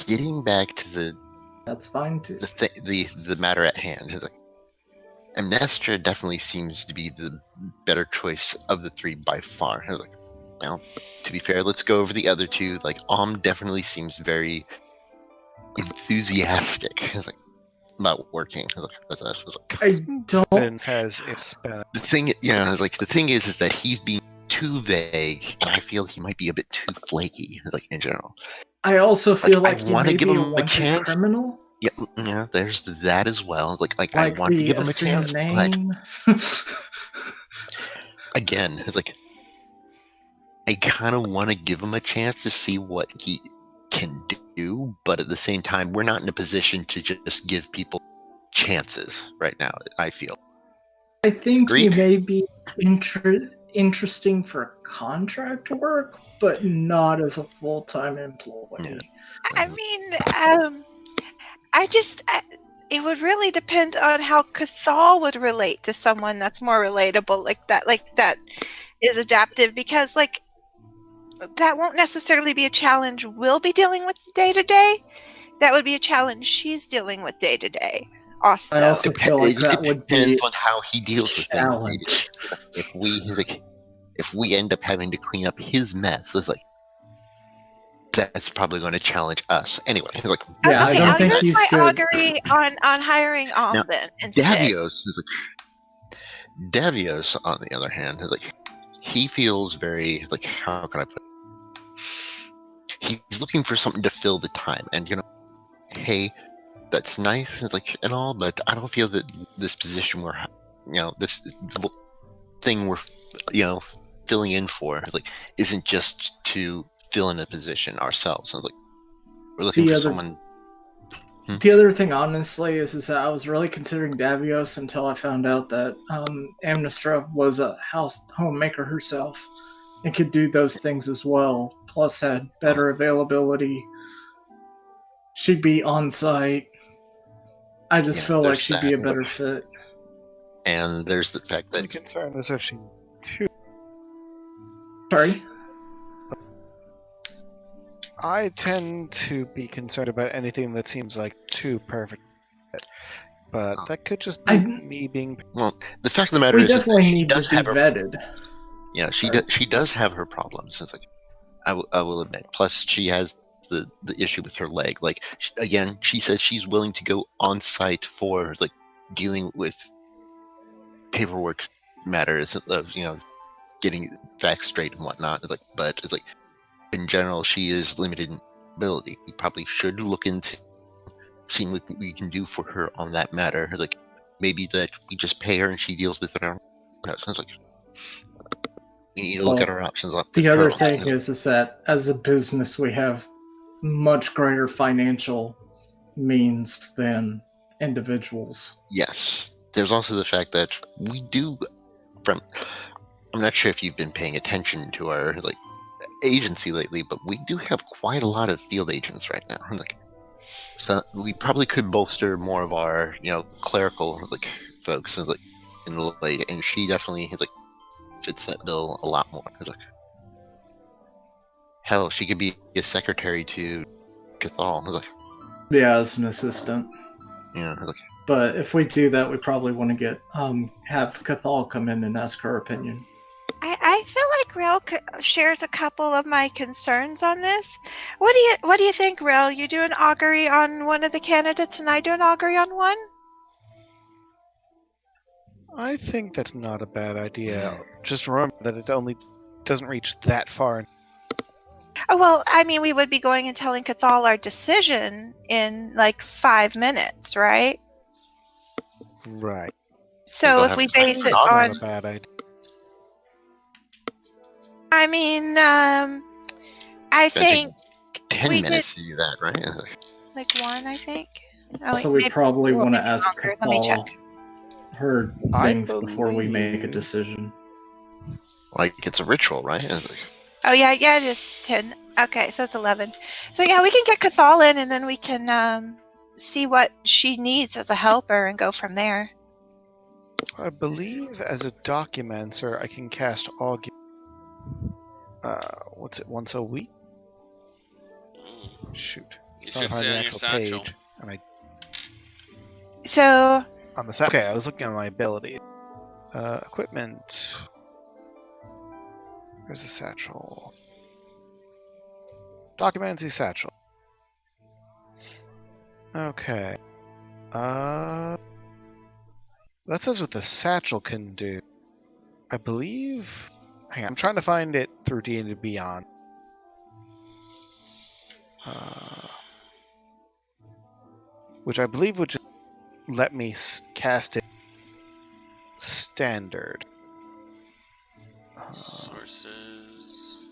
getting back to the That's fine too. the matter at hand. It's like, Amnestra definitely seems to be the better choice of the three by far. It's like, now, to be fair, let's go over the other two. Like, definitely seems very enthusiastic. It's like, about working. It's like, with us. It's like, I don't. Vince has its been. the thing, it's like the thing is that he's being too vague, and I feel he might be a bit too flaky. Like in general. I also feel Like, like I you wanna may give be him a a wanted chance. criminal. Yeah, there's that as well. Like I Like want to the give him a assumed chance, but name. again, it's like I kind of want to give him a chance to see what he can do, but at the same time, we're not in a position to just give people chances right now. I feel. I think he Agreed. may be interesting for contract work, but not as a full-time employee. Yeah. I mean, it would really depend on how Kathall would relate to someone that's more relatable, like that is adaptive, because like that won't necessarily be a challenge we'll be dealing with day to day. That would be a challenge she's dealing with day to day. Also, I also feel like It that would be depends on how he deals with things. challenge. If we end up having to clean up his mess, it's like that's probably going to challenge us anyway. Like Yeah, I okay, don't I'll think use he's my good. augury on hiring Now, then instead. Davios is like Davios, on the other hand, is like he feels very like how can I put it? He's looking for something to fill the time, and hey, that's nice, it's like and all, but I don't feel that this position this thing we're filling in for like isn't just to fill in a position ourselves. So it's like we're looking The for other- someone The other thing, honestly, is that I was really considering Davios until I found out that Amnestra was a homemaker herself and could do those things as well, plus had better availability. She'd be on site. I just Yeah, feel like there's she'd be a that. better fit. And there's the fact The that concern is if she too. Sorry? I tend to be concerned about anything that seems like too perfect. But that could just be me being. well, the fact of the matter We is that definitely she need to does be have her vetted. yeah she does have her problems. It's like I will admit. Plus, she has the issue with her leg. Like again, she says she's willing to go on site for like dealing with paperwork matters of getting facts straight and whatnot. It's like, but it's like in general, she is limited in ability. We probably should look into seeing what we can do for her on that matter. Like maybe that we just pay her and she deals with it. No, it sounds like we need to look at our options. The other thing is that as a business, we have much greater financial means than individuals. Yes. There's also the fact that we do I'm not sure if you've been paying attention to our like agency lately, but we do have quite a lot of field agents right now. Like, so we probably could bolster more of our, clerical like folks like in the lady, and she definitely like fits that bill a lot more. Like, hell, she could be a secretary to Kathall. Like, Yeah, as an assistant. yeah, like, But if we do that, we probably want to get have Kathall come in and ask her opinion. I feel like Rel shares a couple of my concerns on this. What do you think, Rel? You do an augury on one of the candidates, and I do an augury on one. I think that's not a bad idea. Just remember that it only doesn't reach that far. Oh, well, I mean, we would be going and telling Kathall our decision in like 5 minutes, right? Right. So if we base it Not on, a bad idea. I mean, I think 10 we minutes to do that, right? like one, I think. Oh, So we maybe- probably well, want to maybe ask longer. Let me Kathall check. her I things before we make a believe- decision. Like it's a ritual, right? Oh yeah, it is 10. Okay, so it's 11. So yeah, we can get Kathall in, and then we can see what she needs as a helper and go from there. I believe as a documenter, I can cast Augur. What's it? Once a week? Shoot. You It's not should on say the on your actual satchel. page, and I So on the okay. I was looking at my ability. Equipment. Where's the satchel? Documenty satchel. Okay. That says what the satchel can do. I believe. Hang on, I'm trying to find it through D&D Beyond. Which I believe would just let me cast it standard. Sources,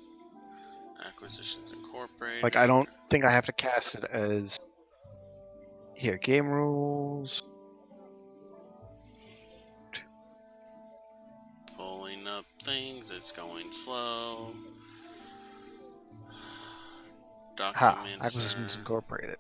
Acquisitions Incorporated. Like, I don't think I have to cast it as... Here, game rules... Pulling up things, it's going slow. Documents. Acquisitions Incorporated.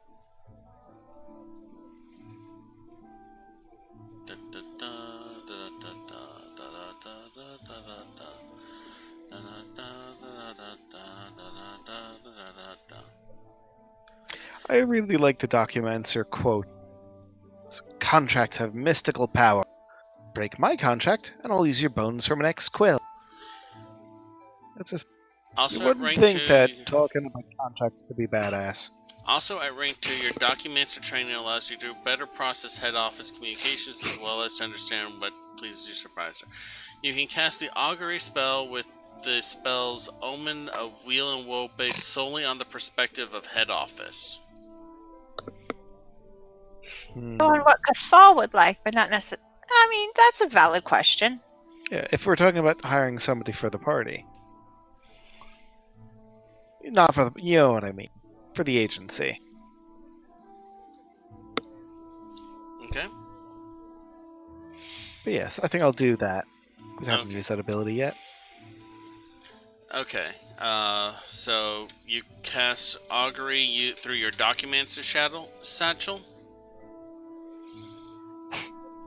I really like the Documenter quote. Contracts have mystical power. Break my contract, and I'll use your bones for my next quill. That's just... Also You at wouldn't rank think 2, that talking about contracts could be badass. Also at rank 2, your Documenter training allows you to better process head office communications as well as to understand what pleases your supervisor. You can cast the augury spell with the spell's Omen of Weal and Woe based solely on the perspective of head office. Hmm. on what Kathall would like, but not necessarily. I mean, that's a valid question. Yeah, if we're talking about hiring somebody for the party. Not for the... You know what I mean. For the agency. Okay. But yes, I think I'll do that. Because I haven't Okay. used that ability yet. Okay. So you cast augury through your Documancer satchel.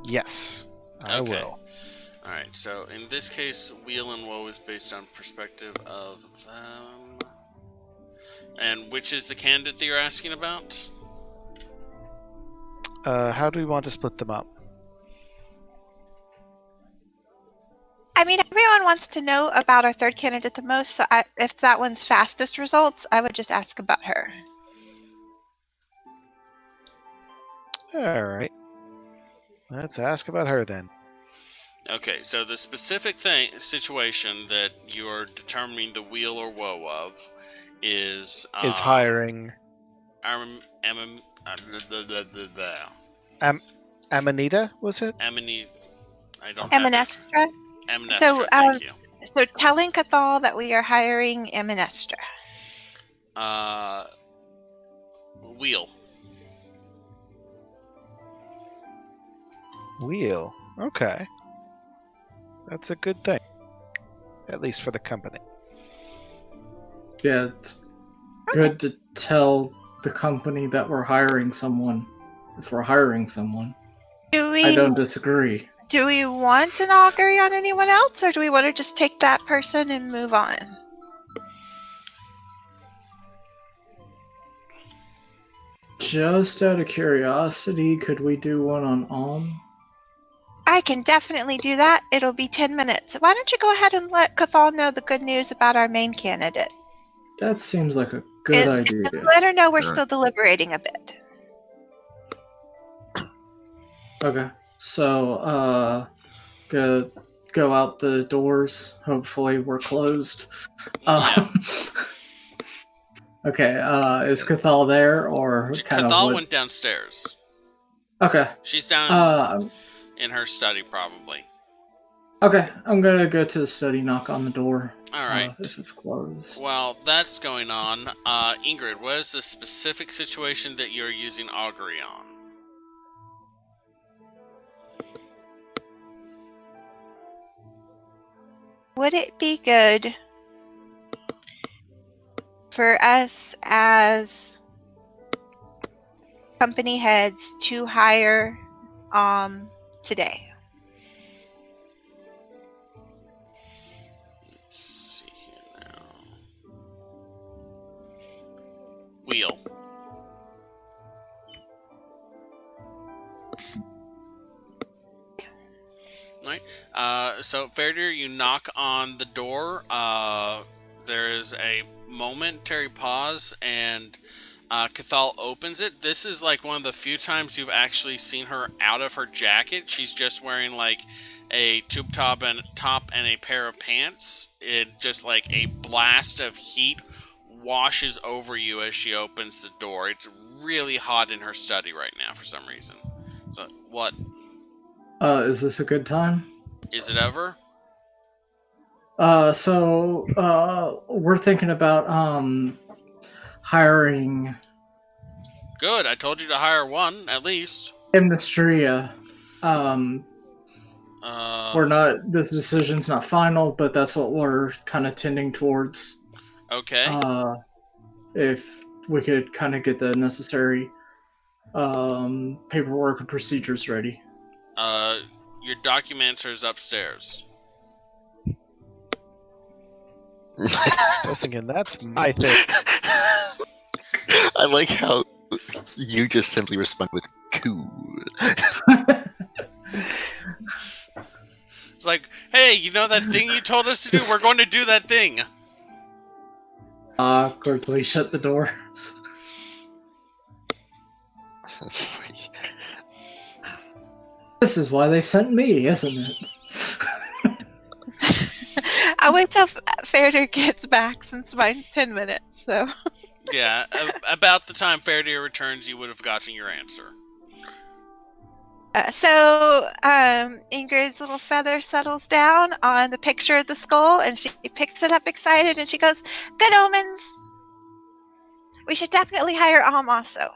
Yes, I Okay. will. All right. So in this case, Wheel and Woe is based on perspective of them. And which is the candidate that you're asking about? How do we want to split them up? I mean, everyone wants to know about our third candidate the most, so if that one's fastest results, I would just ask about her. Alright. Let's ask about her then. Okay, so the specific situation that you're determining the Wheel or Woe of is Hiring Amanita, was it? Amini. I don't have it. Eminestra. Amnestra, So, thank you. So telling Kathall that we are hiring Eminestra. Wheel. Wheel. Okay. That's a good thing. At least for the company. Yeah, it's good to tell the company that we're hiring someone. If we're hiring someone, I don't disagree. Do we want an augury on anyone else, or do we want to just take that person and move on? Just out of curiosity, could we do one on Alm? I can definitely do that. It'll be 10 minutes. Why don't you go ahead and let Kathall know the good news about our main candidate? That seems like a good idea. And let her know we're still deliberating a bit. Okay, so go out the doors. Hopefully, we're closed. Okay, is Kathall there or kind Kathall of? went downstairs. Okay. She's down in her study, probably. Okay, I'm gonna go to the study, knock on the door. All right. If it's closed. While that's going on, Ingrid, what is the specific situation that you're using augury on? Would it be good for us as company heads to hire today? Let's see here now. Wheel. Right. So Faraday, you knock on the door. There is a momentary pause, and Kathall opens it. This is like one of the few times you've actually seen her out of her jacket. She's just wearing like a tube top and a pair of pants. It just like a blast of heat washes over you as she opens the door. It's really hot in her study right now for some reason. So what? Is this a good time? Is it ever? So we're thinking about hiring Good. I told you to hire one at least. Amnestria. We're not. This decision's not final, but that's what we're kind of tending towards. Okay. If we could kind of get the necessary paperwork and procedures ready. Your Documancer is upstairs. I was thinking that's my thing. I like how you just simply respond with cool. It's like, hey, you know that thing you told us to do? We're going to do that thing. Quickly shut the door. This is why they sent me, isn't it? I'll wait till Faraday gets back since mine's 10 minutes, so. Yeah, about the time Faraday returns, you would have gotten your answer. So Ingrid's little feather settles down on the picture of the skull, and she picks it up excited, and she goes, "Good omens! We should definitely hire Alm also."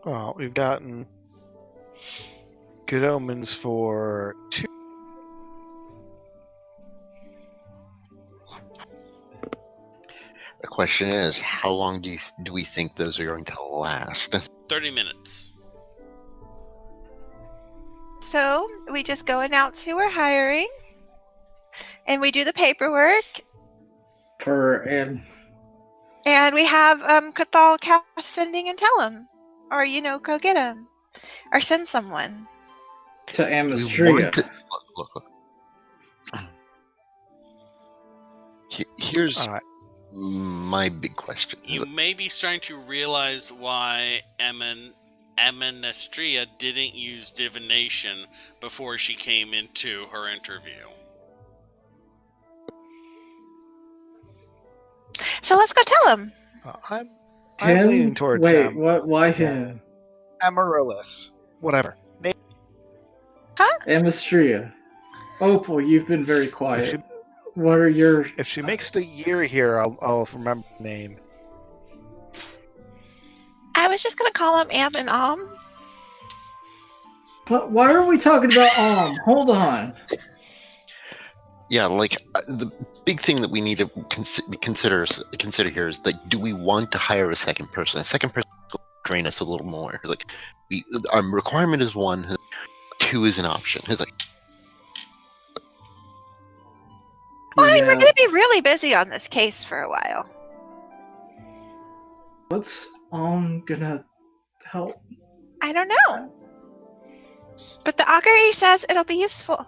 Well, we've gotten good omens for 2. The question is, how long do we think those are going to last? 30 minutes. So we just go announce who we're hiring, and we do the paperwork, and we have Kathall cast sending and tell him, or go get him, or send someone to We Amistria. want to- look. Here's Alright. my big question. You may be starting to realize why Amistria didn't use divination before she came into her interview. So let's go tell him. I'm Him? leaning towards Wait, what? Why him? Amaryllis. Whatever. Amistria. Opal, you've been very quiet. What are your... If she makes it a year here, I'll remember the name. I was just gonna call him Am and But why are we talking about Hold on. Yeah, the big thing that we need to consider here is that do we want to hire a second person? A second person will drain us a little more. Our requirement is 1, 2 is an option. It's like, Well, I mean, we're Yeah. gonna be really busy on this case for a while. What's gonna help? I don't know, but the augury says it'll be useful.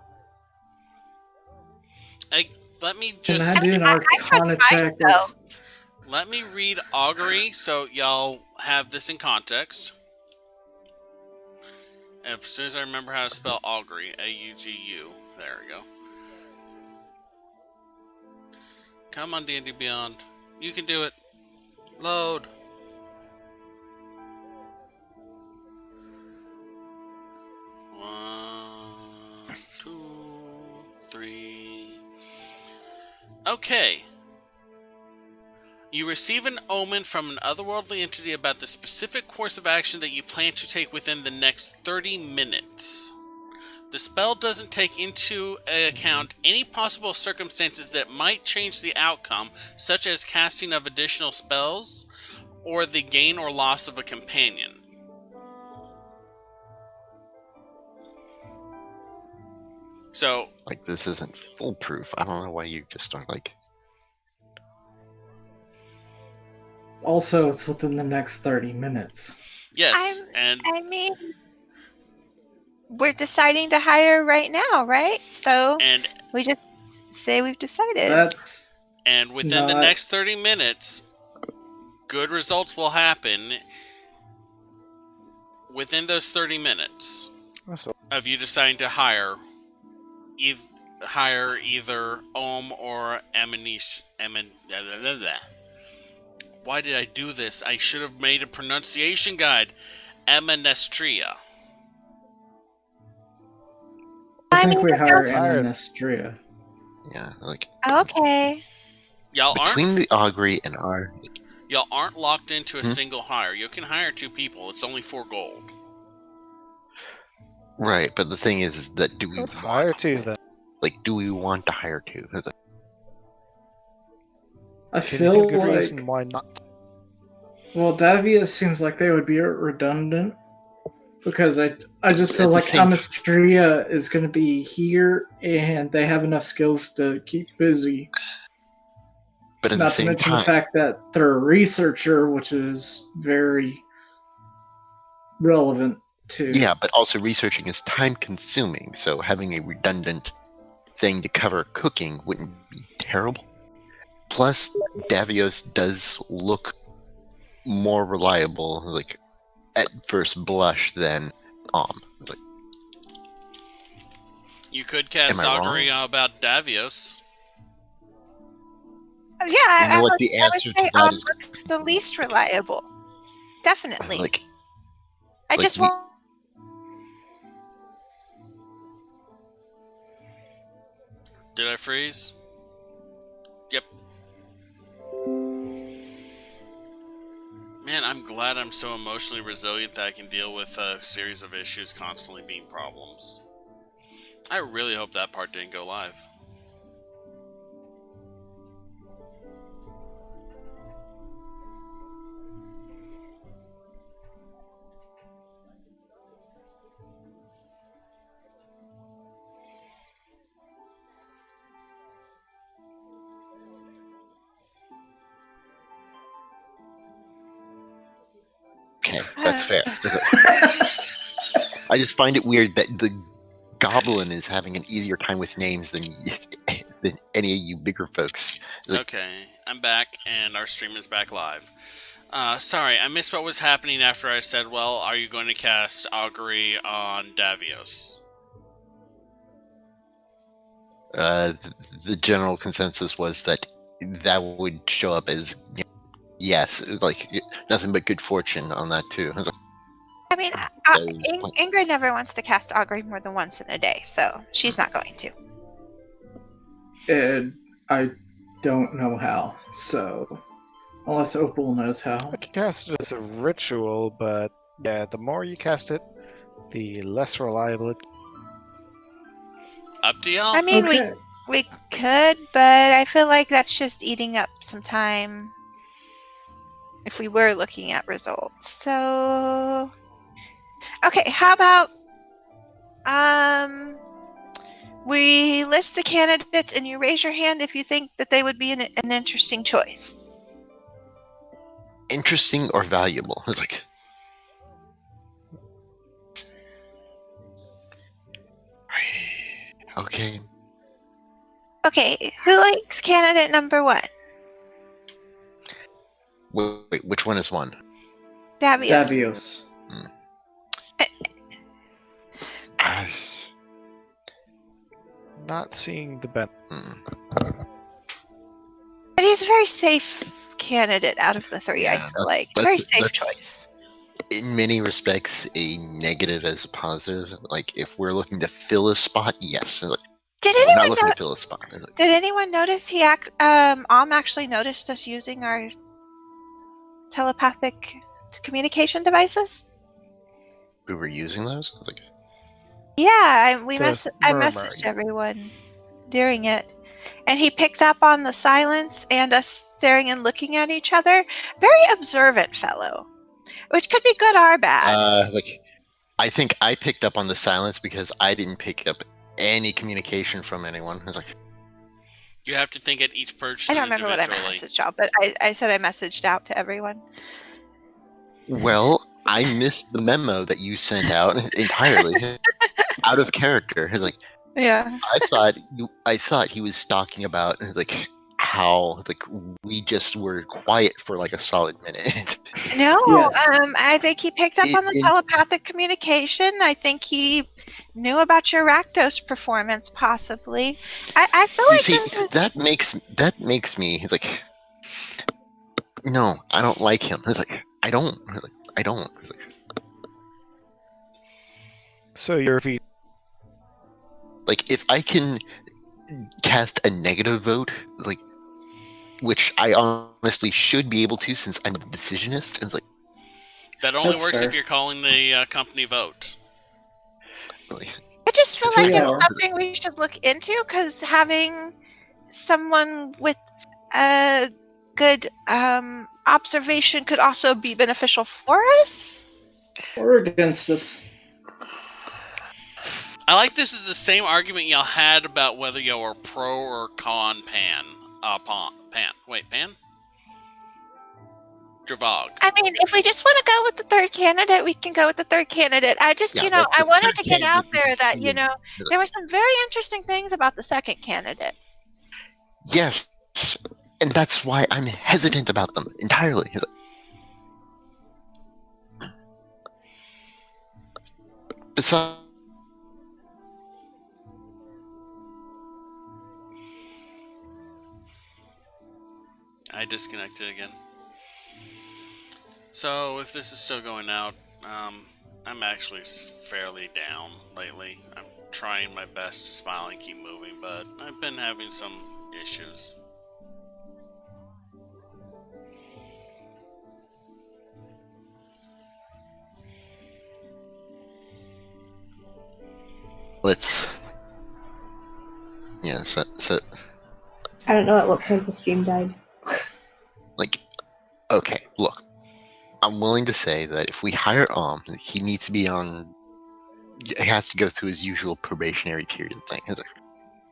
Let me Can just I do an I trust Arcana check? myself. let me read augury so y'all have this in context. And as soon as I remember how to spell augury, A-U-G-U, there we go. Come on, D&D Beyond. You can do it. Load. One, 2, 3. Okay. You receive an omen from an otherworldly entity about the specific course of action that you plan to take within the next 30 minutes. The spell doesn't take into account any possible circumstances that might change the outcome, such as casting of additional spells, or the gain or loss of a companion. So, this isn't foolproof. I don't know why you just are Also, it's within the next 30 minutes. yes, I mean, we're deciding to hire right now, right? So and we just say we've decided. That's within the not- next 30 minutes, good results will happen within those 30 minutes So, of you deciding to hire either Ohm or Amanish. Why did I do this? I should have made a pronunciation guide. Amanestria. I I think mean, we that hire sounds higher. Amistria. yeah, Okay. Y'all aren't between the augury and our y'all aren't locked into a single hire. You can hire 2 people. It's only 4 gold. right, but the thing is that do we let's hire want 2 then. do we want to hire 2? I Can you feel think of a good like... reason why not? Well, Davia seems like they would be redundant. Because I just feel At the like same- Amistria is going to be here, and they have enough skills to keep busy. But at the Not to same mention the time, fact that they're a researcher, which is very relevant to... yeah, but also researching is time consuming, so having a redundant thing to cover cooking wouldn't be terrible. Plus, Davios does look more reliable, at first blush than You could cast Am I wrong? augury about Davios. Oh, yeah, You know I what would- the I would answer to say that is? looks the least reliable. Definitely. I like just we- want. Did I freeze? Yep. Man, I'm glad glad I'm so emotionally resilient that I can deal with a series of issues constantly being problems. I really hope that part didn't go live. Okay, that's fair. I just find it weird that the goblin is having an easier time with names than any of you bigger folks. Like, Okay, I'm back, and our stream is back live. Sorry, I missed what was happening after I said, well, are you going to cast Augury on Davios? the general consensus was that that would show up as yes, like nothing but good fortune on that too. I was like, I mean, Ingrid never wants to cast Augury more than once in a day, so she's not going to. And I don't know how, so unless Opal knows how. I can cast it as a ritual, but yeah, the more you cast it, the less reliable it. Up to y'all? I mean, Okay. we could, but I feel like that's just eating up some time if we were looking at results. So, okay, how about we list the candidates and you raise your hand if you think that they would be an interesting choice. interesting or valuable. It's like okay. Okay, who likes candidate number 1? Wait, which one is one? Davios. Davios. Ah, Not seeing the benefit. But he's a very safe candidate out of the 3, I Yeah, feel that's- like. that's- Very safe that's- choice. in many respects, a negative as a positive. Like if we're looking to fill a spot, yes. Like, Did we're not anyone looking know? to fill a spot. It's like, Did anyone notice actually noticed us using our telepathic communication devices? we were using those. It's like, Yeah, I murmur. messaged everyone during it, and he picked up on the silence and us staring and looking at each other. Very observant fellow, which could be good or bad. like I think I picked up on the silence because I didn't pick up any communication from anyone. It's like, You have to think at each person I don't remember what I individually. messaged out, but I said I messaged out to everyone. well, I missed the memo that you sent out entirely, out of character. It's like Yeah. I thought he was talking about like how like we just were quiet for like a solid minute. No, Yes. I think he picked up on the telepathic communication. I think he knew about your Rakdos performance, possibly. I feel You like see, this is- that makes me it's like no, I don't like him. It's like I don't. It's like, So your feet. like if I can cast a negative vote, like which I honestly should be able to since I'm a decisionist. It's like That only That's works fair. if you're calling the company vote. I just feel like Yeah. it's something we should look into because having someone with a good observation could also be beneficial for us. Or against us. I like this is the same argument y'all had about whether y'all were pro or con Pan. Pan. Wait, Pan? Dravog. I mean, if we just want to go with the third candidate, we can go with the third candidate. I just, Yeah, I the wanted third to get out candidate there that, is- there were some very interesting things about the second candidate. yes, and that's why I'm hesitant about them entirely. It's like, besides, I disconnected again. So, if this is still going out, I'm actually fairly down lately. I'm trying my best to smile and keep moving, but I've been having some issues. Yeah, so I don't know at what point the stream died. like, okay, look, I'm willing to say that if we hire he needs to be on. He has to go through his usual probationary period thing. It's like,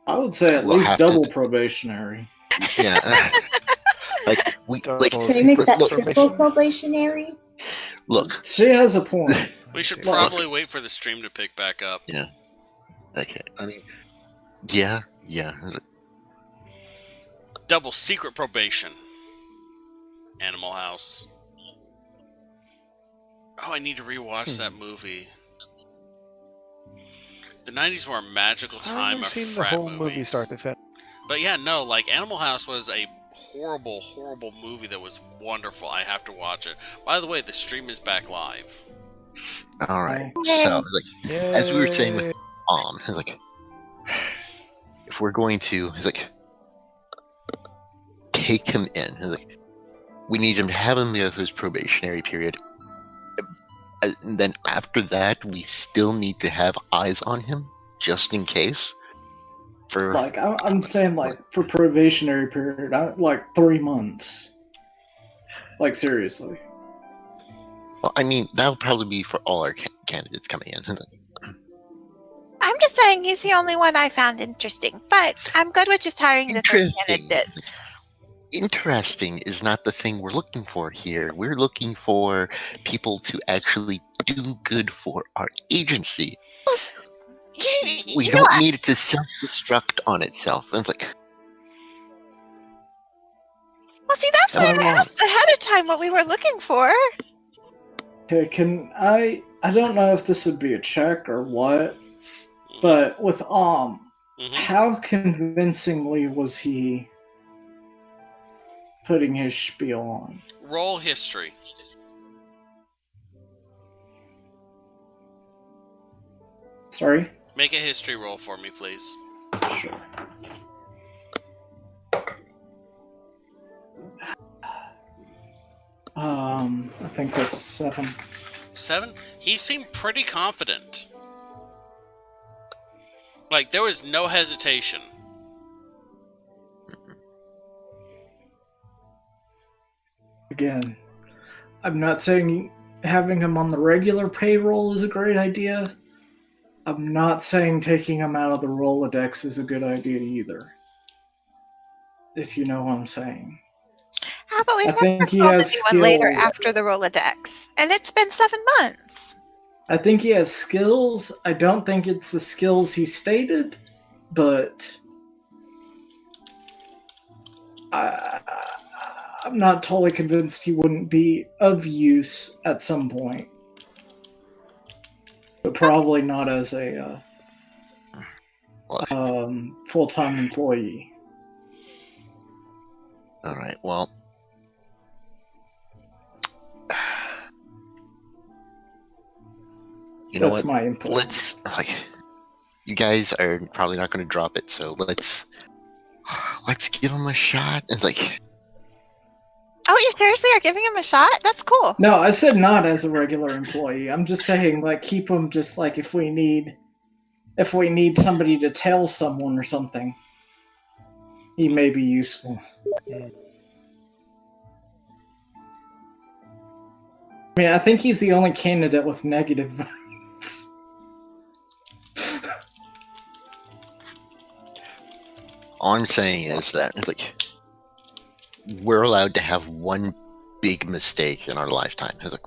I would say at We'll least have to- double probationary. yeah, like we like. Double Can we make secret that look, triple probationary? Look, She has a point. We should Look. probably wait for the stream to pick back up. okay, I mean, yeah. It's like, Double secret probation. Animal House. Oh, I need to rewatch that movie. The 90s were a magical I've time never of seen the frat whole movies. movie start to finish. But yeah, no, like Animal House was a horrible, horrible movie that was wonderful. I have to watch it. By the way, the stream is back live. all right. Yay. So, like, as we were saying with Yay. it's like, if we're going to, it's like, take him in. It's like, we need him to have him go through his probationary period. And then after that, we still need to have eyes on him, just in case. For Like I'm saying, like for probationary period, like 3 months. Like seriously. well, I mean, that'll probably be for all our candidates coming in. It's like, I'm just saying he's the only one I found interesting, but I'm good with just hiring the third interesting. candidate. Interesting is not the thing we're looking for here. We're looking for people to actually do good for our agency. We don't need it to self-destruct on itself. And it's like, Well, see, that's why I asked ahead of time what we were looking for. Okay, can I don't know if this would be a check or what, but with Mhm. how convincingly was he putting his spiel on? Roll history. Sorry? Make a history roll for me, please. Sure. I think that's a 7. 7? He seemed pretty confident. Like, there was no hesitation. Again, I'm not saying having him on the regular payroll is a great idea. I'm not saying taking him out of the Rolodex is a good idea either. If you know what I'm saying. How about we I think he called has anyone later skill. after the Rolodex? And it's been 7 months. I think he has skills. I don't think it's the skills he stated, but I'm not totally convinced he wouldn't be of use at some point. But probably not as a full-time employee. all right, well, you know That's what? my input. Let's you guys are probably not going to drop it, so let's give him a shot. And like, Oh, you seriously are giving him a shot? That's cool. No, I said not as a regular employee. I'm just saying, like, keep him just like if we need somebody to tell someone or something, he may be useful. I mean, I think he's the only candidate with negative votes. all I'm saying is that it's like we're allowed to have one big mistake in our lifetime. It's like,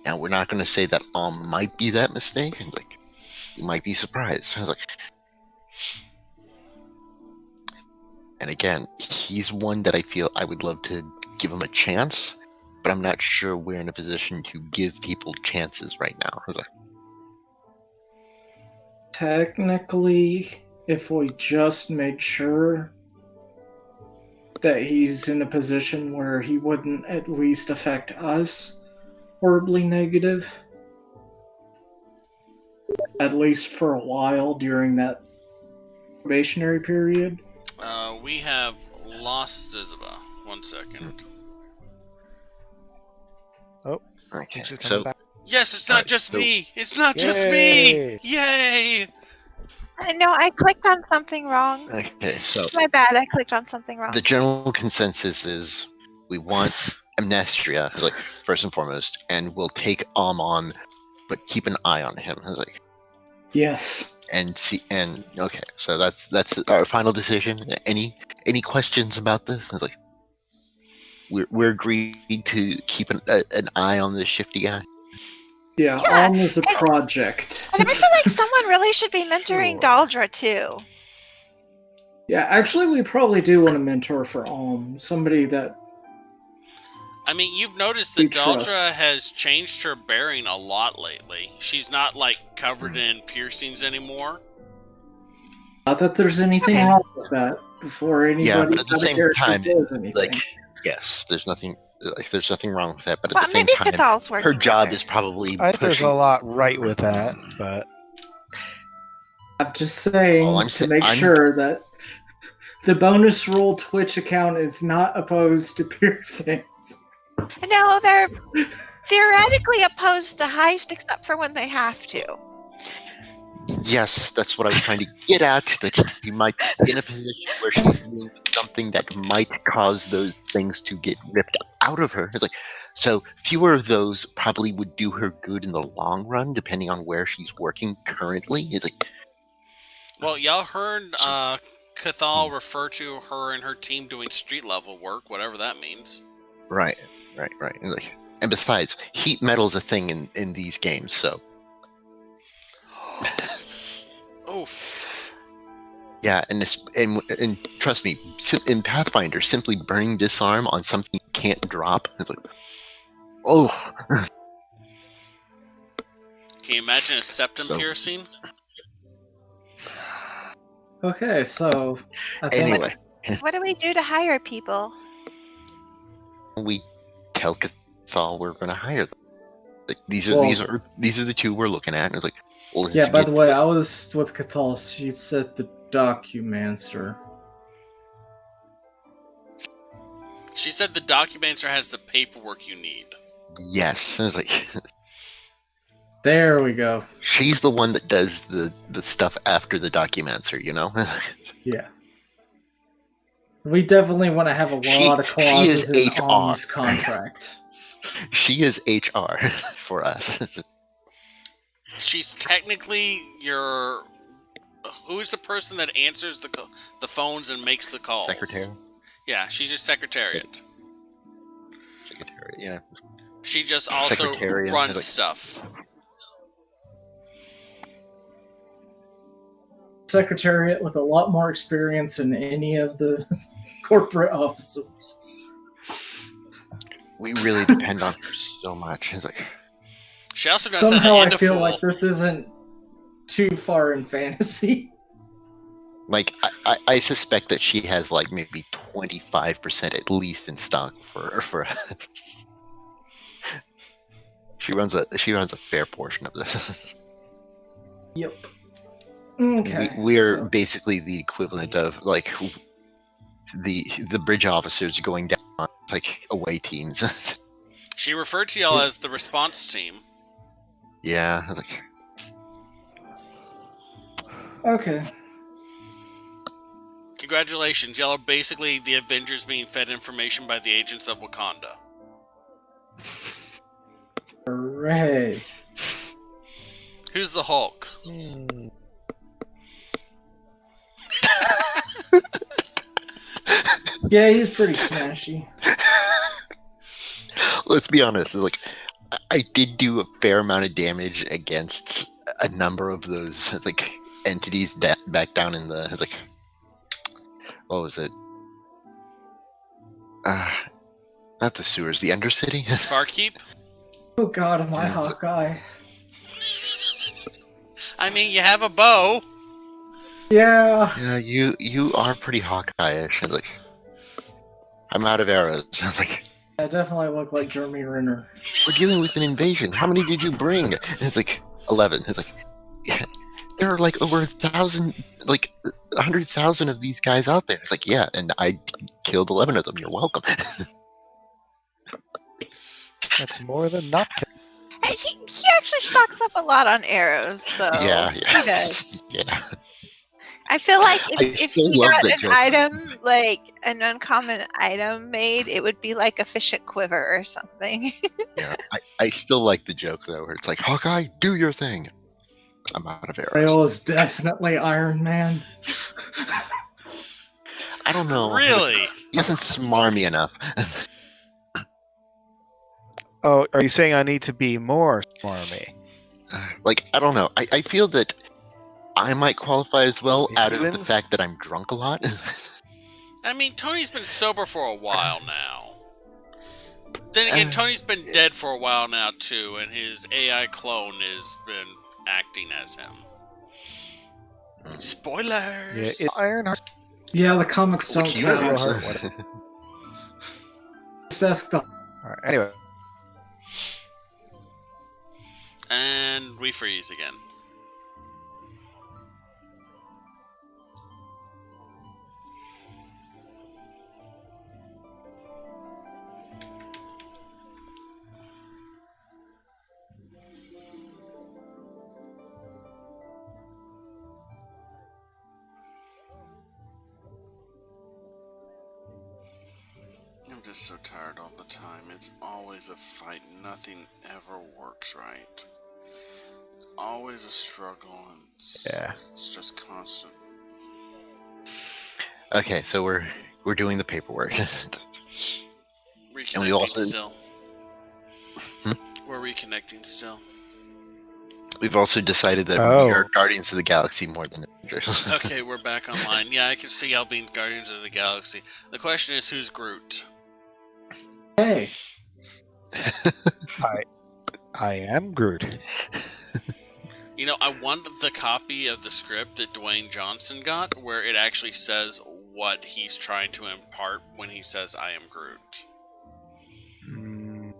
now we're not going to say that might be that mistake. It's like, you might be surprised. I was like, and again, he's one that I feel I would love to give him a chance, but I'm not sure we're in a position to give people chances right now. I was like, Technically, if we just made sure that he's in a position where he wouldn't at least affect us horribly negative, at least for a while during that probationary period. We have lost Ziziba. 1 second. okay, She's so coming back. Yes, it's not Alright, just so- me. It's not just me. Yay. Yay! No, I clicked on something wrong. Okay, so It's my bad. I clicked on something wrong. the general consensus is we want Amnestria, like first and foremost, and we'll take on, but keep an eye on him. I was like, Yes. and see, and okay, so that's our final decision. Any questions about this? I was like, we're agreed to keep an eye on this shifty guy. Yeah, Yeah, Alm is a project. And I feel like someone really should be mentoring Sure. Daldra too. Yeah, actually, we probably do want a mentor for Alm. Somebody that. I mean, you've noticed We that trust. Daldra has changed her bearing a lot lately. She's not, like, covered in piercings anymore. Not that there's anything Okay. wrong with that. Before anybody Yeah, but at the out of same character time, says anything. Like, yes, there's nothing wrong with that. But at Well, the same maybe time, Kathall's working. her with job her. is probably I think there's pushing. a lot right with that, but I'm just saying All I'm to sa- make I'm- sure that the bonus roll Twitch account is not opposed to piercings. No, they're theoretically opposed to heist, except for when they have to. Yes, that's what I was trying to get at. That she might be in a position where she's doing something that might cause those things to get ripped out of her. It's like, so fewer of those probably would do her good in the long run, depending on where she's working currently. It's like, Well, y'all heard Kathall refer to her and her team doing street level work, whatever that means. right. And besides, heat metal's a thing in these games, so Oof. yeah. And trust me, in Pathfinder, simply burning disarm on something you can't drop, it's like, oh. Can you imagine a septum So- piercing? Okay, so I think Anyway, What do we do to hire people? we tell Kathal we're going to hire them. Like, these are Well- these are the two we're looking at. And it's like, well, let's yeah. By get- the way, I was with Kathal. She said the Documancer. She said the Documancer has the paperwork you need. yes. And it's like, There we go. she's the one that does the stuff after the Documancer, you know. Yeah. We definitely want to have a She- lot of she clauses is in HR. Alm's contract. She is HR for us. She's technically your... Who's the person that answers the phones and makes the calls? Secretary. Yeah, she's your secretariat. Secretary. Yeah. She just also Secretariat, runs like- stuff. Secretariat with a lot more experience than any of the corporate officers. We really depend on her so much. It's like, She also knows Somehow how to I end a feel fool. like this isn't too far in fantasy. like I suspect that she has like maybe 25% at least in stock for us. She runs a fair portion of this. Yep. Okay. We're so- basically the equivalent of like the bridge officers going down on like away teams. She referred to y'all as the response team. Yeah, like Okay. Congratulations, y'all are basically the Avengers being fed information by the agents of Wakanda. Hooray. Who's the Hulk? Yeah, he's pretty smashy. let's be honest. It's like I did do a fair amount of damage against a number of those like entities back down in the like what was it? Not the sewers, the Undercity. Farkeep? Oh god, am I Yeah. Hawkeye? I mean, you have a bow. Yeah. Yeah, you are pretty Hawkeye-ish. It's like I'm out of arrows. It's like I definitely look like Jeremy Renner. we're dealing with an invasion. How many did you bring? It's like 11. It's like yeah, there are like over 1,000, like 100,000 of these guys out there. It's like yeah, and I killed 11 of them. You're welcome. that's more than nothing. he actually stocks up a lot on arrows, though. Yeah. He does. Yeah. I feel like I if still he love got that an joke. item, like an uncommon item made, it would be like a fishing quiver or something. Yeah. I still like the joke though, where it's like, Hawkeye, do your thing. I'm out of arrows. Rail is definitely Iron Man. I don't know. Really? He isn't smarmy enough. Oh, are you saying I need to be more smarmy? Like, I don't know. I feel that I might qualify as well Maybe out of the wins? fact that I'm drunk a lot. I mean, Tony's been sober for a while now. Then again, Tony's been dead for a while now too, and his AI clone has been acting as him. Spoilers. Yeah, it's Ironheart. Yeah, the comics don't Which count. universe? Just ask the All right, anyway, And we freeze again. I'm just so tired all the time. It's always a fight. Nothing ever works right. It's always a struggle, and it's just constant. Okay, so we're doing the paperwork. Reconnecting And we also- still. We're reconnecting still. We've also decided that Oh. we are Guardians of the Galaxy more than Avengers. Okay, we're back online. Yeah, I can see y'all being Guardians of the Galaxy. The question is, who's Groot? hey. I am Groot. You know, I want the copy of the script that Dwayne Johnson got, where it actually says what he's trying to impart when he says, "I am Groot." Mm,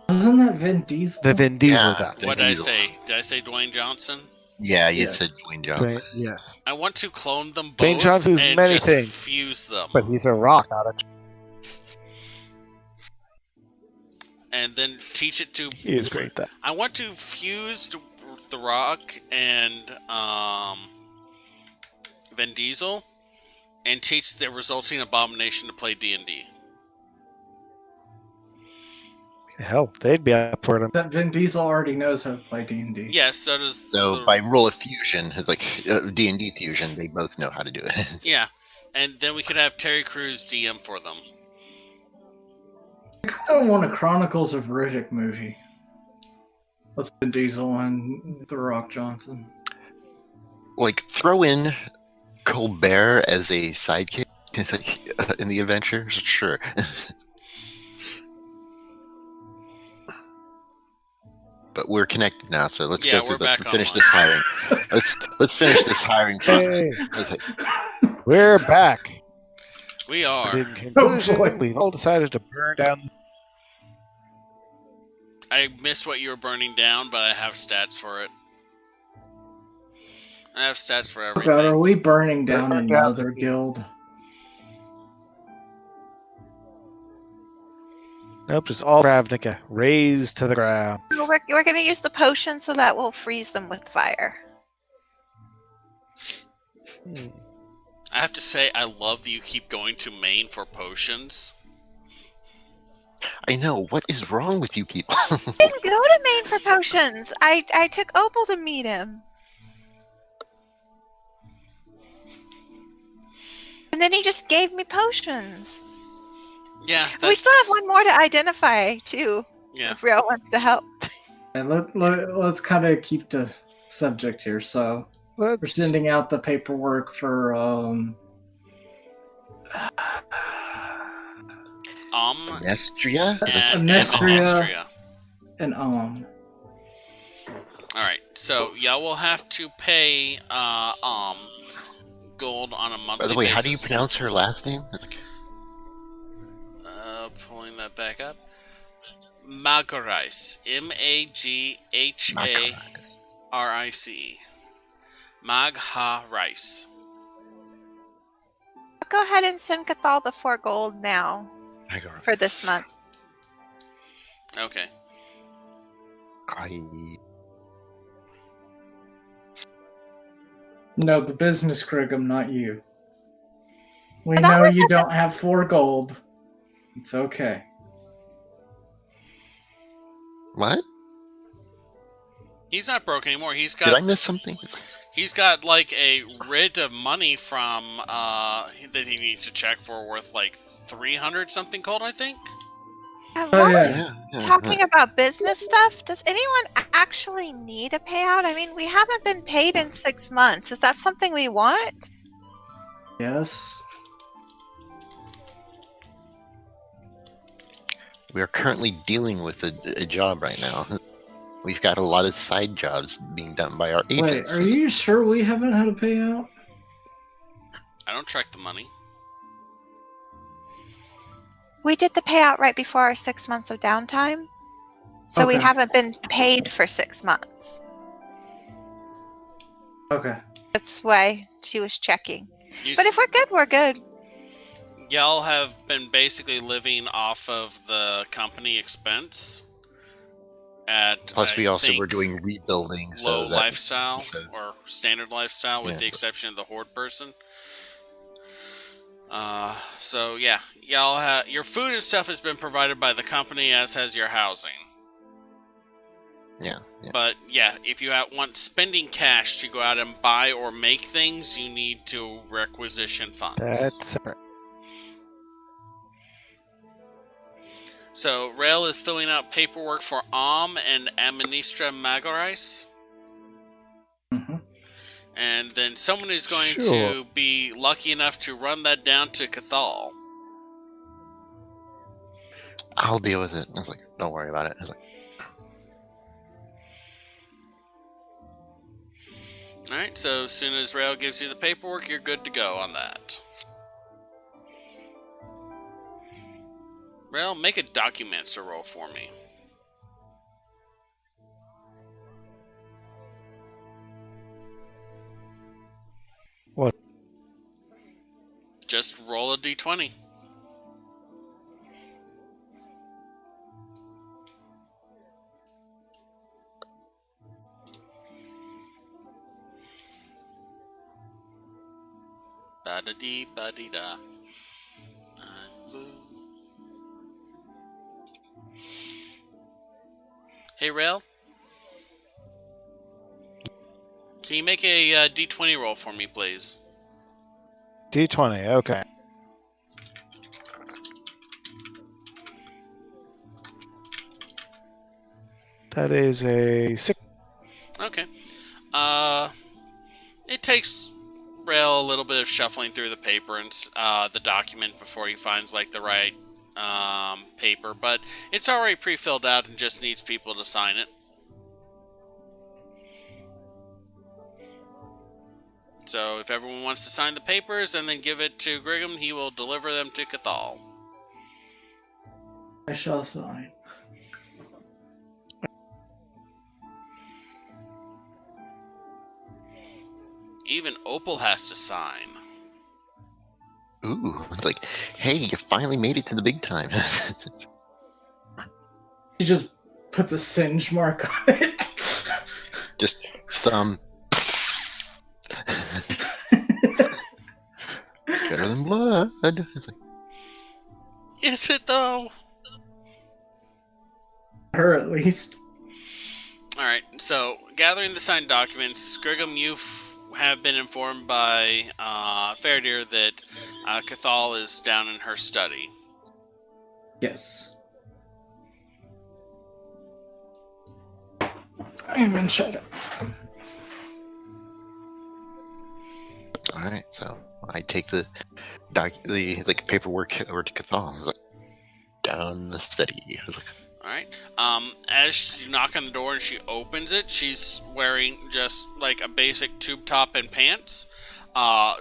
Wasn't that Vin Diesel? the Vin Diesel Yeah. guy. Vin What did I Diesel. say? Did I say Dwayne Johnson? Yeah, you Yes. said Dwayne Johnson. Dwayne- yes, I want to clone them Dwayne both Johnson is and many just things, fuse them. but he's a rock, not a. And then teach it to... He is great though. I want to fuse The Rock and Vin Diesel and teach the resulting abomination to play D&D. Hell, they'd be up for it. That Vin Diesel already knows how to play D&D. Yes, so does... So by rule of fusion, it's like D&D fusion, they both know how to do it. Yeah, and then we could have Terry Crews DM for them. I kind of want a Chronicles of Riddick movie. With Vin Diesel and The Rock Johnson. Like, throw in Colbert as a sidekick in the adventures? Sure. But we're connected now, so let's Yeah, go through we're back finish online. this hiring. Let's finish this hiring process. Hey, Okay. we're back. We are. In conclusion, boy. we've all decided to burn down. I missed what you were burning down, but I have stats for it. I have stats for God, are everything. we burning down Burn down another guild? Nope, just all Ravnica razed to the ground. No, we're going to use the potion so that will freeze them with fire. Hmm. I have to say, I love that you keep going to Maine for potions. I know, what is wrong with you people? I didn't go to Maine for potions. I took Opal to meet him. And then he just gave me potions. Yeah, And we still have one more to identify, too, yeah. if Rio wants to help. And let's kind of keep the subject here. So we're Let's sending out the paperwork for Nestria? And Nestria. Nestria. an Alright, so y'all will have to pay gold on a monthly By the way, how do you basis. pronounce her last name? Pulling that back up. Magarice. M-A-G-H-A-R-I-C. Magha-Rice. Go ahead and send Kathall the 4 gold now Magarice. for this month. Okay. No, the business Krigum, not you. We But that know was you at the don't have 4 gold. It's okay. What? He's not broke anymore. He's Did I got miss something? he's got like a writ of money from that he needs to check for worth like 300 something gold, I think. And Oh, while we're yeah. talking about business stuff, does anyone actually need a payout? I mean, we haven't been paid in 6 months. Is that something we want? Yes. We are currently dealing with a job right now. We've got a lot of side jobs being done by our Wait, agents. are you sure we haven't had a payout? I don't track the money. We did the payout right before our 6 months of downtime. So we Okay. haven't been paid for 6 months. Okay. That's why she was checking. You But if we're good, we're good. y'all have been basically living off of the company expense at Plus, we I also think, were doing rebuilding. low So that, lifestyle so- or standard lifestyle, with Yeah. the exception of the horde person. So yeah, y'all your food and stuff has been provided by the company, as has your housing. yeah. But yeah, if you want spending cash to go out and buy or make things, you need to requisition funds. That's separate. So Rail is filling out paperwork for and Administra Magaris. hmm And then someone is going Sure. to be lucky enough to run that down to Kathall. I'll deal with it. I was like, don't worry about it. I was like, Alright, so as soon as Rail gives you the paperwork, you're good to go on that. Rail, make a documents roll for me. What? Just roll a d20. Ba-da-dee, ba-dee-da. I'm blue. Hey, Rail? Can you make a d20 roll for me, please? D20, okay. That is a 6. Okay. It takes Rail a little bit of shuffling through the paper and the document before he finds like the right paper, but it's already pre-filled out and just needs people to sign it. So if everyone wants to sign the papers and then give it to Grigham, he will deliver them to Kathall. I shall sign. Even Opal has to sign. ooh, it's like, hey, you finally made it to the big time. She just puts a singe mark on it. Just thumb. Better than blood. It's like, Is it though? Her at least. Alright, so gathering the signed documents, Grigham, you have been informed by Faradir that Kathall is down in her study. Yes. Amen, shut up. all right, so I take the paperwork over to Kathall. I was like, down the study. I was like, Alright. As you knock on the door and she opens it, she's wearing just like a basic tube top and pants.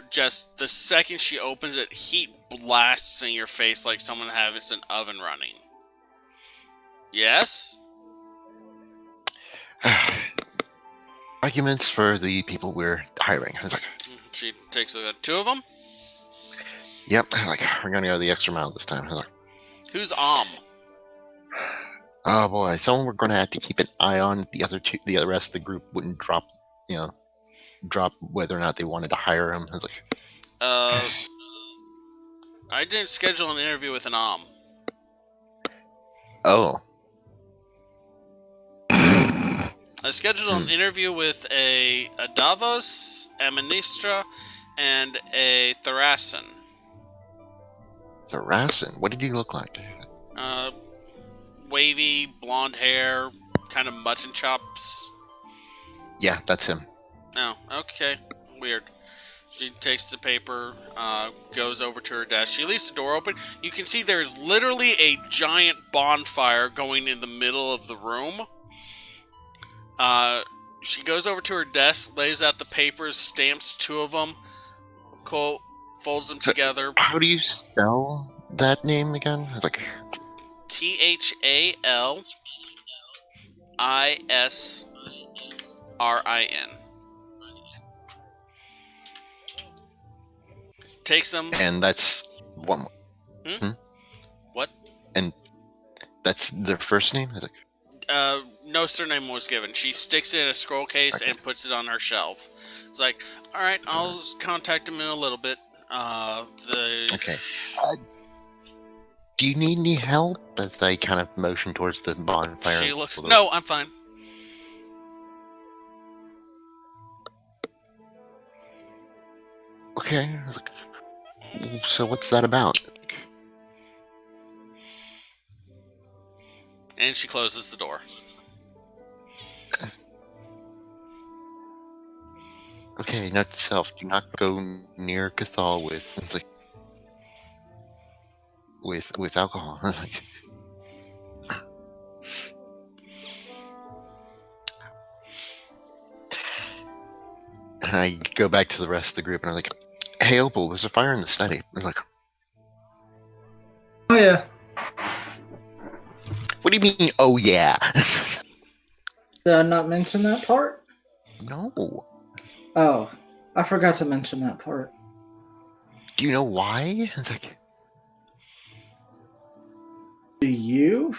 Just the second she opens it, heat blasts in your face like someone has an oven running. Yes? documents for the people we're hiring. I was like, She takes two of them. yep. Like, we're gonna go the extra mile this time. I was like, Who's Oh boy, so we're going to have to keep an eye on the other two. The rest of the group wouldn't drop, drop whether or not they wanted to hire him. I was like, I didn't schedule an interview with an oh, I scheduled an interview with a Davos, a Ministra, and a Thrasin. Thrasin. What did he look like? Wavy, blonde hair, kind of mutton chops. Yeah, that's him. Oh, okay. Weird. She takes the paper, goes over to her desk. She leaves the door open. You can see there's literally a giant bonfire going in the middle of the room. She goes over to her desk, lays out the papers, stamps 2 of them, folds them together. How do you spell that name again? I was like, THALISRIN. Takes them. and that's one. What? And that's their first name? I was like, No surname was given. She sticks it in a scroll case and puts it on her shelf. It's like, all right, I'll just contact him in a little bit. okay. Do you need any help? As I kind of motion towards the bonfire. She looks. No, I'm fine. Okay. I was like, so what's that about? And she closes the door. Okay, note to self: do not go near Kathall with alcohol. And I go back to the rest of the group, and I'm like, "Hey, Opal, there's a fire in the study." I'm like, Oh yeah. "What do you mean? Oh yeah." Did I not mention that part? No. Oh, I forgot to mention that part. Do you know why? It's like, Do you?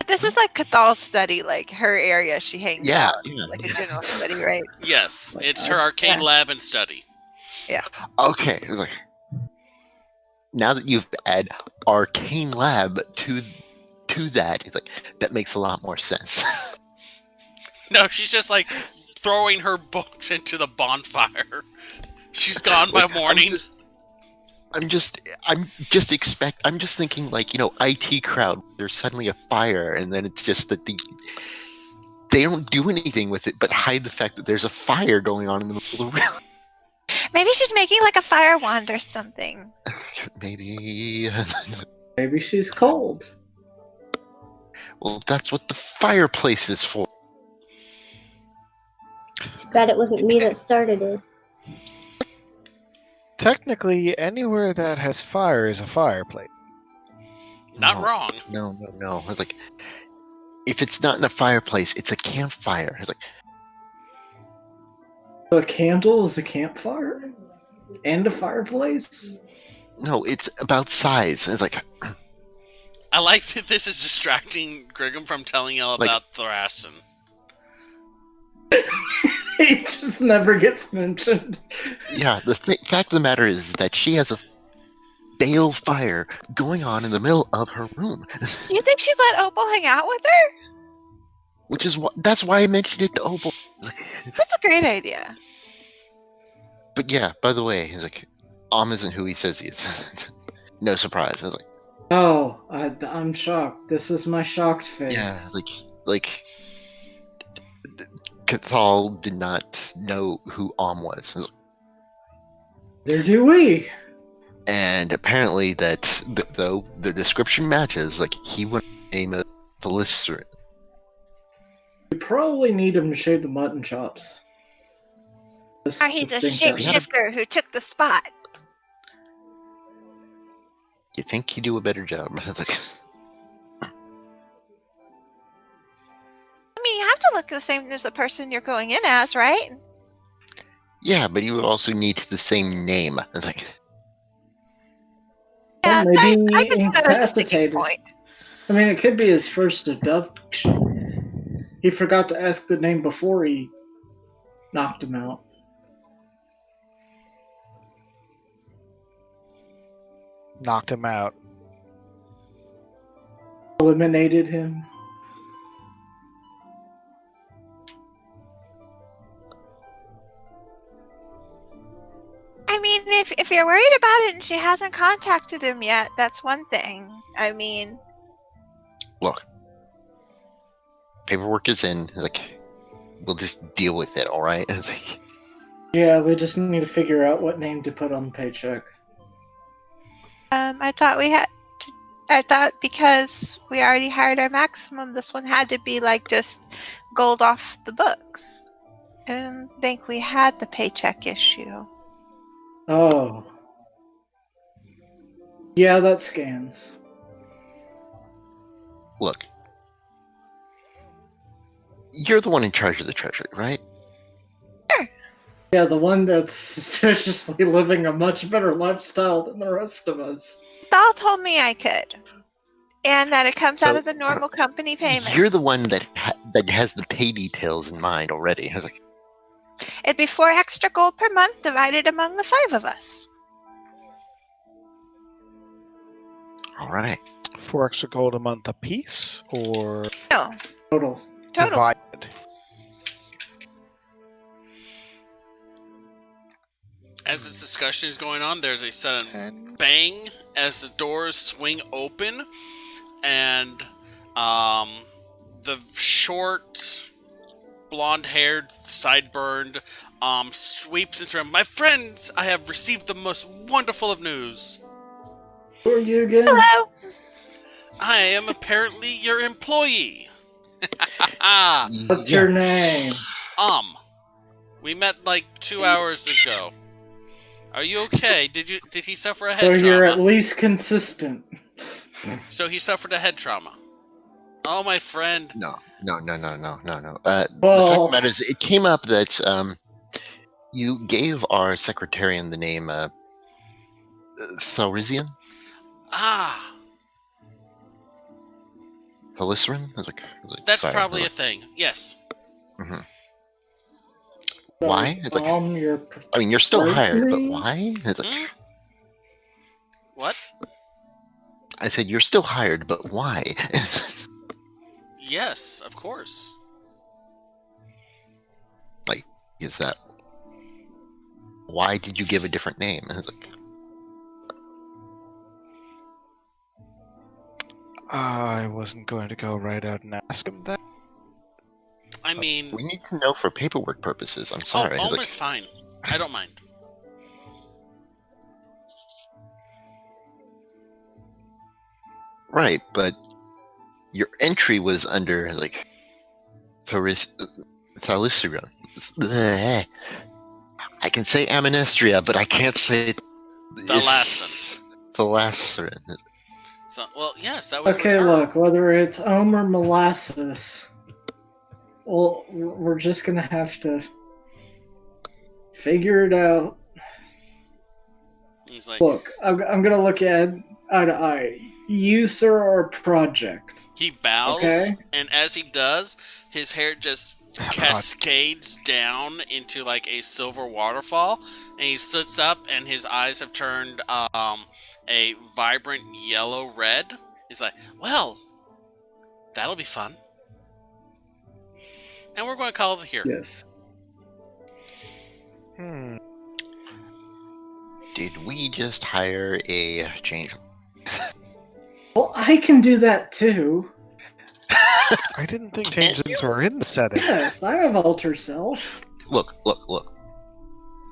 This is like Kathall's study, like her area she hangs yeah, out. yeah. Like a general study, right? Yes, Like, it's her arcane yeah. lab and study. Okay. It's like, now that you've added arcane lab to that, it's like that makes a lot more sense. No, she's just like throwing her books into the bonfire. She's gone by Like, morning. I'm just thinking like, IT crowd, there's suddenly a fire and then it's just that they don't do anything with it but hide the fact that there's a fire going on in the middle of the room. Maybe she's making like a fire wand or something. Maybe. Maybe she's cold. Well, that's what the fireplace is for. Too bad it wasn't me that started it. Technically, anywhere that has fire is a fireplace. Not No, wrong. No. It's like, if it's not in a fireplace, it's a campfire. It's like, A candle is a campfire? And a fireplace? no, it's about size. It's like, I like that this is distracting Griggum from telling you all Like- about Thrasin. It just never gets mentioned. yeah, the fact of the matter is that she has a bale fire going on in the middle of her room. You think she'd let Opal hang out with her? Which is that's why I mentioned it to Opal. That's a great idea. But yeah, by the way, he's like, isn't who he says he is. No surprise. I was like, Oh, I'm shocked. This is my shocked face. yeah, like Kathall did not know who was. I was like, There do we. and apparently that though the description matches, like he would name it the lister. We probably need him to shave the mutton chops. Just Or he's to a think that- shapeshifter who took the spot. You think you do a better job? I was like, I mean, you have to look the same as the person you're going in as, right? yeah, but you would also need the same name. I was like, Yeah, Well, maybe I can see that as a sticking incapacitated. point. I mean, it could be his first deduction. He forgot to ask the name before he knocked him out. Knocked him out. Eliminated him. I mean, if you're worried about it and she hasn't contacted him yet, that's one thing. I mean, Look, paperwork is in. Like, we'll just deal with it, all right? Like, Yeah, we just need to figure out what name to put on the paycheck. I thought we had. I thought because we already hired our maximum, this one had to be like just gold off the books. I didn't think we had the paycheck issue. Oh. Yeah, that scans. look, you're the one in charge of the treasury, right? Yeah, the one that's suspiciously living a much better lifestyle than the rest of us. Dahl told me I could. And that it comes out So, of the normal company payment. You're the one that that has the pay details in mind already. I was like, It'd be 4 extra gold per month divided among the 5 of us. all right. 4 extra gold a month apiece, or No, Total. total. divided? As this discussion is going on, there's a sudden 10. bang as the doors swing open, and the short, blonde-haired, sideburns sweeps into him. My friends, I have received the most wonderful of news. Who are you again? Hello. I am apparently your employee. What's your name? We met like 2 hours ago. Are you okay? Did he suffer a So head you're at trauma? least consistent. So he suffered a head trauma. Oh, my friend. No. Well- The fact of the matter is, it came up that you gave our secretarian the name Thalrizian? Ah, Thalicerin? that's sorry, probably a thing. Yes. Why? It's like- You're I mean, you're still hired, but Partly. why? It's like, Hmm? What? I said, you're still hired, but why? Yes, of course. Is that why did you give a different name? And it's like, I wasn't going to go right out and ask him that. I mean, we need to know for paperwork purposes. I'm sorry. oh, It's like, almost fine. I don't mind. right, but your entry was under like Thalicerin. I can say Ammonestria, but I can't say Thalacerin. So, well, yes, that was Okay, with her. look, whether it's Ohm or molasses, well, we're just gonna have to figure it out. He's like, Look, I'm gonna look at eye to eye. You, sir, are a project. he bows, Okay. and as he does, his hair just cascades down into like a silver waterfall, and he sits up, and his eyes have turned a vibrant yellow red. He's like, well, that'll be fun. And we're going to call it here. Yes. Did we just hire a change? Well, I can do that too. I didn't think changelings were in the setting. Yes, I have alter self. Look.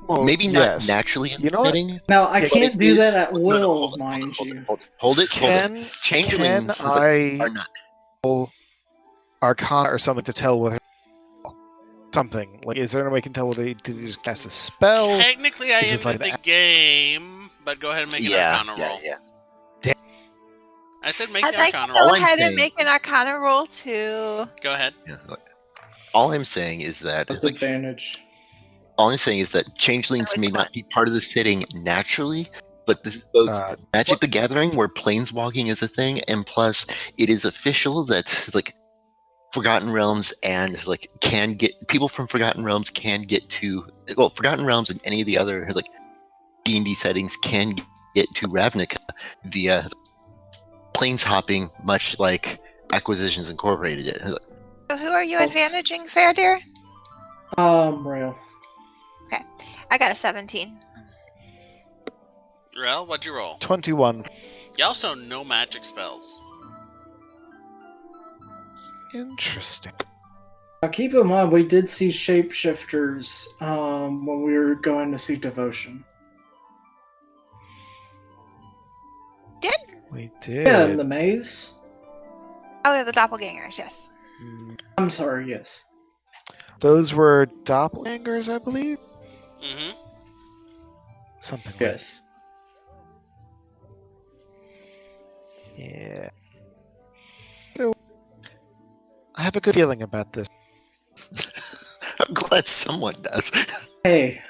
Well, Maybe yes. not naturally in You the know what? setting. Now, I Yeah, can't it do is- that at no, no, will, hold it, mind hold it, you. hold it. Can Changelings I are not. Arcana or something to tell whether something like is there any way I can tell whether did he just cast a spell? Technically, I Is this ended like the an game, but go ahead and make an Arcana roll. Yeah. I said make I'd the like to Arcana go roll. I'm ahead saying- and make an Arcana roll too. Go ahead. Look, all I'm saying is that With it's like, advantage. all I'm saying is that changelings Which may one? not be part of the setting naturally, but this is both Magic what- the Gathering, where planeswalking is a thing, and plus it is official that like Forgotten Realms and like can get people from Forgotten Realms can get to Forgotten Realms and any of the other like D&D settings can get to Ravnica via planes hopping, much like Acquisitions Incorporated it. So who are you advantaging, Fair Dear? Real. I got a 17. Rel, what'd you roll? 21. You also know magic spells. Interesting. Now keep in mind, we did see shapeshifters when we were going to see Devotion. We did. Yeah, in the maze. Oh, they're the doppelgangers, yes. I'm sorry, yes. Those were doppelgangers, I believe. Mm-hmm. Something. Yes. Like, yeah. So, I have a good feeling about this. I'm glad someone does. Hey,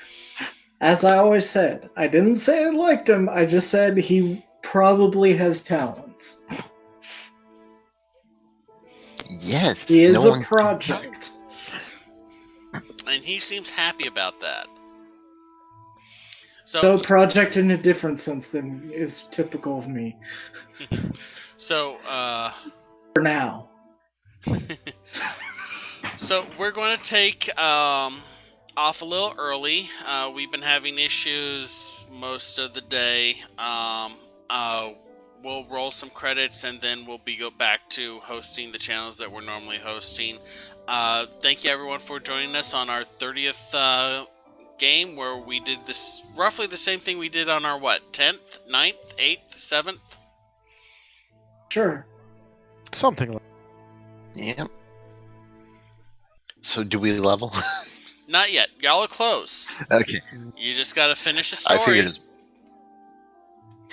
as I always said, I didn't say I liked him, I just said he probably has talents. Yes. He is no a one's- project. And he seems happy about that. So, No project in a different sense than is typical of me. so, For now. So we're going to take off a little early. We've been having issues most of the day. We'll roll some credits and then we'll go back to hosting the channels that we're normally hosting. Thank you everyone for joining us on our 30th game, where we did this roughly the same thing we did on our 10th, 9th, 8th, 7th. Sure. Something like. Yeah. So do we level? Not yet. Y'all are close. Okay. You just got to finish a story. I figured.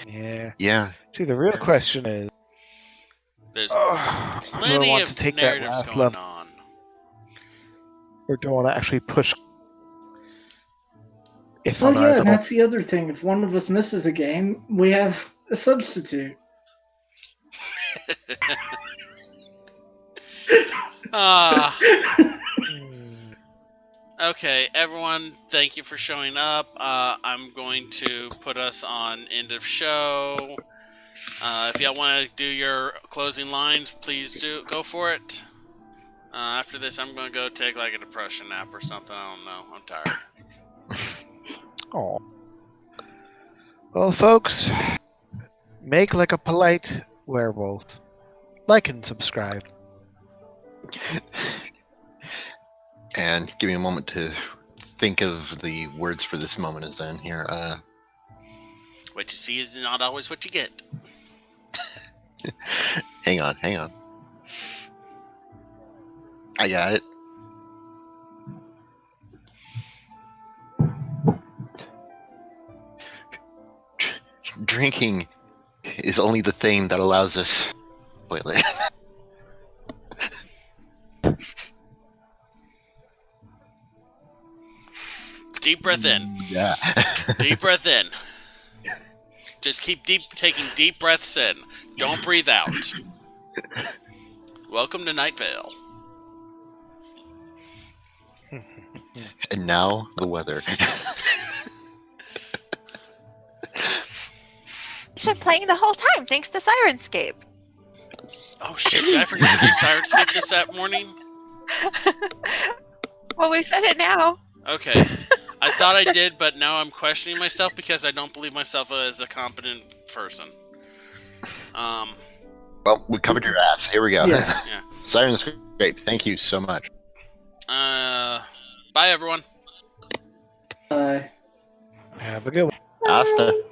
Yeah. Yeah. See, the real question is, There's do I plenty want of to take that narratives last going level, on. or do I want to actually push? If Oh I'm yeah, not that's the other thing. If one of us misses a game, we have a substitute. Ah. Hmm. Okay, everyone, thank you for showing up. I'm going to put us on end of show. If y'all want to do your closing lines, please go for it. After this, I'm going to go take like a depression nap or something. I don't know. I'm tired. Oh. Well, folks, make like a polite werewolf. Like and subscribe. And give me a moment to think of the words for this moment is done here. What you see is not always what you get. Hang on. I got it. Drinking is only the thing that allows us. Wait. Deep breath in. Yeah. Deep breath in. Just keep taking deep breaths in. Don't breathe out. Welcome to Night Vale. And now the weather. It's been playing the whole time, thanks to Sirenscape. Oh shit, did I forget to do Sirenscape this that morning? Well, we said it now. Okay. I thought I did, but now I'm questioning myself because I don't believe myself as a competent person. Well, we covered your ass. Here we go. Yeah. Yeah. Sirenscape, thank you so much. Bye everyone. Bye. Have a good one. Asta.